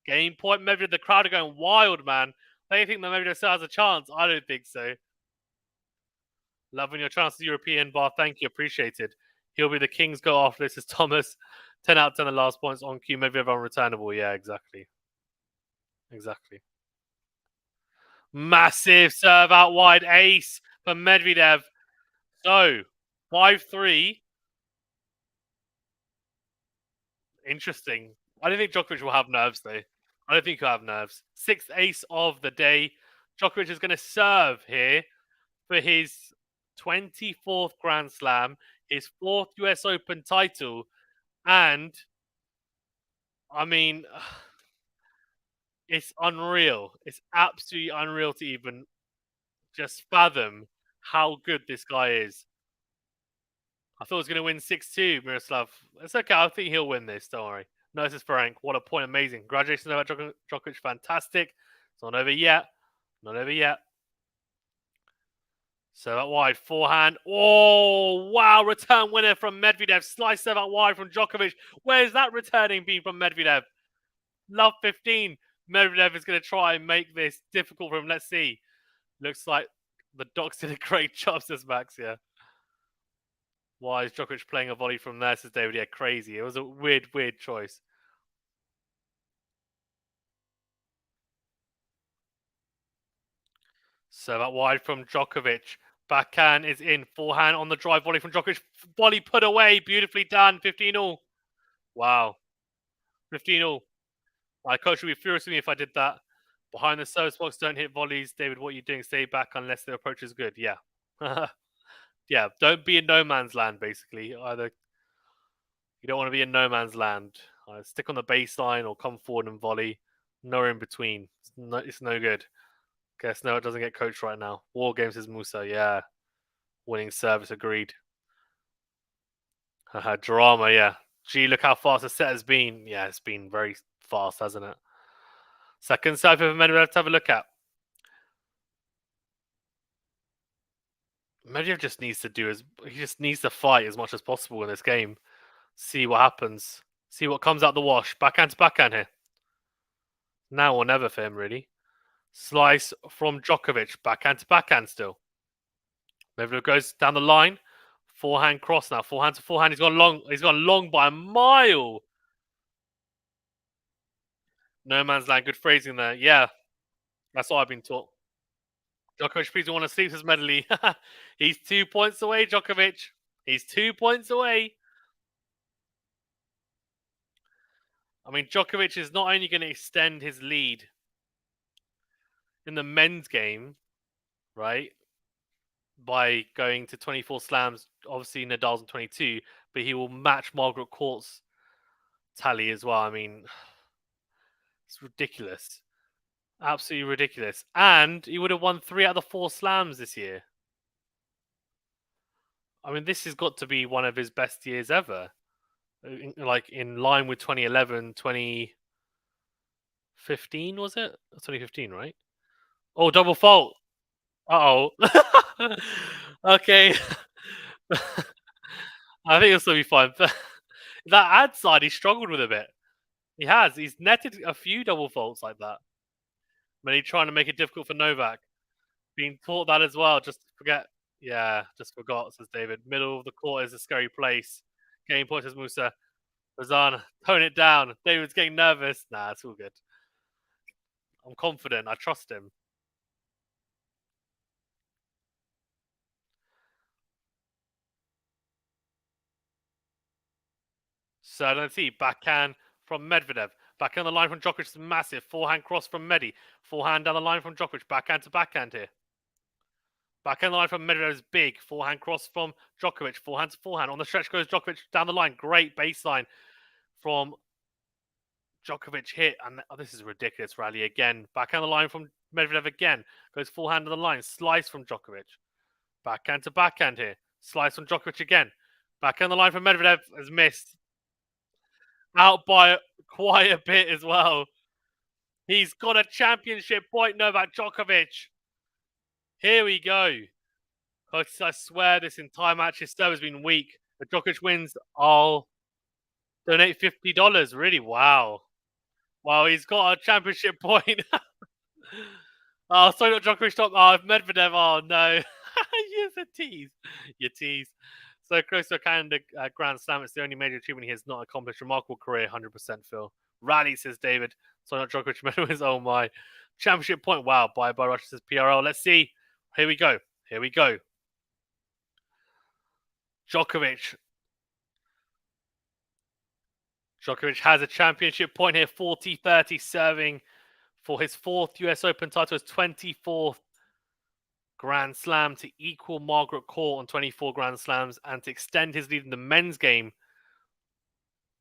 Game point. Medvedev. The crowd are going wild, man. They think that Medvedev still has a chance. I don't think so. Loving your chances, European bar. Thank you. Appreciated. He'll be the King's goal after this is Thomas. 10 out of 10 the last points on cue. Medvedev unreturnable. Yeah, exactly. Exactly. Massive serve out wide. Ace for Medvedev. So, 5-3. Interesting. I don't think Djokovic will have nerves, though. I don't think he'll have nerves. Sixth ace of the day. Djokovic is going to serve here for his 24th Grand Slam, his 4th US Open title, and I mean, it's unreal. It's absolutely unreal to even just fathom how good this guy is. I thought he was going to win 6-2, Miroslav. It's okay. I think he'll win this. Don't worry. No, this is Frank. What a point. Amazing. Congratulations, Novak Djokovic. Fantastic. It's not over yet. Not over yet. Serve out wide. Forehand. Oh, wow. Return winner from Medvedev. Slice serve out wide from Djokovic. Where's that returning been from Medvedev? Love 15. Medvedev is going to try and make this difficult for him. Let's see. Looks like the Docs did a great job, says Max. Yeah. Why is Djokovic playing a volley from there, says David? Yeah, crazy. It was a weird choice. Serve out wide from Djokovic. Backhand is in. Forehand on the drive. Volley from Djokovic. Volley put away. Beautifully done. 15-all. Wow. 15-all. My coach would be furious with me if I did that. Behind the service box, don't hit volleys. David, what are you doing? Stay back unless the approach is good. Yeah. Yeah, don't be in no man's land, basically. Either you don't want to be in no man's land. Stick on the baseline or come forward and volley. Nowhere in between. It's no good. Guess no, it doesn't get coached right now. War games is Musa. Yeah. Winning service, agreed. Drama, yeah. Gee, look how fast the set has been. Yeah, it's been very fast, hasn't it? Second serve for Medvedev to have a look at. Medvedev just needs to he just needs to fight as much as possible in this game. See what happens. See what comes out the wash. Backhand to backhand here. Now or never for him, really. Slice from Djokovic. Backhand to backhand still. Medvedev goes down the line. Forehand cross now. Forehand to forehand. He's gone long. He's gone long by a mile. No man's land. Good phrasing there. Yeah. That's what I've been taught. Djokovic, please don't want to sleep his medley. He's 2 points away, Djokovic. He's 2 points away. I mean, Djokovic is not only going to extend his lead in the men's game, right, by going to 24 slams. Obviously, Nadal's on 22, but he will match Margaret Court's tally as well. I mean, it's ridiculous. Absolutely ridiculous. And he would have won 3 out of the 4 slams this year. I mean, this has got to be one of his best years ever. Like in line with 2011, 2015, was it? 2015, right? Oh, double fault. Uh-oh. Okay. I think it'll still be fine. But that ad side, he struggled with a bit. He has. He's netted a few double faults like that. When he's trying to make it difficult for Novak. Been taught that as well. Just forget. Yeah, just forgot, says David. Middle of the court is a scary place. Game point, says Musa. Razan, tone it down. David's getting nervous. Nah, it's all good. I'm confident. I trust him. So let's see. Backhand from Medvedev. Backhand on the line from Djokovic is massive. Forehand cross from Medi. Forehand down the line from Djokovic. Backhand to backhand here. Backhand line from Medvedev is big. Forehand cross from Djokovic. Forehand to forehand. On the stretch goes Djokovic down the line. Great baseline from Djokovic hit. And this is a ridiculous rally again. Backhand the line from Medvedev again. Goes forehand to the line. Slice from Djokovic. Backhand to backhand here. Slice from Djokovic again. Backhand the line from Medvedev has missed. Out by quite a bit as well. He's got a championship point, Novak Djokovic. Here we go. I swear this entire match, his serve has been weak. If Djokovic wins, I'll donate $50. Really? Wow. Wow, he's got a championship point. Oh, sorry, not Djokovic. Stop. Oh, Medvedev. Oh, no. You're a tease. You tease. So close to a Canada Grand Slam. It's the only major achievement he has not accomplished. Remarkable career, 100%, Phil. Rally, says David. So not Djokovic. Medvedev. Oh, my. Championship point. Wow. Bye, Russia, says PRL. Let's see. Here we go. Here we go. Djokovic has a championship point here, 40-30, serving for his 4th US Open title, his 24th Grand Slam, to equal Margaret Court on 24 Grand Slams and to extend his lead in the men's game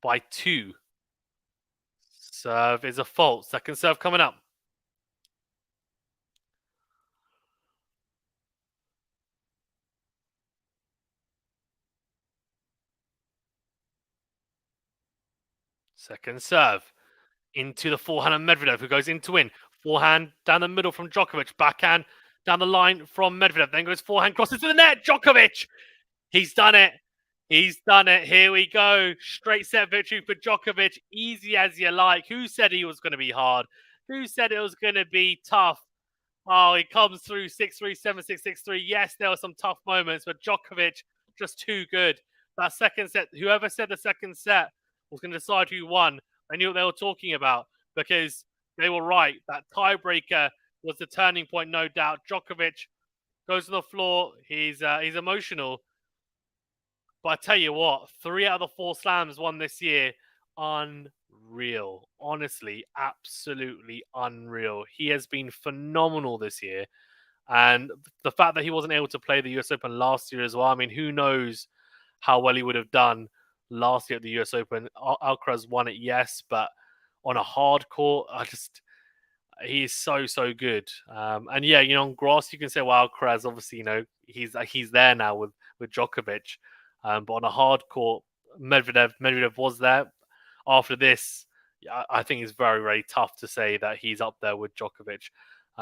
by 2. Serve is a fault. Second serve coming up. Second serve. Into the forehand of Medvedev, who goes in to win. Forehand down the middle from Djokovic. Backhand down the line from Medvedev. Then goes forehand, crosses to the net. Djokovic! He's done it. He's done it. Here we go. Straight set victory for Djokovic. Easy as you like. Who said he was going to be hard? Who said it was going to be tough? Oh, he comes through 6-3, 7-6, 6-3. Yes, there were some tough moments, but Djokovic just too good. That second set, whoever said the second set was going to decide who won, they knew what they were talking about because they were right. That tiebreaker was the turning point, no doubt. Djokovic goes to the floor. He's emotional. But I tell you what, 3 out of the 4 slams won this year. Unreal. Honestly, absolutely unreal. He has been phenomenal this year. And the fact that he wasn't able to play the US Open last year as well, I mean, who knows how well he would have done last year at the US Open. Alcaraz won it, yes, but on a hard court, he is so good. And yeah, on grass you can say, well, Alcaraz obviously, he's there now with Djokovic. But on a hard court, Medvedev was there. After this, I think it's very, very tough to say that he's up there with Djokovic.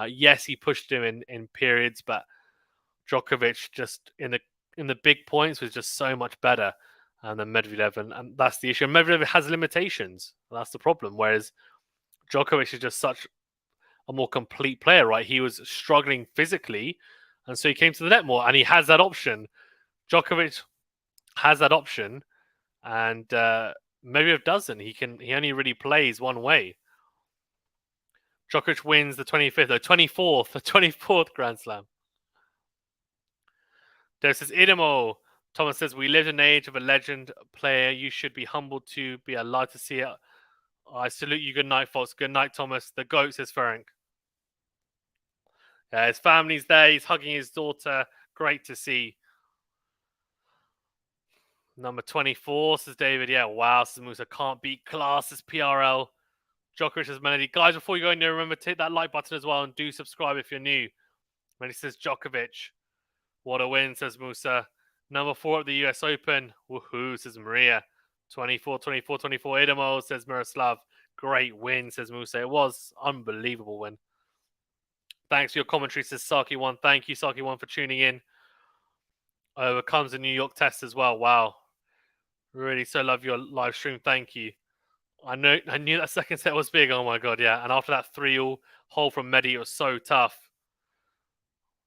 Yes, he pushed him in periods, but Djokovic just in the big points was just so much better than Medvedev, and that's the issue. Medvedev has limitations. That's the problem. Whereas Djokovic is just such a more complete player, right? He was struggling physically, and so he came to the net more, and he has that option. Djokovic has that option, and Medvedev doesn't. He only really plays one way. Djokovic wins the 24th Grand Slam. There says Idemo. Thomas says, we live in an age of a legend player. You should be humbled to be alive to see it. I salute you. Good night, folks. Good night, Thomas. The GOAT, says Ferenc. Yeah, his family's there. He's hugging his daughter. Great to see. Number 24, says David. Yeah, wow, says Musa. Can't beat class, says PRL. Djokovic says Melody. Guys, before you go in there, remember to hit that like button as well and do subscribe if you're new. Melody says Djokovic. What a win, says Musa. Number 4 at the US Open. Woohoo, says Maria. 24, Idemo, says Miroslav. Great win, says Musa. It was unbelievable win. Thanks for your commentary, says Saki1. Thank you, Saki1, for tuning in. Overcomes the New York test as well. Wow. Really so love your live stream. Thank you. I knew that second set was big. Oh my god, yeah. And after that 3-all hole from Medi, it was so tough.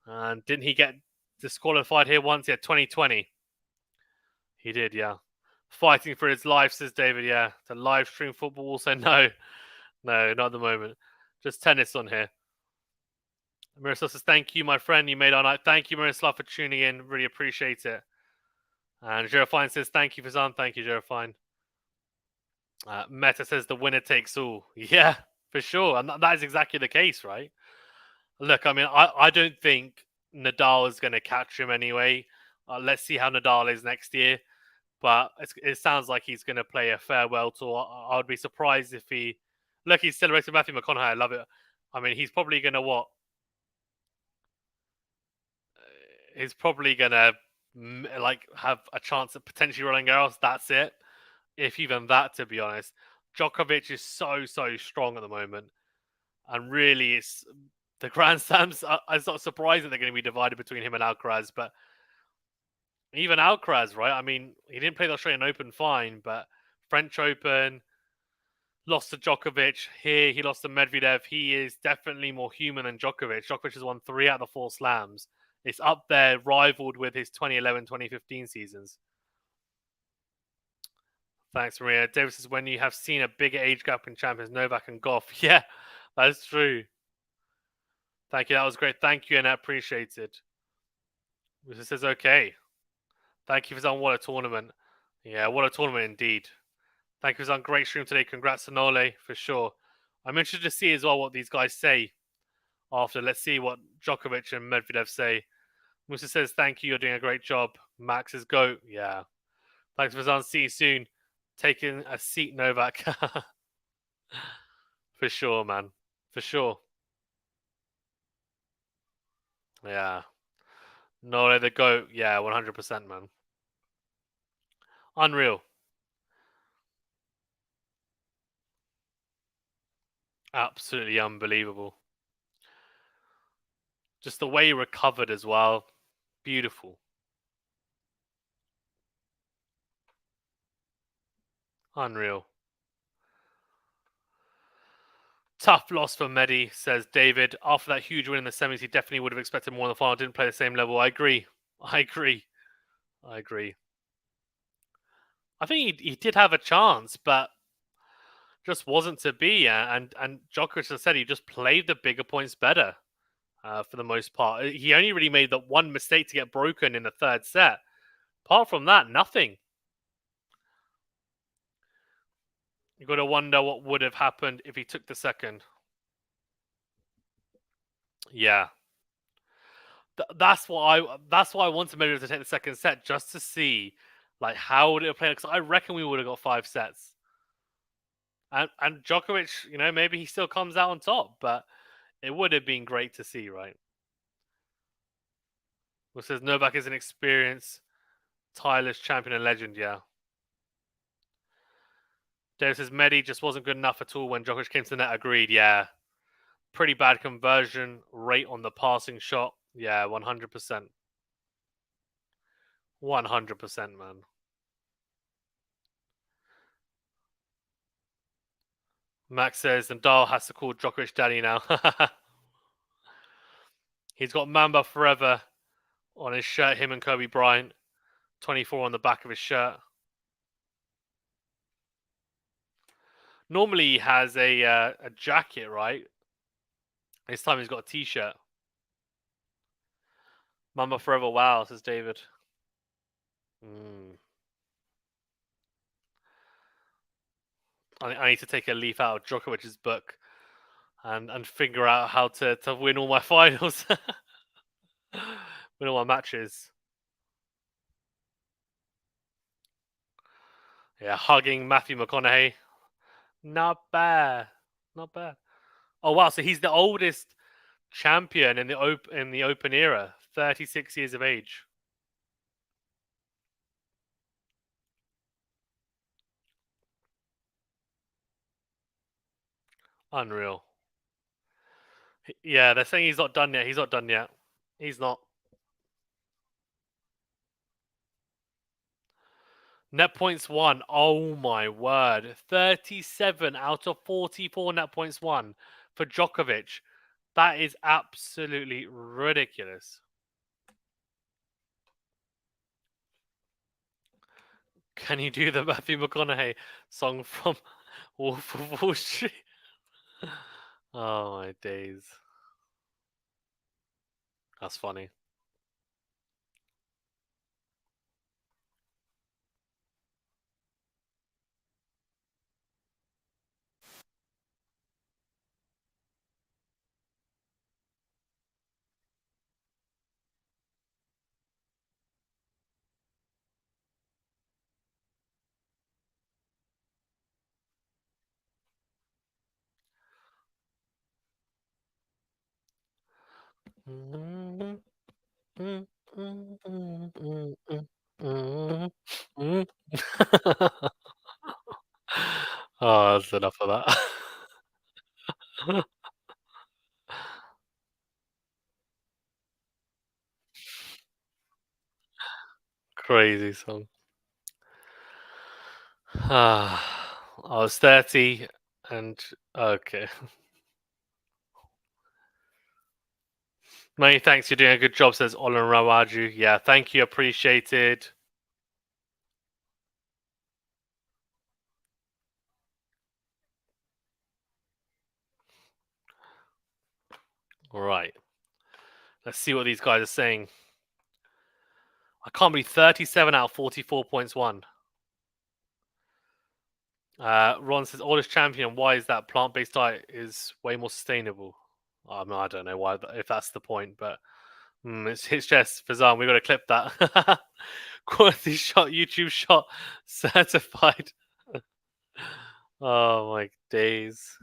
And didn't he get disqualified here once? Yeah, 2020. He did, yeah. Fighting for his life, says David. Yeah, to live stream football. Also, no, not at the moment. Just tennis on here. Miroslav says, "Thank you, my friend. You made our night." Thank you, Miroslav, for tuning in. Really appreciate it. And Jerofine says, "Thank you, Fazan." Thank you, Jerofine. Meta says, "The winner takes all." Yeah, for sure, and that is exactly the case, right? Look, I mean, I don't think Nadal is going to catch him anyway. Let's see how Nadal is next year. But it sounds like he's going to play a farewell tour. I would be surprised if he. Look, he's celebrating Matthew McConaughey. I love it. I mean, he's probably going to what? He's probably going to like have a chance at potentially Roland Garros. That's it. If even that, to be honest. Djokovic is so strong at the moment, and really, it's the Grand Slams. It's not surprising they're going to be divided between him and Alcaraz, but even Alcaraz, right? I mean, he didn't play the Australian Open fine, but French Open, lost to Djokovic. Here, he lost to Medvedev. He is definitely more human than Djokovic. Djokovic has won 3 out of the 4 slams. It's up there, rivaled with his 2011, 2015 seasons. Thanks, Maria. Davis says, when you have seen a bigger age gap in champions, Novak and Goff. Yeah, that's true. Thank you. That was great. Thank you, and I appreciate it. This says, okay. Thank you for saying what a tournament. Yeah, what a tournament indeed. Thank you for some great stream today. Congrats to Nole for sure. I'm interested to see as well what these guys say after. Let's see what Djokovic and Medvedev say. Musa says, thank you. You're doing a great job. Max says, go. Yeah. Thanks for Zan. See you soon. Taking a seat, Novak. For sure, man. For sure. Yeah. Nole the GOAT. Yeah, 100%, man. Unreal. Absolutely unbelievable. Just the way he recovered as well. Beautiful. Unreal. Tough loss for Medi, says David. After that huge win in the semis, he definitely would have expected more in the final. Didn't play the same level. I agree. I think he did have a chance, but just wasn't to be. And Djokovic, as I said, he just played the bigger points better for the most part. He only really made that one mistake to get broken in the third set. Apart from that, nothing. You got to wonder what would have happened if he took the second. Yeah. That's why I wanted Medvedev to take the second set, just to see like how would it have played. Because I reckon we would have got 5 sets. And Djokovic, maybe he still comes out on top, but it would have been great to see, right? Who says Novak is an experienced, tireless champion and legend, yeah. Dave says Medi just wasn't good enough at all when Djokovic came to the net. Agreed, yeah. Pretty bad conversion rate on the passing shot. Yeah, 100%. 100%, man. Max says Nadal has to call Djokovic daddy now. He's got Mamba Forever on his shirt, him and Kobe Bryant. 24 on the back of his shirt. Normally he has a jacket, right? This time he's got a t-shirt. Mamba Forever, wow, says David. I need to take a leaf out of Djokovic's book and figure out how to win all my finals. Win all my matches. Yeah, hugging Matthew McConaughey. Not bad. Not bad. Oh wow, so he's the oldest champion in the open era, 36 years of age. Unreal. Yeah, they're saying he's not done yet. He's not done yet. He's not. Net points won. Oh my word. 37 out of 44 net points won for Djokovic. That is absolutely ridiculous. Can you do the Matthew McConaughey song from Wolf of Wall Street? Oh my days. That's funny. Oh, that's enough of that. Crazy song. I was 30 and okay. Many thanks, you're doing a good job, says Olan Rawaju. Yeah, thank you, appreciated. All right. Let's see what these guys are saying. I can't believe 37 out of 44 points won. Ron says, oldest champion, why is that plant-based diet is way more sustainable? I mean, I don't know why, if that's the point, but it's just Fazan. We got to clip that. Quality shot, YouTube shot, certified. Oh my days.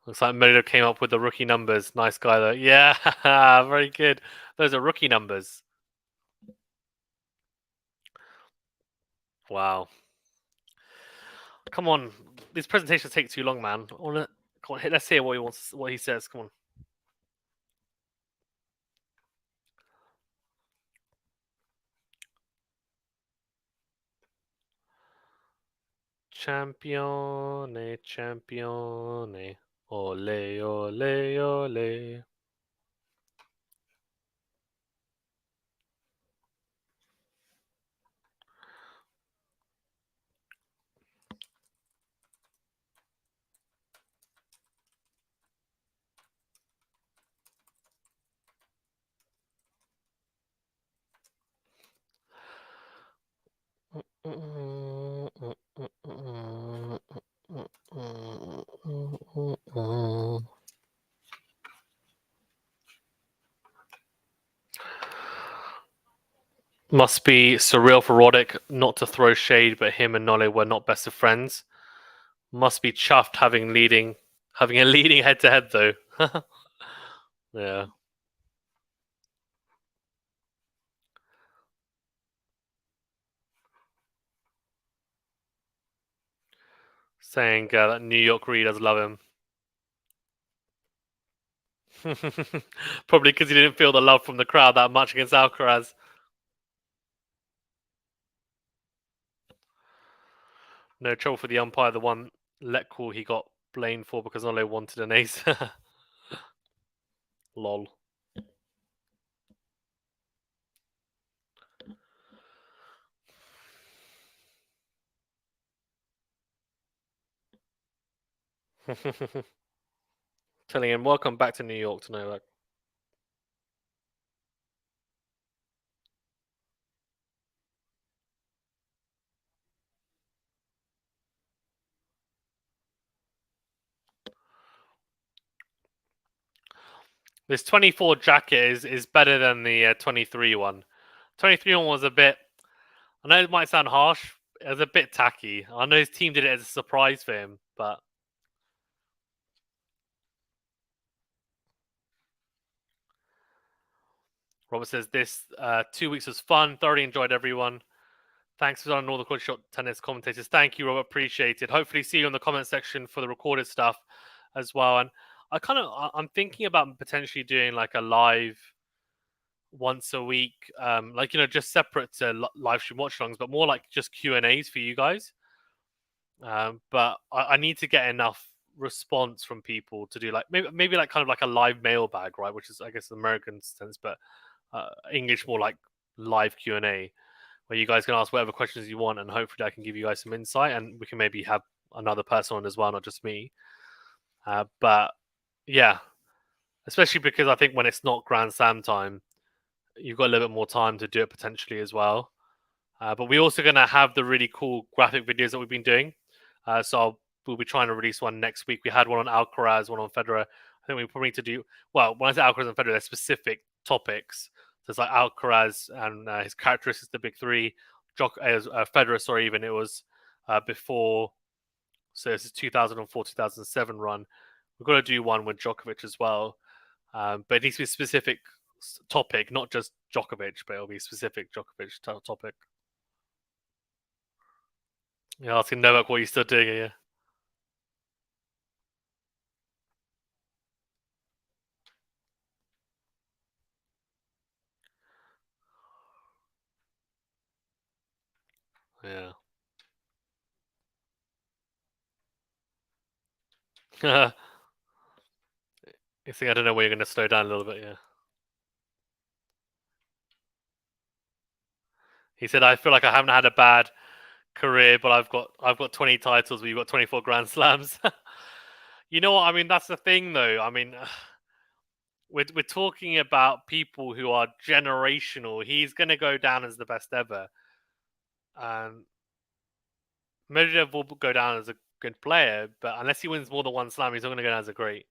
Looks like Medvedev came up with the rookie numbers. Nice guy though. Yeah, very good. Those are rookie numbers. Wow. Come on, these presentations take too long, man. Come on, let's hear what he wants. What he says. Come on. Champione, champione. Ole, ole, ole. Must be surreal for Roddick not to throw shade, but him and Nole were not best of friends. Must be chuffed having a leading head to head though. Yeah. Saying that New York readers love him. Probably because he didn't feel the love from the crowd that much against Alcaraz. No trouble for the umpire. The one let call he got blamed for because Nole wanted an ace. Lol. Telling him, welcome back to New York to Novak. This 24 jacket is better than the 23 one. 23 one was a bit. I know it might sound harsh. It was a bit tacky. I know his team did it as a surprise for him, but Robert says this 2 weeks was fun. Thoroughly enjoyed everyone. Thanks for on all the QualityShot tennis commentators. Thank you, Robert. Appreciate it. Hopefully, see you in the comment section for the recorded stuff as well. And I'm thinking about potentially doing like a live once a week, like just separate to live stream watchalongs, but more like just Q&As for you guys. But I need to get enough response from people to do like maybe like kind of like a live mailbag, right? Which is I guess the American sense, but English more like live Q&A, where you guys can ask whatever questions you want, and hopefully I can give you guys some insight, and we can maybe have another person on as well, not just me. But yeah, especially because I think when it's not Grand Slam time, you've got a little bit more time to do it potentially as well. But we're also going to have the really cool graphic videos that we've been doing. We'll be trying to release one next week. We had one on Alcaraz, one on Federer. I think we probably need to do, well, when I say Alcaraz and Federer, they're specific topics. So it's like Alcaraz and his characteristics, the big three. Federer, sorry, even it was before. So this is 2004, 2007 run. We've got to do one with Djokovic as well. But it needs to be a specific topic, not just Djokovic, but it'll be a specific Djokovic topic. Yeah, asking Novak what he's still doing here. Yeah. You think I don't know where you're going to slow down a little bit, yeah. He said, "I feel like I haven't had a bad career, but I've got 20 titles, but you've got 24 Grand Slams." You know what? I mean, that's the thing, though. I mean, we're talking about people who are generational. He's going to go down as the best ever, and Medvedev will go down as a good player, but unless he wins more than one slam, he's not going to go down as a great.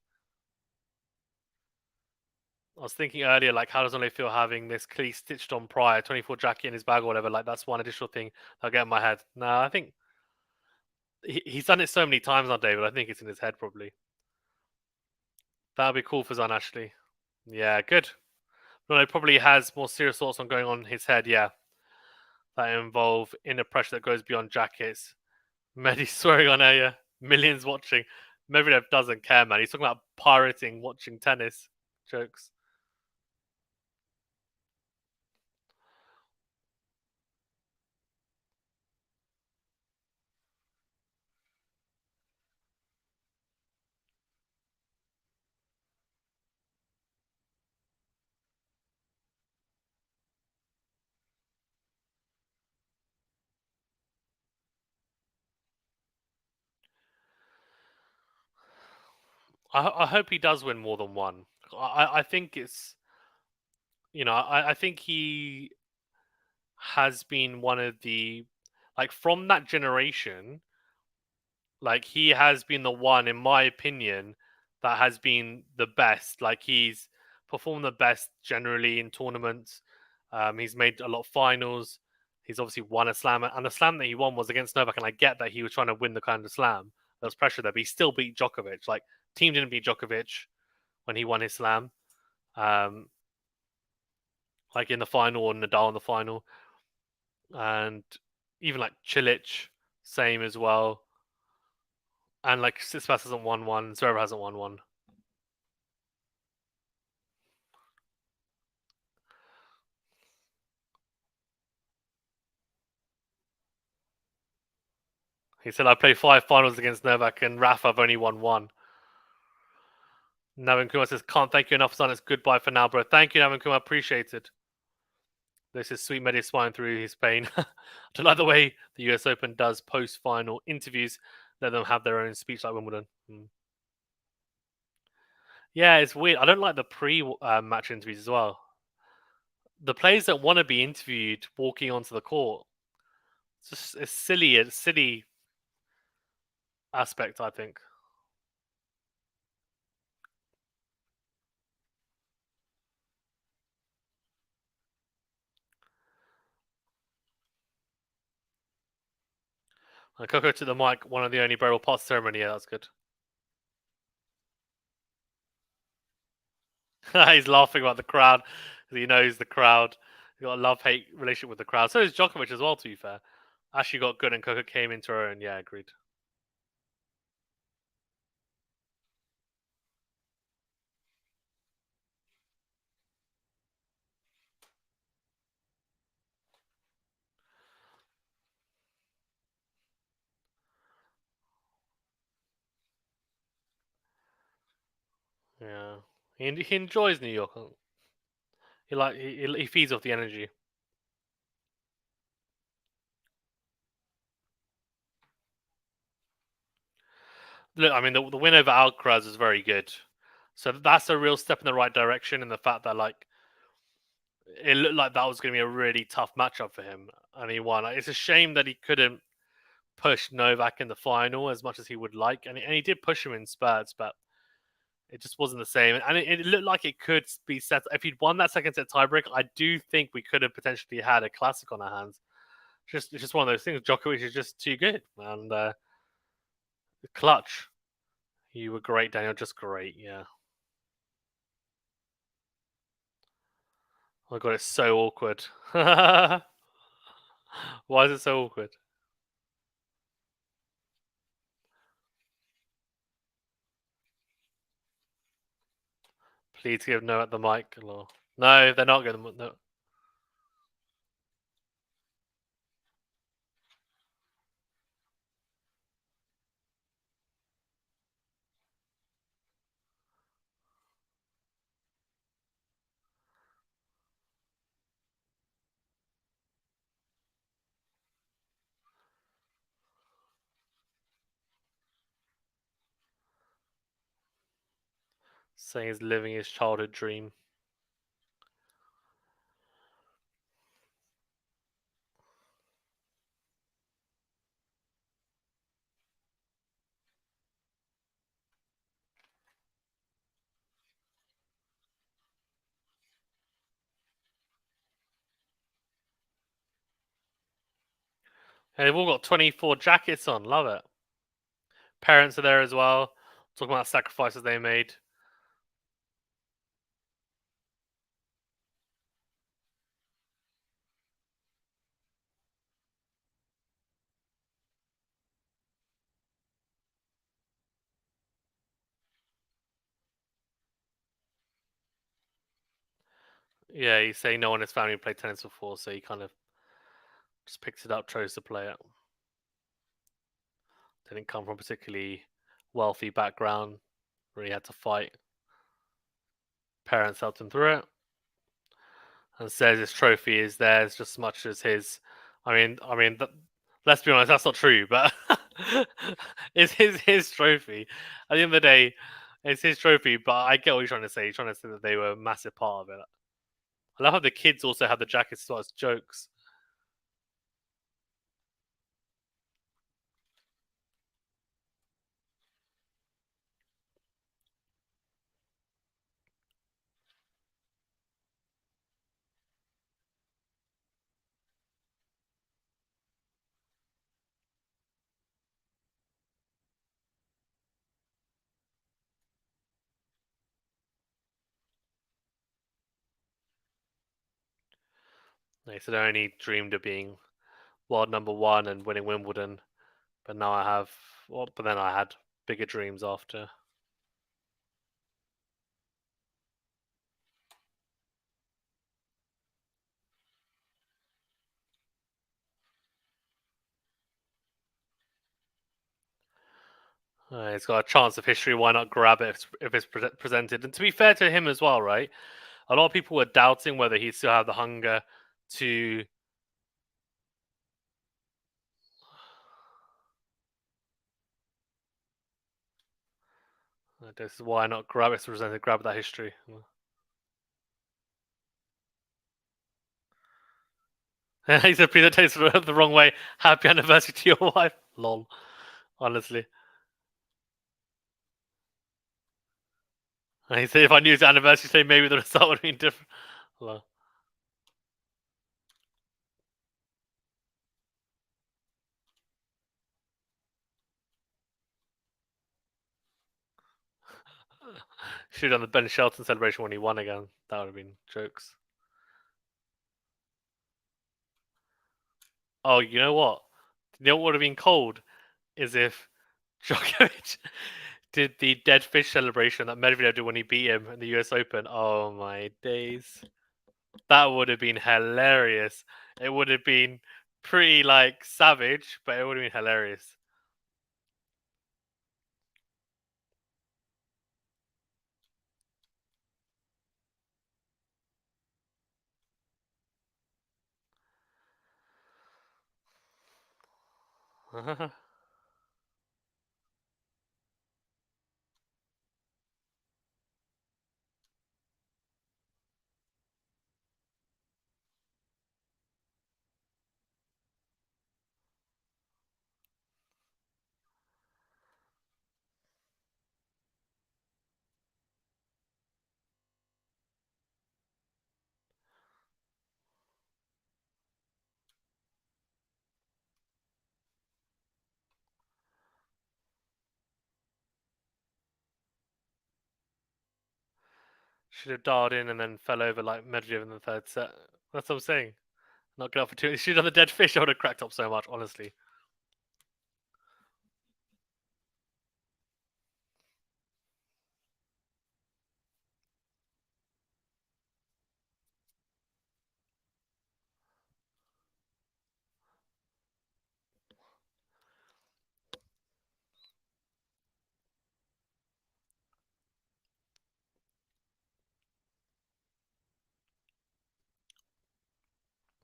I was thinking earlier, like, how does Ole feel having this clearly stitched on prior 24 jacket in his bag or whatever? Like, that's one additional thing I'll get in my head. No, I think he's done it so many times now, David. I think it's in his head probably. That would be cool for Zan, actually. Yeah, good. No, he probably has more serious thoughts on going on in his head, yeah. That involve inner pressure that goes beyond jackets. Mehdi swearing on air, yeah. Millions watching. Medvedev doesn't care, man. He's talking about pirating watching tennis. Jokes. I hope he does win more than one. I think it's, I think he has been one of the, like, from that generation, like, he has been the one, in my opinion, that has been the best. Like, he's performed the best generally in tournaments. He's made a lot of finals. He's obviously won a slam, and the slam that he won was against Novak. And I get that he was trying to win the kind of slam. There was pressure there, but he still beat Djokovic. Like, team didn't beat Djokovic when he won his slam. Um, like in the final, or Nadal in the final, and even like Cilic, same as well. And like Tsitsipas hasn't won one, Zverev hasn't won one. He said, "I played 5 finals against Novak and Rafa. I've only won one." Navin Kumar says, "Can't thank you enough, son. It's goodbye for now, bro." Thank you, Navin Kumar. Appreciate it. This is Sweet Medi smiling through his pain. I don't like the way the US Open does post-final interviews. Let them have their own speech like Wimbledon. Yeah, it's weird. I don't like the pre-match interviews as well. The players that want to be interviewed walking onto the court, it's just a silly aspect, I think. Coco to the mic, one of the only burial parts ceremony. Yeah, that's good. He's laughing about the crowd because he knows the crowd. He's got a love-hate relationship with the crowd. So is Djokovic as well, to be fair. Ashley got good and Coco came into her own. Yeah, agreed. Yeah, he enjoys New York. He feeds off the energy. Look, I mean, the win over Alcaraz is very good. So that's a real step in the right direction. In the fact that like it looked like that was going to be a really tough matchup for him, and he won. Like, it's a shame that he couldn't push Novak in the final as much as he would like, and he did push him in spurts, but it just wasn't the same. And it looked like it could be set. If he'd won that second set tiebreak, I do think we could have potentially had a classic on our hands. It's just one of those things. Djokovic is just too good, and clutch. You were great, Daniel. Just great, yeah. Oh my god, it's so awkward. Why is it so awkward? Please give no at the mic. Lol. No, they're not going to. No. Saying he's living his childhood dream. And they've all got 24 jackets on. Love it. Parents are there as well. Talking about sacrifices they made. Yeah, he's saying no one in his family played tennis before, so he kind of just picked it up, chose to play it. Didn't come from a particularly wealthy background. Really had to fight. Parents helped him through it, and says his trophy is theirs just as much as his. Let's be honest, that's not true. But it's his trophy. At the end of the day, it's his trophy. But I get what you're trying to say. You're trying to say that they were a massive part of it. I love how the kids also had the jackets as well as jokes. They said I only dreamed of being world number one and winning Wimbledon, but now I have. Well, but then I had bigger dreams after. It's got a chance of history. Why not grab it if it's presented? And to be fair to him as well, right? A lot of people were doubting whether he still had the hunger to. This is why not grab it. It's presented. Grab that history. He said, "Please don't take it the wrong way. Happy anniversary to your wife." Lol. Honestly, and he said, "If I knew his anniversary today, maybe the result would have been different." Lol. Should have done the Ben Shelton celebration when he won again. That would have been jokes. Oh, you know what? You know what would have been cold is if Djokovic did the dead fish celebration that Medvedev did when he beat him in the US Open. Oh my days. That would have been hilarious. It would have been pretty like savage, but it would have been hilarious. Should have dialed in and then fell over like Medvedev in the third set. That's what I'm saying. Not good for two. Should have done the dead fish. I would have cracked up so much, honestly.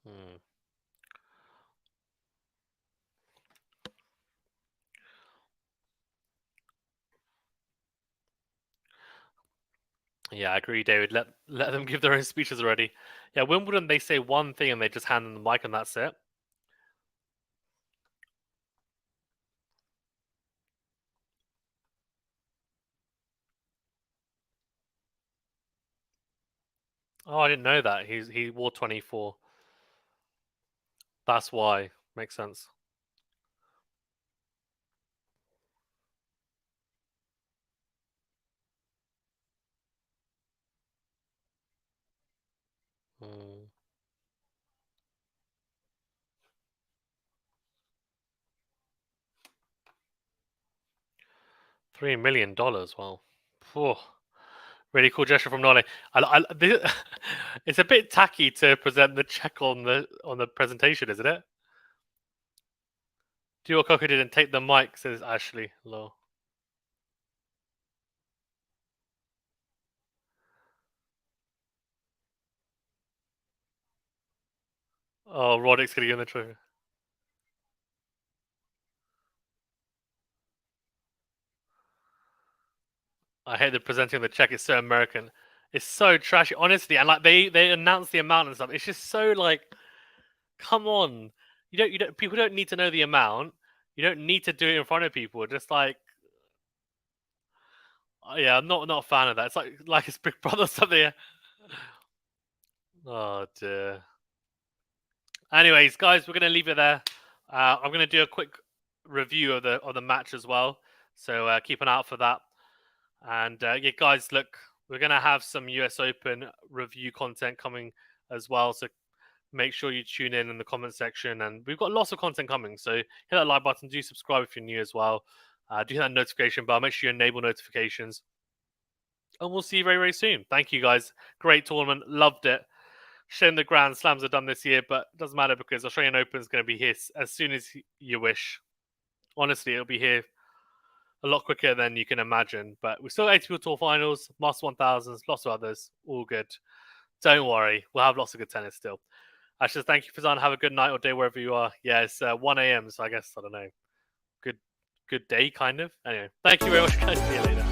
Hmm. Yeah, I agree, David. Let them give their own speeches already. Yeah, Wimbledon, they say one thing and they just hand them the mic and that's it. Oh, I didn't know that. He wore 24. That's why. Makes sense. Hmm. $3 million. Well, Phew. Really cool gesture from Nole. It's a bit tacky to present the check on the presentation, isn't it? Djokovic didn't take the mic, says Ashley. Lol. Oh, Roddick's gonna get in the trophy. I hate the presenting the check. It's so American. It's so trashy, honestly. And like they announce the amount and stuff. It's just so like, come on. You don't. People don't need to know the amount. You don't need to do it in front of people. Just like, yeah, I'm not a fan of that. It's like it's Big Brother or something. Oh dear. Anyways, guys, we're gonna leave it there. I'm gonna do a quick review of the match as well. So keep an eye out for that. And yeah, guys, look, we're gonna have some US Open review content coming as well. So make sure you tune in the comment section. And we've got lots of content coming. So hit that like button. Do subscribe if you're new as well. Do hit that notification bell. Make sure you enable notifications. And we'll see you very, very soon. Thank you, guys. Great tournament. Loved it. Shame the Grand Slams are done this year, but it doesn't matter because Australian Open is going to be here as soon as you wish. Honestly, it'll be here a lot quicker than you can imagine. But we still got ATP Tour finals, Master 1000s, lots of others. All good. Don't worry. We'll have lots of good tennis still. I should thank you, Fazan. Have a good night or day wherever you are. Yeah, it's 1 a.m., so I guess, I don't know. Good day, kind of. Anyway, thank you very much, guys. See you later.